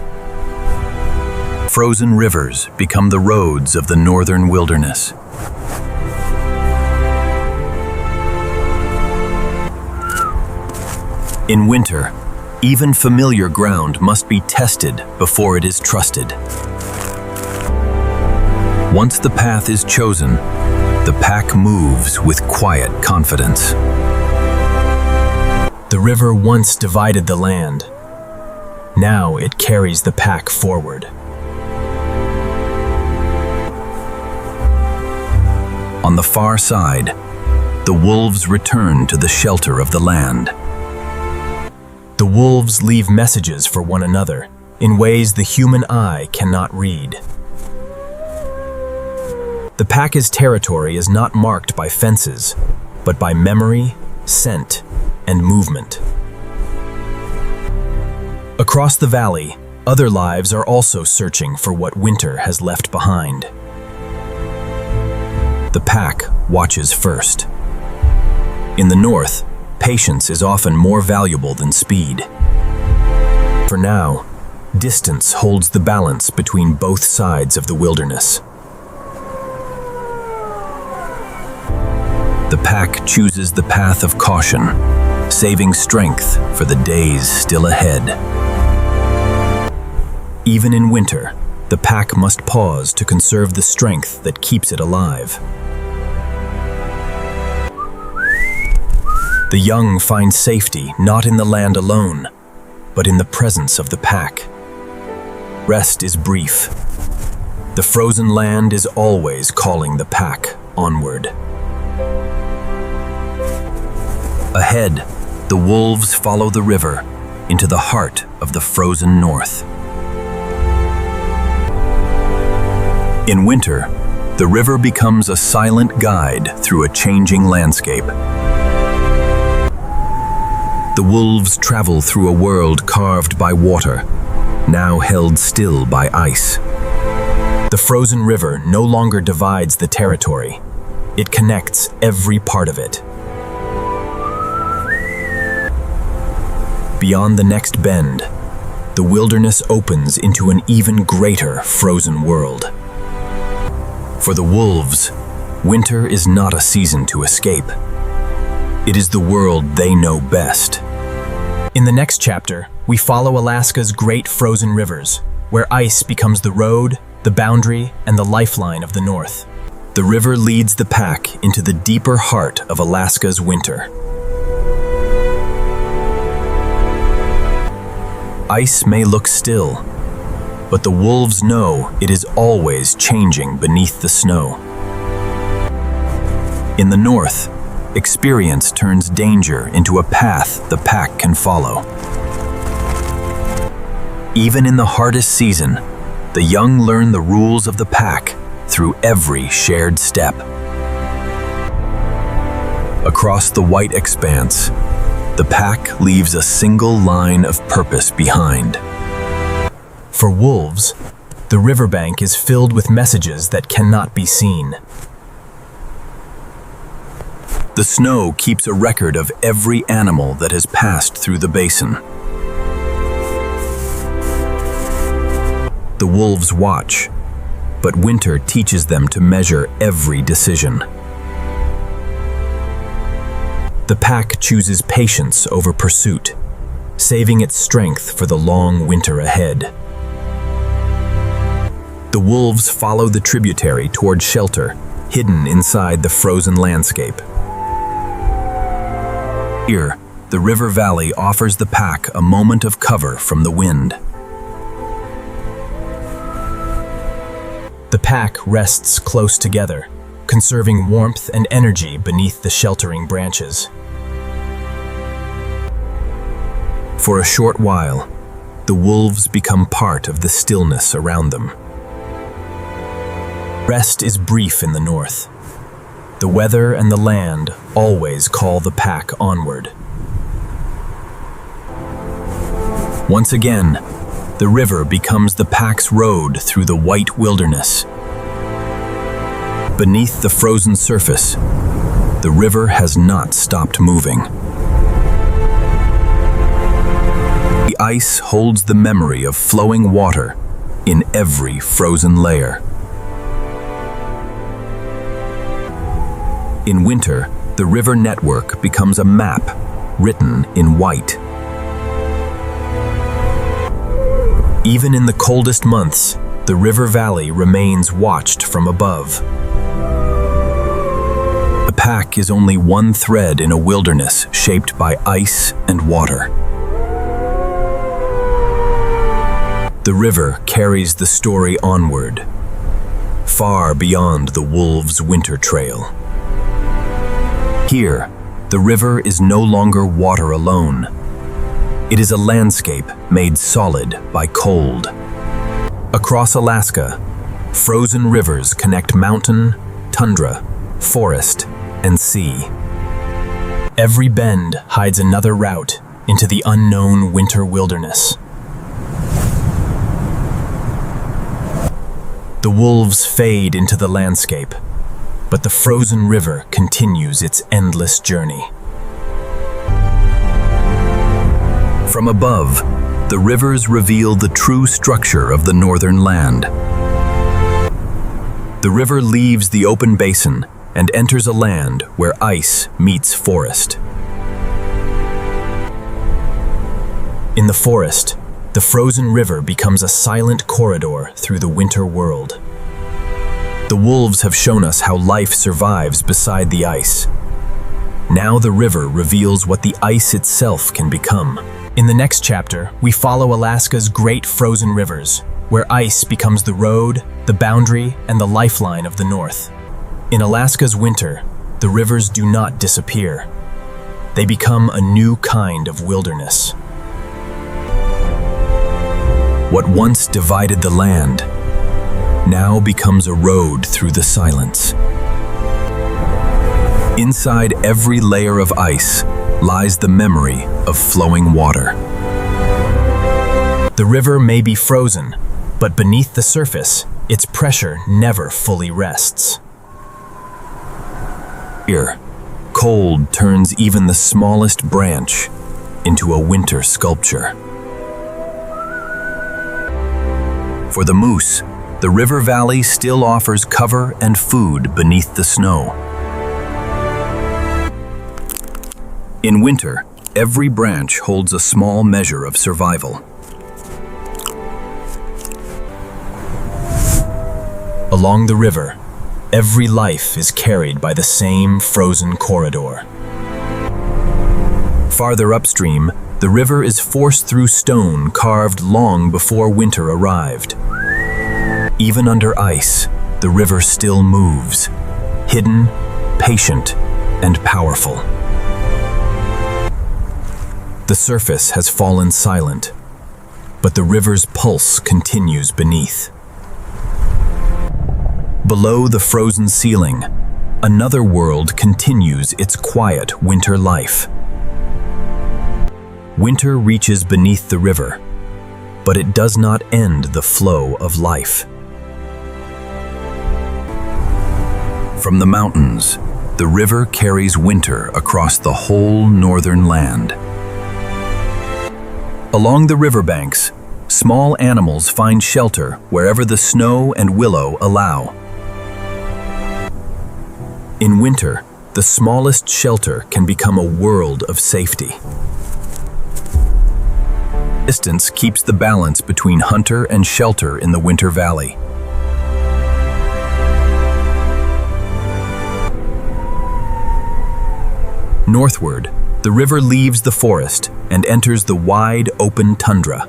Frozen rivers become the roads of the northern wilderness. In winter, even familiar ground must be tested before it is trusted. Once the path is chosen, the pack moves with quiet confidence. The river once divided the land. Now it carries the pack forward. On the far side, the wolves return to the shelter of the land. The wolves leave messages for one another in ways the human eye cannot read. The pack's territory is not marked by fences, but by memory, scent, and movement. Across the valley, Other lives are also searching for what winter has left behind. The pack watches first. In the north, patience is often more valuable than speed. For now, distance holds the balance between both sides of the wilderness. The pack chooses the path of caution, saving strength for the days still ahead. Even in winter, the pack must pause to conserve the strength that keeps it alive. The young find safety not in the land alone, but in the presence of the pack. Rest is brief. The frozen land is always calling the pack onward. Ahead, the wolves follow the river into the heart of the frozen north. In winter, the river becomes a silent guide through a changing landscape. The wolves travel through a world carved by water, now held still by ice. The frozen river no longer divides the territory. It connects every part of it. Beyond the next bend, the wilderness opens into an even greater frozen world. For the wolves, winter is not a season to escape. It is the world they know best. In the next chapter, we follow Alaska's great frozen rivers, where ice becomes the road, the boundary, and the lifeline of the North. The river leads the pack into the deeper heart of Alaska's winter. Ice may look still, but the wolves know it is always changing beneath the snow. In the north, experience turns danger into a path the pack can follow. Even in the hardest season, the young learn the rules of the pack through every shared step. Across the white expanse, the pack leaves a single line of purpose behind. For wolves, the riverbank is filled with messages that cannot be seen. The snow keeps a record of every animal that has passed through the basin. The wolves watch, but winter teaches them to measure every decision. The pack chooses patience over pursuit, saving its strength for the long winter ahead. The wolves follow the tributary toward shelter, hidden inside the frozen landscape. Here, the river valley offers the pack a moment of cover from the wind. The pack rests close together, conserving warmth and energy beneath the sheltering branches. For a short while, the wolves become part of the stillness around them. Rest is brief in the north. The weather and the land always call the pack onward. Once again, the river becomes the pack's road through the white wilderness. Beneath the frozen surface, the river has not stopped moving. The ice holds the memory of flowing water in every frozen layer. In winter, the river network becomes a map written in white. Even in the coldest months, the river valley remains watched from above. The pack is only one thread in a wilderness shaped by ice and water. The river carries the story onward, far beyond the wolves' winter trail. Here, the river is no longer water alone. It is a landscape made solid by cold. Across Alaska, frozen rivers connect mountain, tundra, forest, and sea. Every bend hides another route into the unknown winter wilderness. The wolves fade into the landscape, but the frozen river continues its endless journey. From above, the rivers reveal the true structure of the northern land. The river leaves the open basin and enters a land where ice meets forest. In the forest, the frozen river becomes a silent corridor through the winter world. The wolves have shown us how life survives beside the ice. Now the river reveals what the ice itself can become. In the next chapter, we follow Alaska's great frozen rivers, where ice becomes the road, the boundary, and the lifeline of the North. In Alaska's winter, the rivers do not disappear. They become a new kind of wilderness. What once divided the land now becomes a road through the silence. Inside every layer of ice lies the memory of flowing water. The river may be frozen, but beneath the surface, its pressure never fully rests. Here, cold turns even the smallest branch into a winter sculpture. For the moose, the river valley still offers cover and food beneath the snow. In winter, every branch holds a small measure of survival. Along the river, every life is carried by the same frozen corridor. Farther upstream, the river is forced through stone carved long before winter arrived. Even under ice, the river still moves, hidden, patient, and powerful. The surface has fallen silent, but the river's pulse continues beneath. Below the frozen ceiling, another world continues its quiet winter life. Winter reaches beneath the river, but it does not end the flow of life. From the mountains, the river carries winter across the whole northern land. Along the riverbanks, small animals find shelter wherever the snow and willow allow. In winter, the smallest shelter can become a world of safety. Distance keeps the balance between hunter and shelter in the winter valley. Northward, the river leaves the forest and enters the wide, open tundra.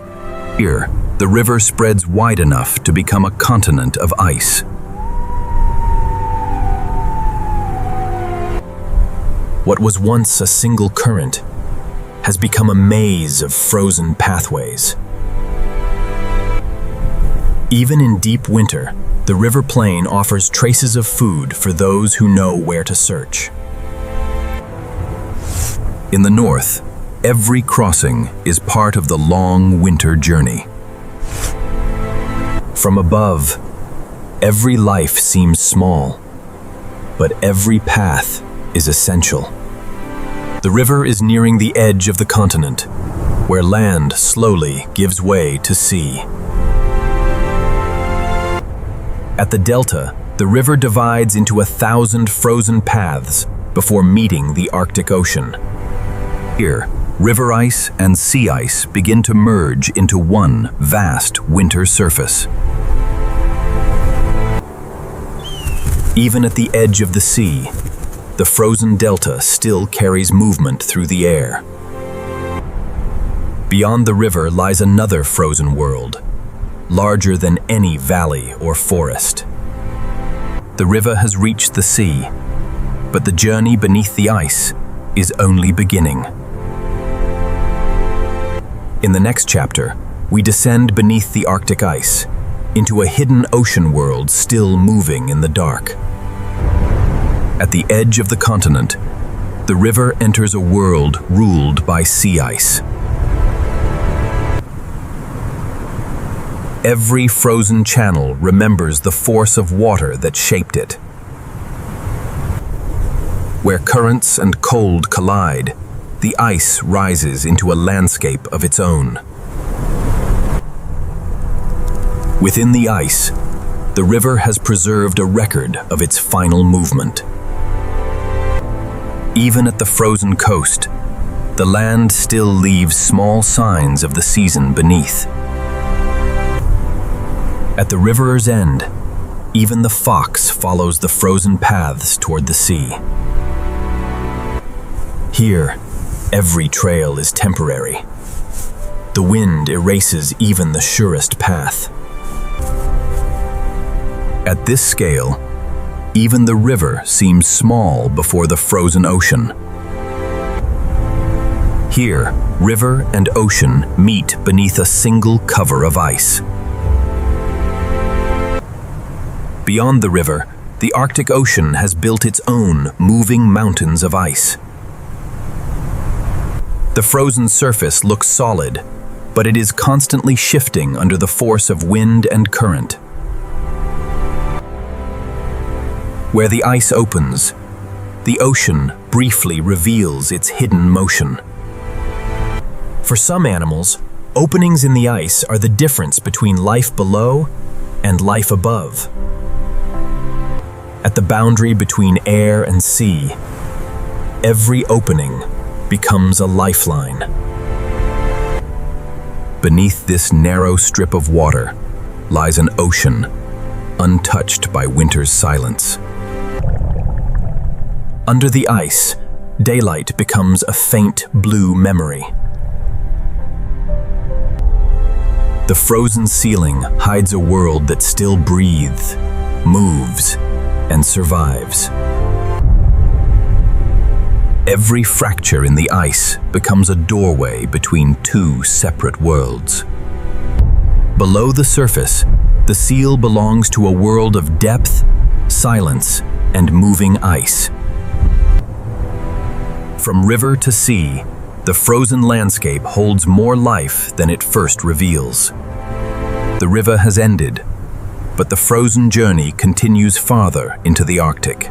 Here, the river spreads wide enough to become a continent of ice. What was once a single current has become a maze of frozen pathways. Even in deep winter, the river plain offers traces of food for those who know where to search. In the north, every crossing is part of the long winter journey. From above, every life seems small, but every path is essential. The river is nearing the edge of the continent, where land slowly gives way to sea. At the delta, the river divides into 1,000 frozen paths before meeting the Arctic Ocean. Here, river ice and sea ice begin to merge into one vast winter surface. Even at the edge of the sea, the frozen delta still carries movement through the air. Beyond the river lies another frozen world, larger than any valley or forest. The river has reached the sea, but the journey beneath the ice is only beginning. In the next chapter, we descend beneath the Arctic ice, into a hidden ocean world still moving in the dark. At the edge of the continent, the river enters a world ruled by sea ice. Every frozen channel remembers the force of water that shaped it. Where currents and cold collide, the ice rises into a landscape of its own. Within the ice, the river has preserved a record of its final movement. Even at the frozen coast, the land still leaves small signs of the season beneath. At the river's end, even the fox follows the frozen paths toward the sea. Here, every trail is temporary. The wind erases even the surest path. At this scale, even the river seems small before the frozen ocean. Here, river and ocean meet beneath a single cover of ice. Beyond the river, the Arctic Ocean has built its own moving mountains of ice. The frozen surface looks solid, but it is constantly shifting under the force of wind and current. Where the ice opens, the ocean briefly reveals its hidden motion. For some animals, openings in the ice are the difference between life below and life above. At the boundary between air and sea, every opening becomes a lifeline. Beneath this narrow strip of water lies an ocean, untouched by winter's silence. Under the ice, daylight becomes a faint blue memory. The frozen ceiling hides a world that still breathes, moves, and survives. Every fracture in the ice becomes a doorway between two separate worlds. Below the surface, the seal belongs to a world of depth, silence, and moving ice. From river to sea, the frozen landscape holds more life than it first reveals. The river has ended, but the frozen journey continues farther into the Arctic.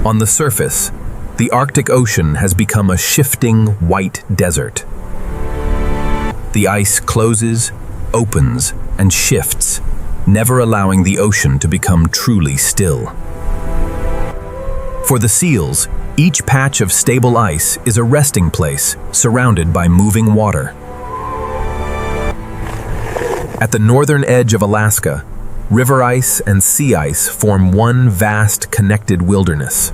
On the surface, the Arctic Ocean has become a shifting white desert. The ice closes, opens, and shifts, never allowing the ocean to become truly still. For the seals, each patch of stable ice is a resting place surrounded by moving water. At the northern edge of Alaska, river ice and sea ice form one vast connected wilderness.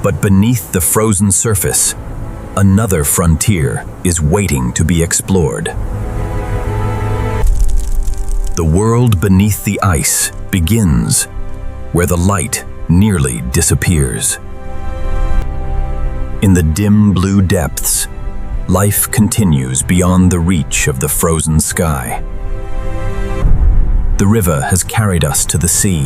But beneath the frozen surface, another frontier is waiting to be explored. The world beneath the ice begins where the light nearly disappears. In the dim blue depths, life continues beyond the reach of the frozen sky. The river has carried us to the sea.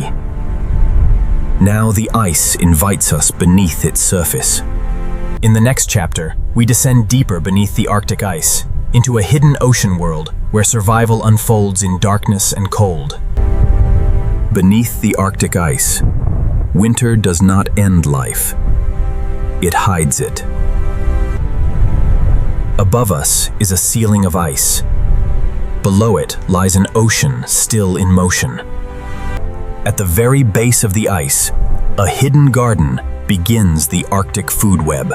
Now the ice invites us beneath its surface. In the next chapter, we descend deeper beneath the Arctic ice, into a hidden ocean world where survival unfolds in darkness and cold. Beneath the Arctic ice, winter does not end life. It hides it. Above us is a ceiling of ice. Below it lies an ocean still in motion. At the very base of the ice, a hidden garden begins the Arctic food web.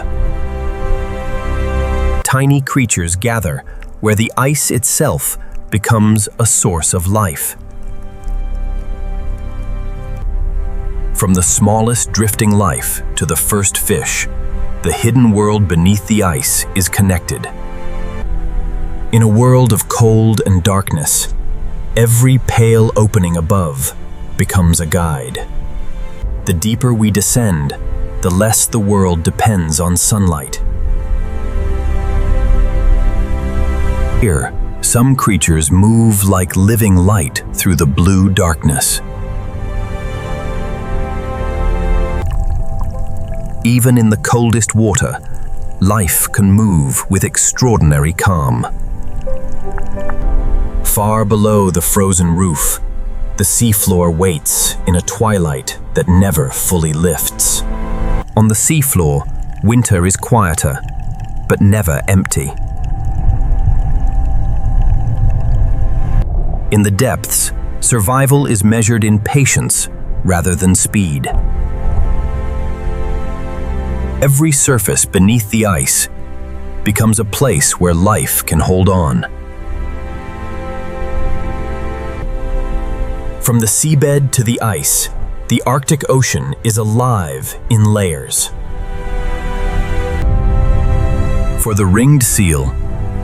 Tiny creatures gather where the ice itself becomes a source of life. From the smallest drifting life to the first fish, the hidden world beneath the ice is connected. In a world of cold and darkness, every pale opening above becomes a guide. The deeper we descend, the less the world depends on sunlight. Here, some creatures move like living light through the blue darkness. Even in the coldest water, life can move with extraordinary calm. Far below the frozen roof, the seafloor waits in a twilight that never fully lifts. On the seafloor, winter is quieter, but never empty. In the depths, survival is measured in patience rather than speed. Every surface beneath the ice becomes a place where life can hold on. From the seabed to the ice, the Arctic Ocean is alive in layers. For the ringed seal,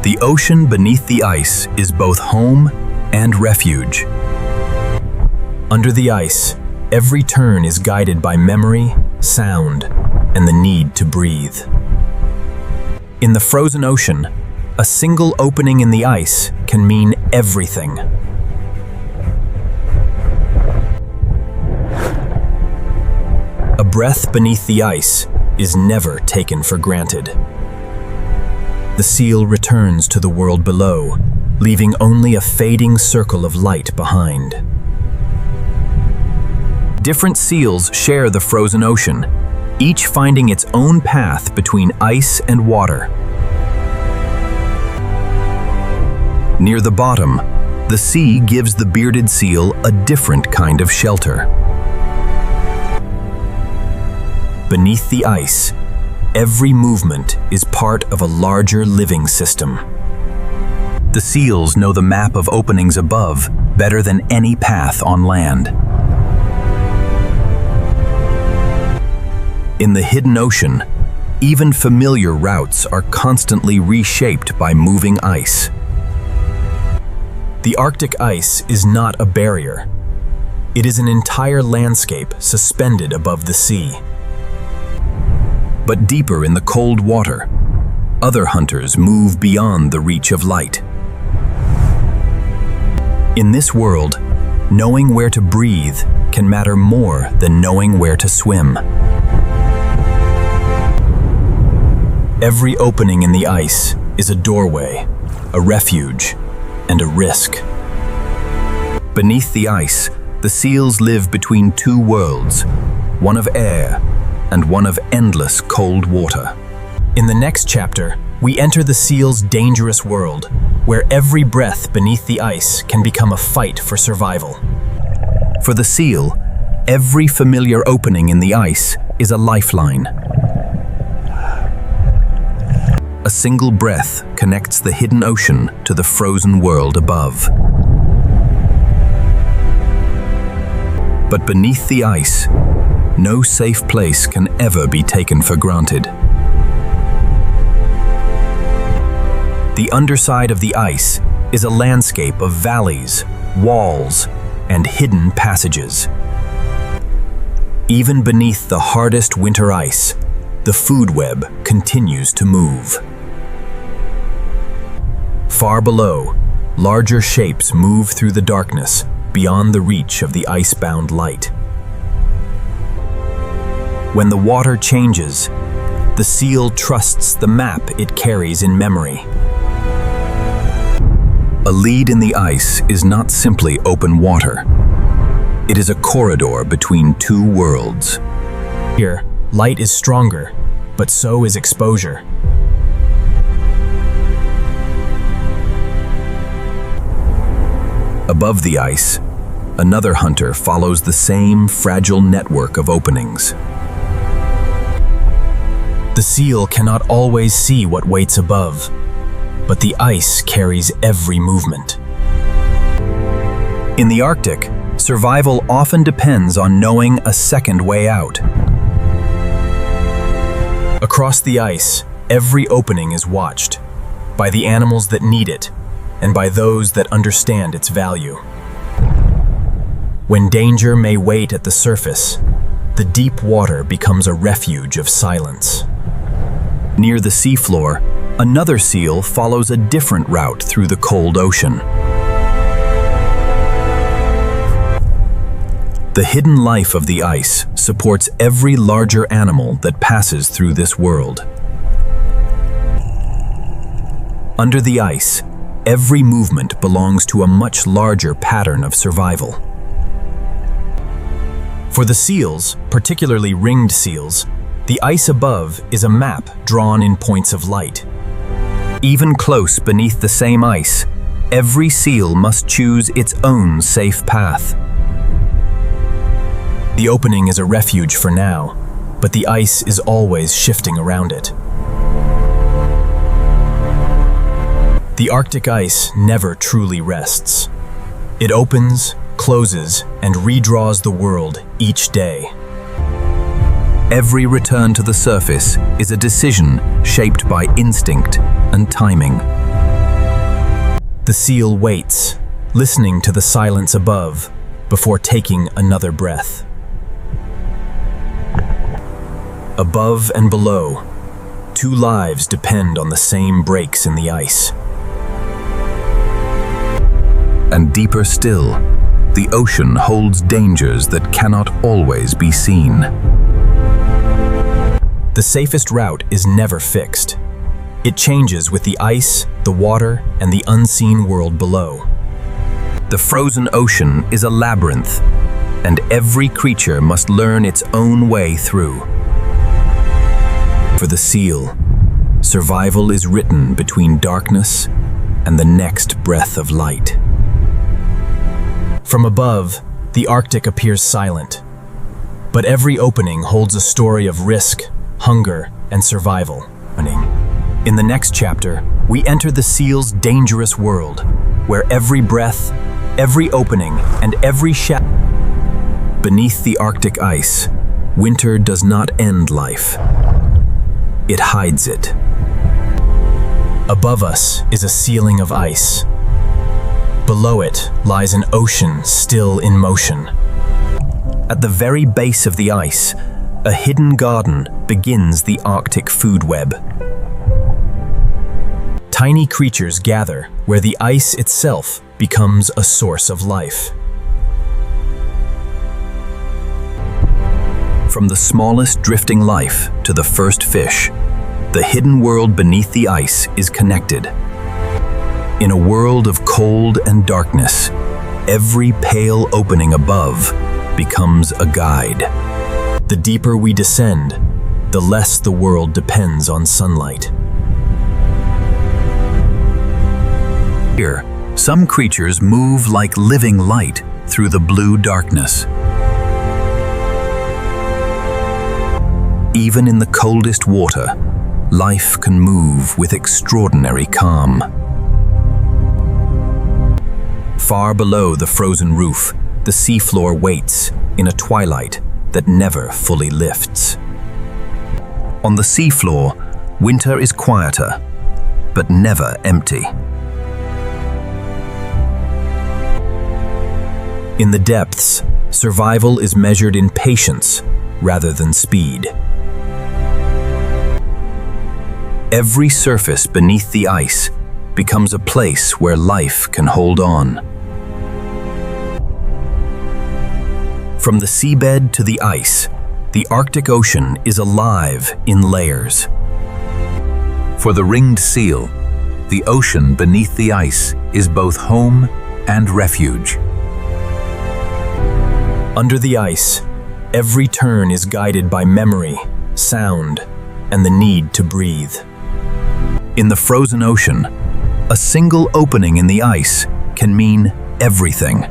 the ocean beneath the ice is both home and refuge. Under the ice, every turn is guided by memory, sound, and the need to breathe. In the frozen ocean, a single opening in the ice can mean everything. A breath beneath the ice is never taken for granted. The seal returns to the world below, leaving only a fading circle of light behind. Different seals share the frozen ocean, each finding its own path between ice and water. Near the bottom, the sea gives the bearded seal a different kind of shelter. Beneath the ice, every movement is part of a larger living system. The seals know the map of openings above better than any path on land. In the hidden ocean, even familiar routes are constantly reshaped by moving ice. The Arctic ice is not a barrier. It is an entire landscape suspended above the sea. But deeper in the cold water, other hunters move beyond the reach of light. In this world, knowing where to breathe can matter more than knowing where to swim. Every opening in the ice is a doorway, a refuge, and a risk. Beneath the ice, the seals live between two worlds, one of air and one of endless cold water. In the next chapter, we enter the seal's dangerous world, where every breath beneath the ice can become a fight for survival. For the seal, every familiar opening in the ice is a lifeline. A single breath connects the hidden ocean to the frozen world above. But beneath the ice, no safe place can ever be taken for granted. The underside of the ice is a landscape of valleys, walls, and hidden passages. Even beneath the hardest winter ice, the food web continues to move. Far below, larger shapes move through the darkness beyond the reach of the ice-bound light. When the water changes, the seal trusts the map it carries in memory. A lead in the ice is not simply open water. It is a corridor between two worlds. Here, light is stronger, but so is exposure. Above the ice, another hunter follows the same fragile network of openings. The seal cannot always see what waits above, but the ice carries every movement. In the Arctic, survival often depends on knowing a second way out. Across the ice, every opening is watched, by the animals that need it, and by those that understand its value. When danger may wait at the surface, the deep water becomes a refuge of silence. Near the seafloor, another seal follows a different route through the cold ocean. The hidden life of the ice supports every larger animal that passes through this world. Under the ice, every movement belongs to a much larger pattern of survival. For the seals, particularly ringed seals, the ice above is a map drawn in points of light. Even close beneath the same ice, every seal must choose its own safe path. The opening is a refuge for now, but the ice is always shifting around it. The Arctic ice never truly rests. It opens, closes, and redraws the world each day. Every return to the surface is a decision shaped by instinct and timing. The seal waits, listening to the silence above, before taking another breath. Above and below, two lives depend on the same breaks in the ice. And deeper still, the ocean holds dangers that cannot always be seen. The safest route is never fixed. It changes with the ice, the water, and the unseen world below. The frozen ocean is a labyrinth, and every creature must learn its own way through. For the seal, survival is written between darkness and the next breath of light. From above, the Arctic appears silent, but every opening holds a story of risk, hunger, and survival. In the next chapter, we enter the seal's dangerous world, where every breath, every opening, and every shadow. Beneath the Arctic ice, winter does not end life. It hides it. Above us is a ceiling of ice. Below it lies an ocean still in motion. At the very base of the ice, a hidden garden begins the Arctic food web. Tiny creatures gather where the ice itself becomes a source of life. From the smallest drifting life to the first fish, the hidden world beneath the ice is connected. In a world of cold and darkness, every pale opening above becomes a guide. The deeper we descend, the less the world depends on sunlight. Here, some creatures move like living light through the blue darkness. Even in the coldest water, life can move with extraordinary calm. Far below the frozen roof, the seafloor waits in a twilight that never fully lifts. On the seafloor, winter is quieter, but never empty. In the depths, survival is measured in patience rather than speed. Every surface beneath the ice becomes a place where life can hold on. From the seabed to the ice, the Arctic Ocean is alive in layers. For the ringed seal, the ocean beneath the ice is both home and refuge. Under the ice, every turn is guided by memory, sound, and the need to breathe. In the frozen ocean, a single opening in the ice can mean everything.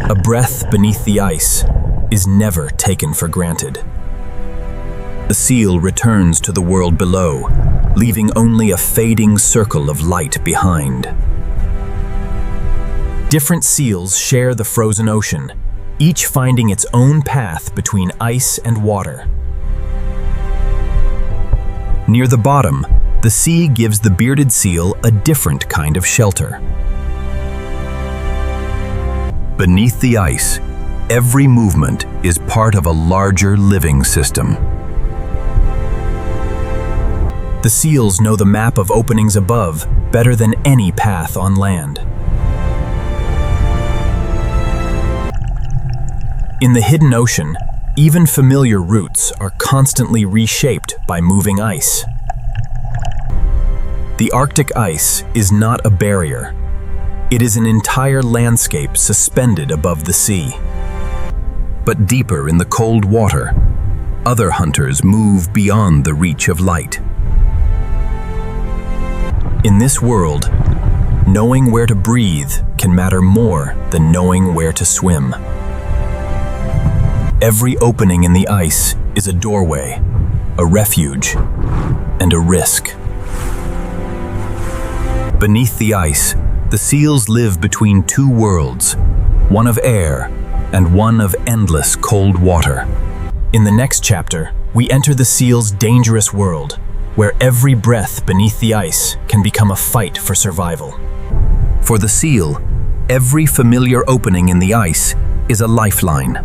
A breath beneath the ice is never taken for granted. The seal returns to the world below, leaving only a fading circle of light behind. Different seals share the frozen ocean, each finding its own path between ice and water. Near the bottom, the sea gives the bearded seal a different kind of shelter. Beneath the ice, every movement is part of a larger living system. The seals know the map of openings above better than any path on land. In the hidden ocean, Even familiar routes are constantly reshaped by moving ice. The Arctic ice is not a barrier. It is an entire landscape suspended above the sea. But deeper in the cold water, other hunters move beyond the reach of light. In this world, knowing where to breathe can matter more than knowing where to swim. Every opening in the ice is a doorway, a refuge, and a risk. Beneath the ice, the seals live between two worlds, one of air and one of endless cold water. In the next chapter, we enter the seal's dangerous world, where every breath beneath the ice can become a fight for survival. For the seal, every familiar opening in the ice is a lifeline.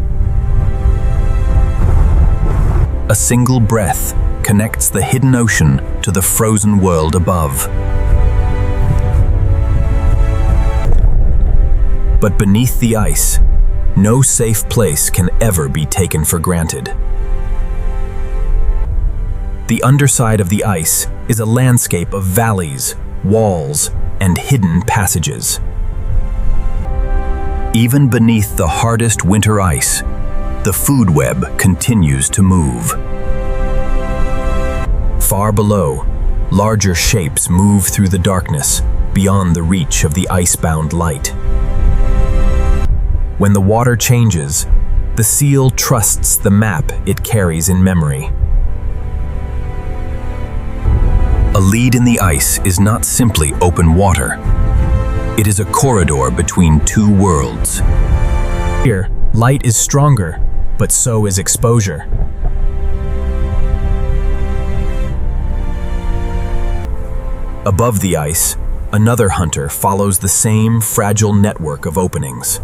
A single breath connects the hidden ocean to the frozen world above. But beneath the ice, no safe place can ever be taken for granted. The underside of the ice is a landscape of valleys, walls, and hidden passages. Even beneath the hardest winter ice, the food web continues to move. Far below, larger shapes move through the darkness beyond the reach of the icebound light. When the water changes, the seal trusts the map it carries in memory. A lead in the ice is not simply open water. It is a corridor between two worlds. Here, light is stronger, but so is exposure. Above the ice, another hunter follows the same fragile network of openings.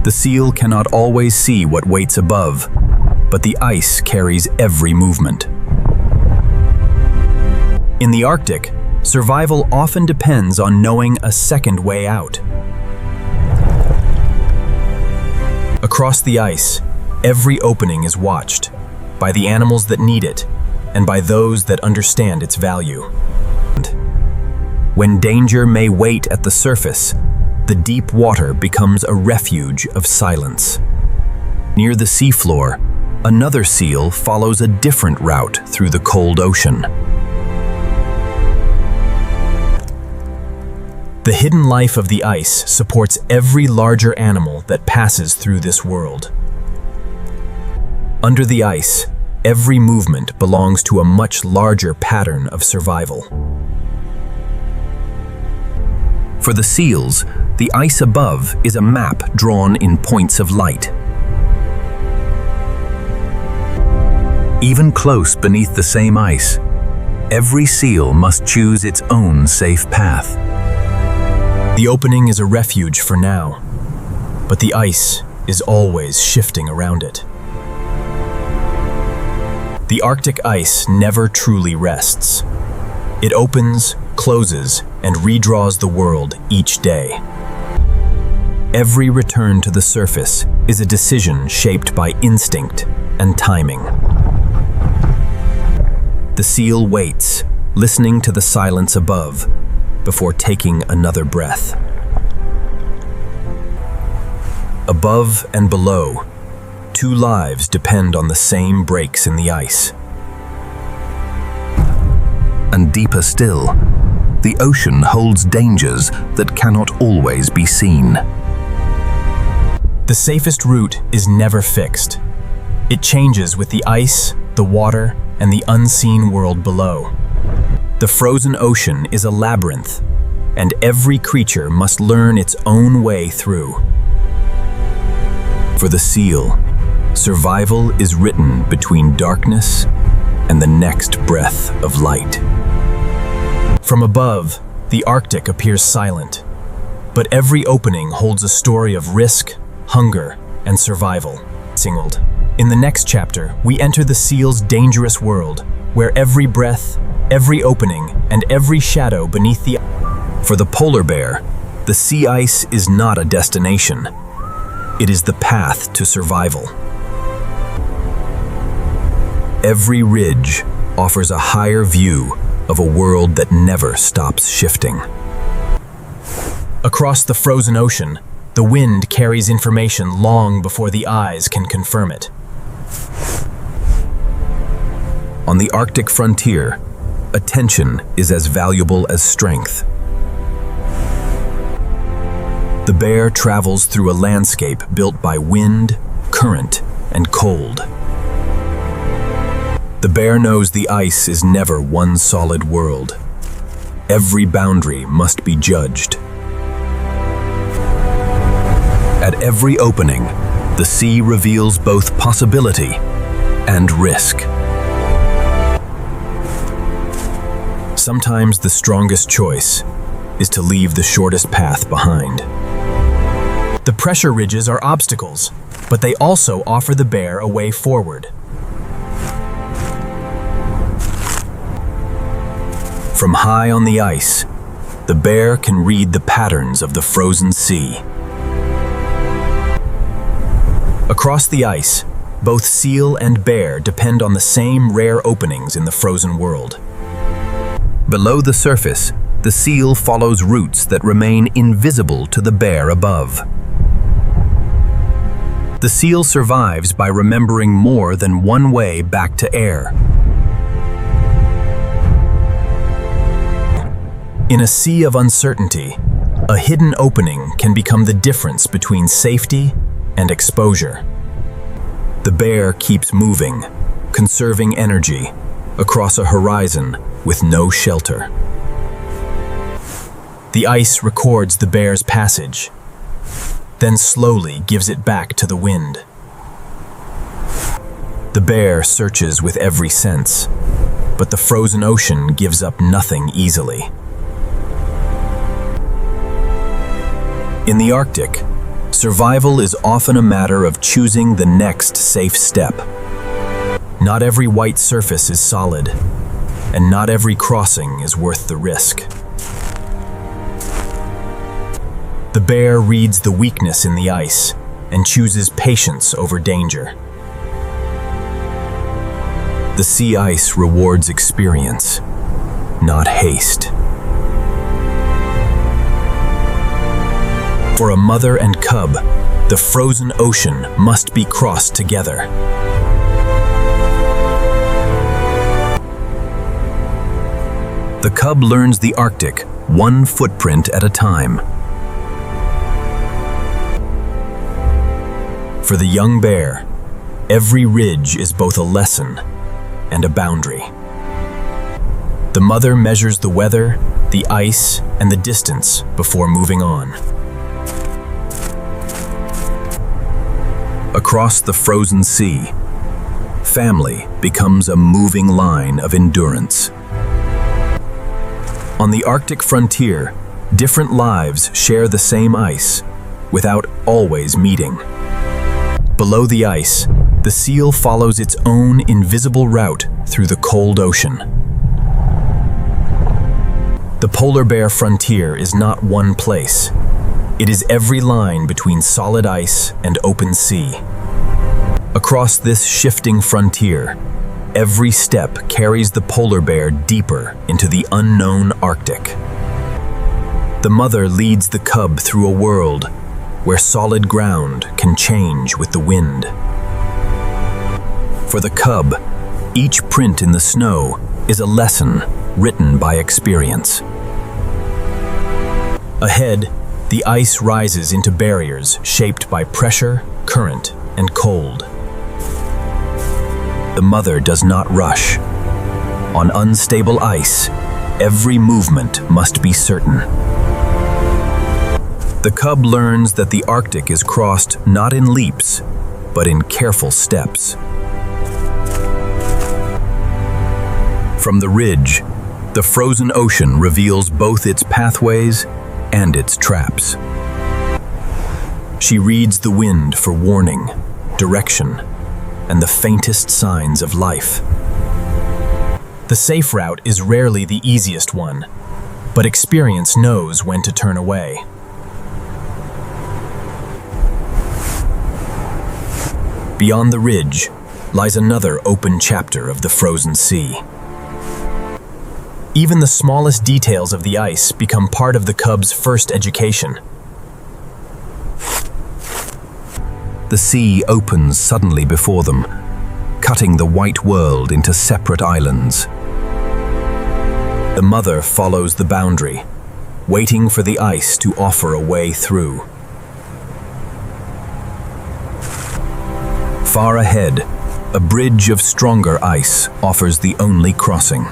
The seal cannot always see what waits above, but the ice carries every movement. In the Arctic, survival often depends on knowing a second way out. Across the ice, every opening is watched, by the animals that need it, and by those that understand its value. When danger may wait at the surface, the deep water becomes a refuge of silence. Near the seafloor, another seal follows a different route through the cold ocean. The hidden life of the ice supports every larger animal that passes through this world. Under the ice, every movement belongs to a much larger pattern of survival. For the seals, the ice above is a map drawn in points of light. Even close beneath the same ice, every seal must choose its own safe path. The opening is a refuge for now, but the ice is always shifting around it. The Arctic ice never truly rests. It opens, closes, and redraws the world each day. Every return to the surface is a decision shaped by instinct and timing. The seal waits, listening to the silence above, before taking another breath. Above and below, two lives depend on the same breaks in the ice. And deeper still, the ocean holds dangers that cannot always be seen. The safest route is never fixed. It changes with the ice, the water, and the unseen world below. The frozen ocean is a labyrinth, and every creature must learn its own way through. For the seal, survival is written between darkness and the next breath of light. From above, the Arctic appears silent, but every opening holds a story of risk, hunger, and survival. In the next chapter, we enter the seal's dangerous world, where every breath, every opening, and every shadow beneath the... For the polar bear, the sea ice is not a destination. It is the path to survival. Every ridge offers a higher view of a world that never stops shifting. Across the frozen ocean, the wind carries information long before the eyes can confirm it. On the Arctic frontier, attention is as valuable as strength. The bear travels through a landscape built by wind, current, and cold. The bear knows the ice is never one solid world. Every boundary must be judged. At every opening, the sea reveals both possibility and risk. Sometimes the strongest choice is to leave the shortest path behind. The pressure ridges are obstacles, but they also offer the bear a way forward. From high on the ice, the bear can read the patterns of the frozen sea. Across the ice, both seal and bear depend on the same rare openings in the frozen world. Below the surface, the seal follows routes that remain invisible to the bear above. The seal survives by remembering more than one way back to air. In a sea of uncertainty, a hidden opening can become the difference between safety and exposure. The bear keeps moving, conserving energy, across a horizon with no shelter. The ice records the bear's passage, then slowly gives it back to the wind. The bear searches with every sense, but the frozen ocean gives up nothing easily. In the Arctic, survival is often a matter of choosing the next safe step. Not every white surface is solid, and not every crossing is worth the risk. The bear reads the weakness in the ice and chooses patience over danger. The sea ice rewards experience, not haste. For a mother and cub, the frozen ocean must be crossed together. The cub learns the Arctic one footprint at a time. For the young bear, every ridge is both a lesson and a boundary. The mother measures the weather, the ice, and the distance before moving on. Across the frozen sea, family becomes a moving line of endurance. On the Arctic frontier, different lives share the same ice, without always meeting. Below the ice, the seal follows its own invisible route through the cold ocean. The polar bear frontier is not one place. It is every line between solid ice and open sea. Across this shifting frontier, every step carries the polar bear deeper into the unknown Arctic. The mother leads the cub through a world where solid ground can change with the wind. For the cub, each print in the snow is a lesson written by experience. Ahead, the ice rises into barriers shaped by pressure, current, and cold. The mother does not rush. On unstable ice, every movement must be certain. The cub learns that the Arctic is crossed not in leaps, but in careful steps. From the ridge, the frozen ocean reveals both its pathways and its traps. She reads the wind for warning, direction, and the faintest signs of life. The safe route is rarely the easiest one, but experience knows when to turn away. Beyond the ridge lies another open chapter of the frozen sea. Even the smallest details of the ice become part of the cub's first education. The sea opens suddenly before them, cutting the white world into separate islands. The mother follows the boundary, waiting for the ice to offer a way through. Far ahead, a bridge of stronger ice offers the only crossing.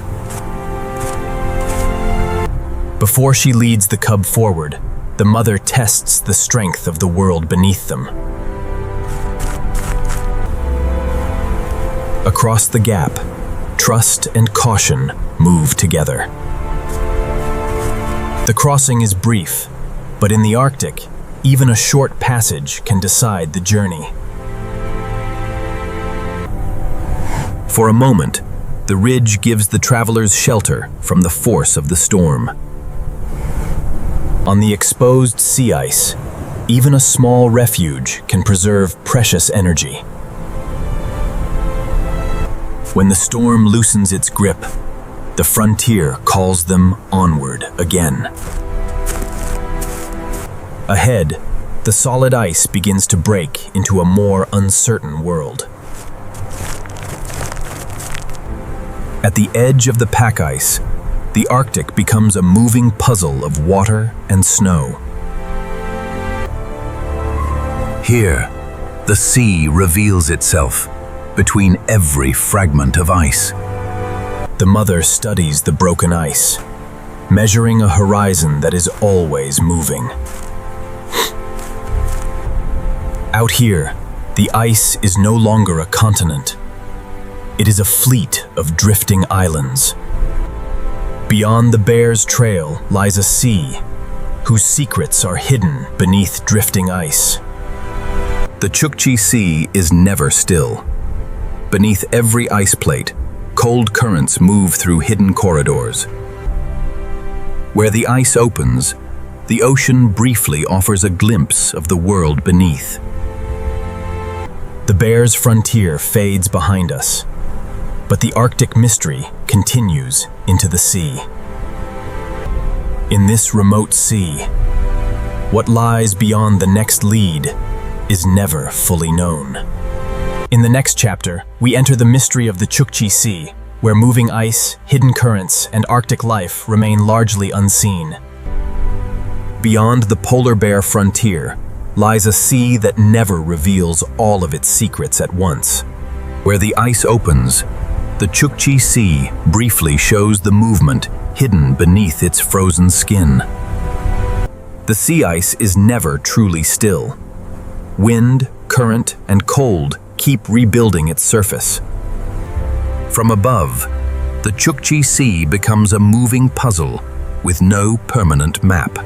Before she leads the cub forward, the mother tests the strength of the world beneath them. Across the gap, trust and caution move together. The crossing is brief, but in the Arctic, even a short passage can decide the journey. For a moment, the ridge gives the travelers shelter from the force of the storm. On the exposed sea ice, even a small refuge can preserve precious energy. When the storm loosens its grip, the frontier calls them onward again. Ahead, the solid ice begins to break into a more uncertain world. At the edge of the pack ice, the Arctic becomes a moving puzzle of water and snow. Here, the sea reveals itself between every fragment of ice. The mother studies the broken ice, measuring a horizon that is always moving. Out here, the ice is no longer a continent. It is a fleet of drifting islands. Beyond the Bear's Trail lies a sea, whose secrets are hidden beneath drifting ice. The Chukchi Sea is never still. Beneath every ice plate, cold currents move through hidden corridors. Where the ice opens, the ocean briefly offers a glimpse of the world beneath. The Bear's frontier fades behind us, but the Arctic mystery continues into the sea. In this remote sea, what lies beyond the next lead is never fully known. In the next chapter, we enter the mystery of the Chukchi Sea, where moving ice, hidden currents, and Arctic life remain largely unseen. Beyond the polar bear frontier lies a sea that never reveals all of its secrets at once. Where the ice opens, the Chukchi Sea briefly shows the movement hidden beneath its frozen skin. The sea ice is never truly still. Wind, current, and cold keep rebuilding its surface. From above, the Chukchi Sea becomes a moving puzzle with no permanent map.